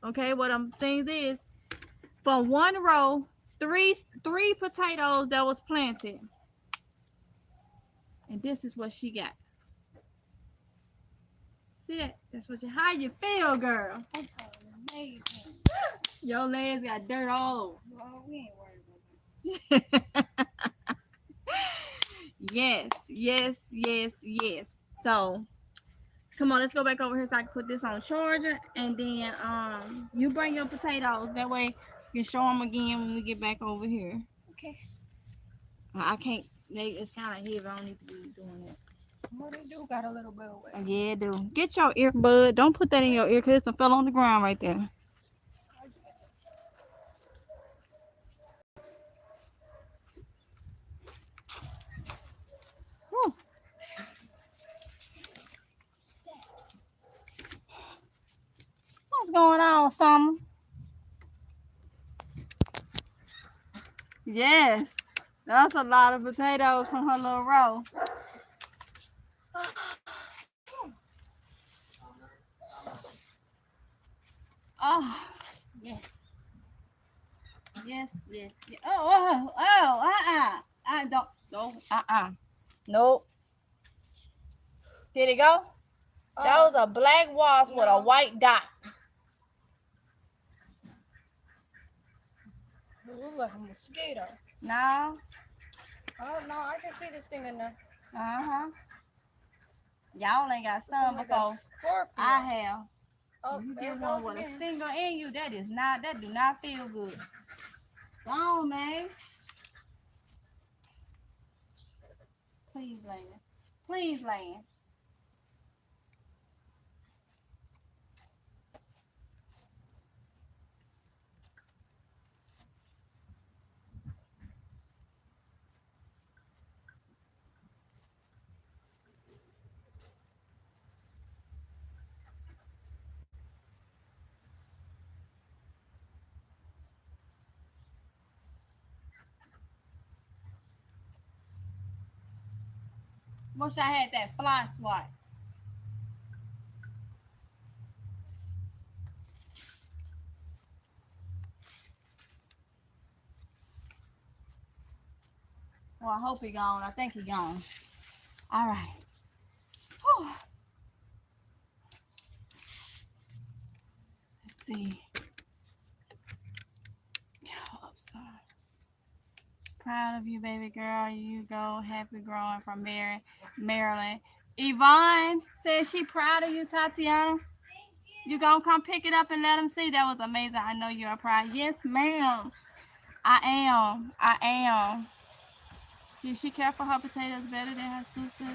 Okay, what things is from one row, three potatoes that was planted. And this is what she got. See that? That's what how you feel, girl. That's amazing. Your legs got dirt all over. Well, we ain't worried Yes, yes, yes, yes. So come on, let's go back over here so I can put this on charger, and then you bring your potatoes. That way you can show them again when we get back over here. Okay. I can't. It's kind of heavy. I don't need to be doing that. What do you do? Got a little bit of weight. Yeah, do. Get your earbud. Don't put that in your ear because it fell on the ground right there. Whew. What's going on, Summer? Yes, that's a lot of potatoes from her little row. Oh, yes. Yes, yes, yes. I don't, no, Nope. Did it go? That was a black wasp with a white dot. It looks like a mosquito. No. Oh, no, I can see this thing in there. Uh-huh. Y'all ain't got some like before. I have. Oh, You there get it one goes with a again. stinger in you, that do not feel good. Go on, man. Please land. Please land. Wish I had that fly swat. Well, I hope he gone. I think he gone. All right. Whew. Let's see. Upside. Proud of you, baby girl. You go. Happy growing from Maryland. Yvonne says she proud of you, Tatiana. You gonna come pick it up and let them see? That was amazing. I know you're proud. Yes, ma'am. I am. I am. Did she care for her potatoes better than her sister?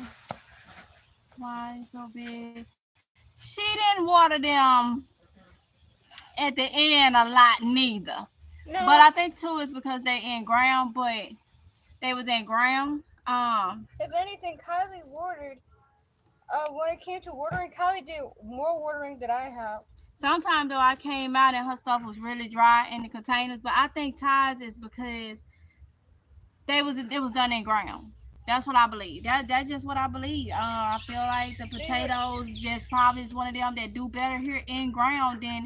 Why so big? She didn't water them at the end a lot neither. No. But I think too is because they in ground, but they was in ground. If anything, Kylie watered. When it came to watering, Kylie did more watering than I have. Sometimes though I came out and her stuff was really dry in the containers, but I think Ty's is because it was done in ground. That's what I believe. That's just what I believe. I feel like the potatoes just probably is one of them that do better here in ground than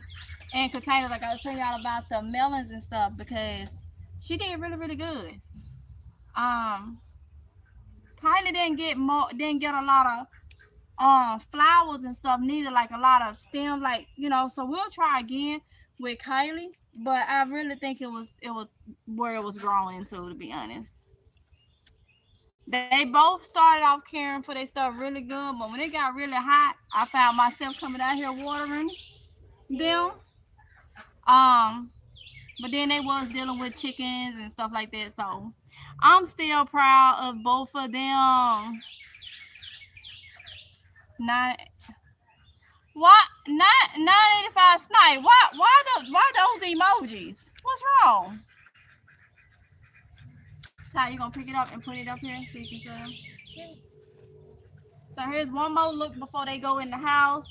in containers. Like I was telling y'all about the melons and stuff, because she did really, really good. Kylie didn't get a lot of flowers and stuff neither, like a lot of stems, like, so we'll try again with Kylie, but I really think it was where it was growing into, to be honest. They both started off caring for their stuff really good, but when it got really hot, I found myself coming out here watering them. But then they was dealing with chickens and stuff like that, so I'm still proud of both of them. Not 985 snipe. Why those emojis? What's wrong? Ty, you gonna pick it up and put it up here so you can show them? So here's one more look before they go in the house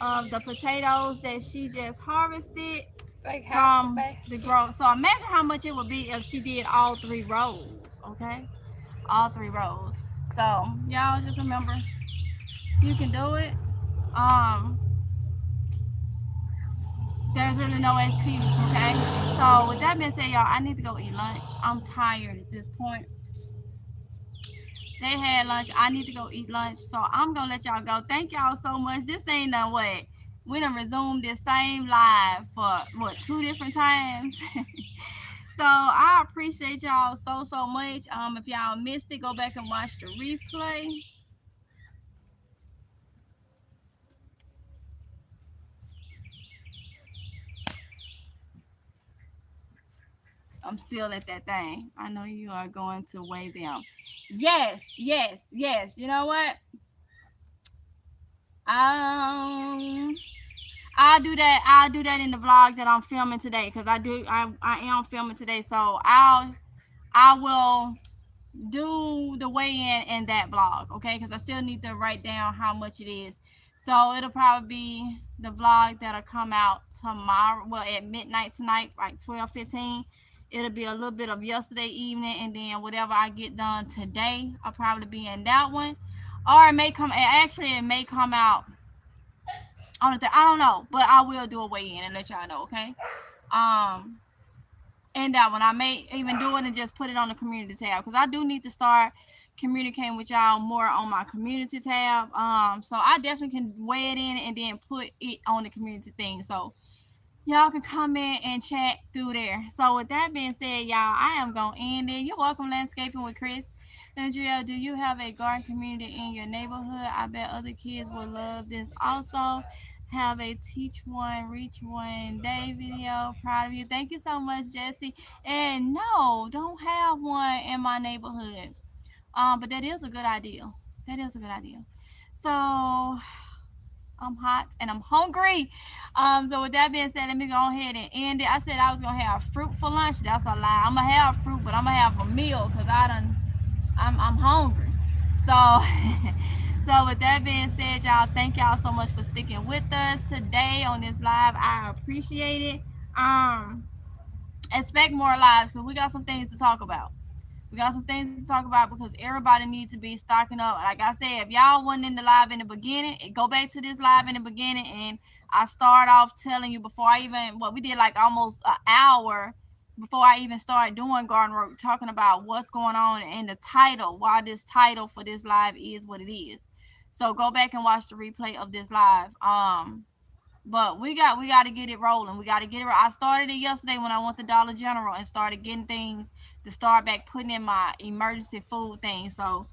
of the potatoes that she just harvested from the grow. So imagine how much it would be if she did all 3 rows, okay? All 3 rows. So y'all just remember, you can do it. There's really no excuse, okay? So with that being said, y'all, I need to go eat lunch. I'm tired at this point. They had lunch. I need to go eat lunch. So I'm going to let y'all go. Thank y'all so much. This thing done what? We done resumed this same live for, 2 different times? So I appreciate y'all so much. If y'all missed it, go back and watch the replay. I'm still at that thing. I know you are going to weigh them. Yes, yes, yes. You know what? Um, I'll do that. I'll do that in the vlog that I'm filming today because I am filming today. So I will do the weigh in that vlog, okay? Because I still need to write down how much it is. So it'll probably be the vlog that'll come out tomorrow, well, at midnight tonight, like 12:15. It'll be a little bit of yesterday evening, and then whatever I get done today, I'll probably be in that one. Or it may come, actually, it may come out on the I don't know, but I will do a weigh in and let y'all know, okay? Um, and that one I may even do it and just put it on the community tab because I do need to start communicating with y'all more on my community tab. So I definitely can weigh it in and then put it on the community thing. So y'all can comment and chat through there. So with that being said, y'all, I am gonna end it. You're welcome, Landscaping with Chris. Andrea, do you have a garden community in your neighborhood? I bet other kids will love this. Also, have a teach one, reach one day video. Proud of you. Thank you so much, Jesse. And no, don't have one in my neighborhood. But that is a good idea. That is a good idea. So I'm hot and I'm hungry. So with that being said, let me go ahead and end it. I said I was gonna have fruit for lunch. That's a lie. I'm gonna have fruit, but I'm gonna have a meal because I'm hungry. So so with that being said, y'all, thank y'all so much for sticking with us today on this live. I appreciate it. Expect more lives because we got some things to talk about. We got some things to talk about because everybody needs to be stocking up. Like I said, if y'all wasn't in the live in the beginning, go back to this live in the beginning, and I start off telling you before I even we did like almost an hour before I even started doing garden work, talking about what's going on in the title, why this title for this live is what it is. So go back and watch the replay of this live. But we got to get it rolling. We got to get it. I started it yesterday when I went to Dollar General and started getting things to start back putting in my emergency food thing. So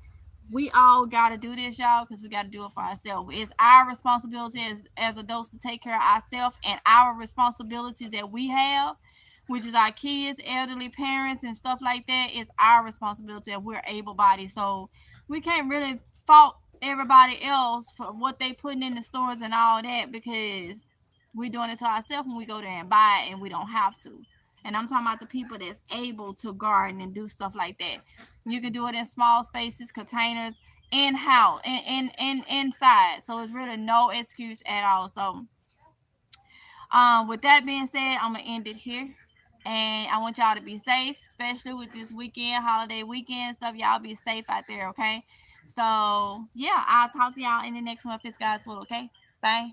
we all got to do this, y'all, because we got to do it for ourselves. It's our responsibility as adults to take care of ourselves and our responsibilities that we have, which is our kids, elderly parents, and stuff like that. It's our responsibility if we're able-bodied. So we can't really fault everybody else for what they putting in the stores and all that because we're doing it to ourselves when we go there and buy it and we don't have to. And I'm talking about the people that's able to garden and do stuff like that. You can do it in small spaces, containers, in house, in inside. So it's really no excuse at all. So with that being said, I'm gonna end it here. And I want y'all to be safe, especially with this weekend, holiday weekend stuff. Y'all be safe out there, okay? So yeah, I'll talk to y'all in the next one if it's God's will, okay? Bye.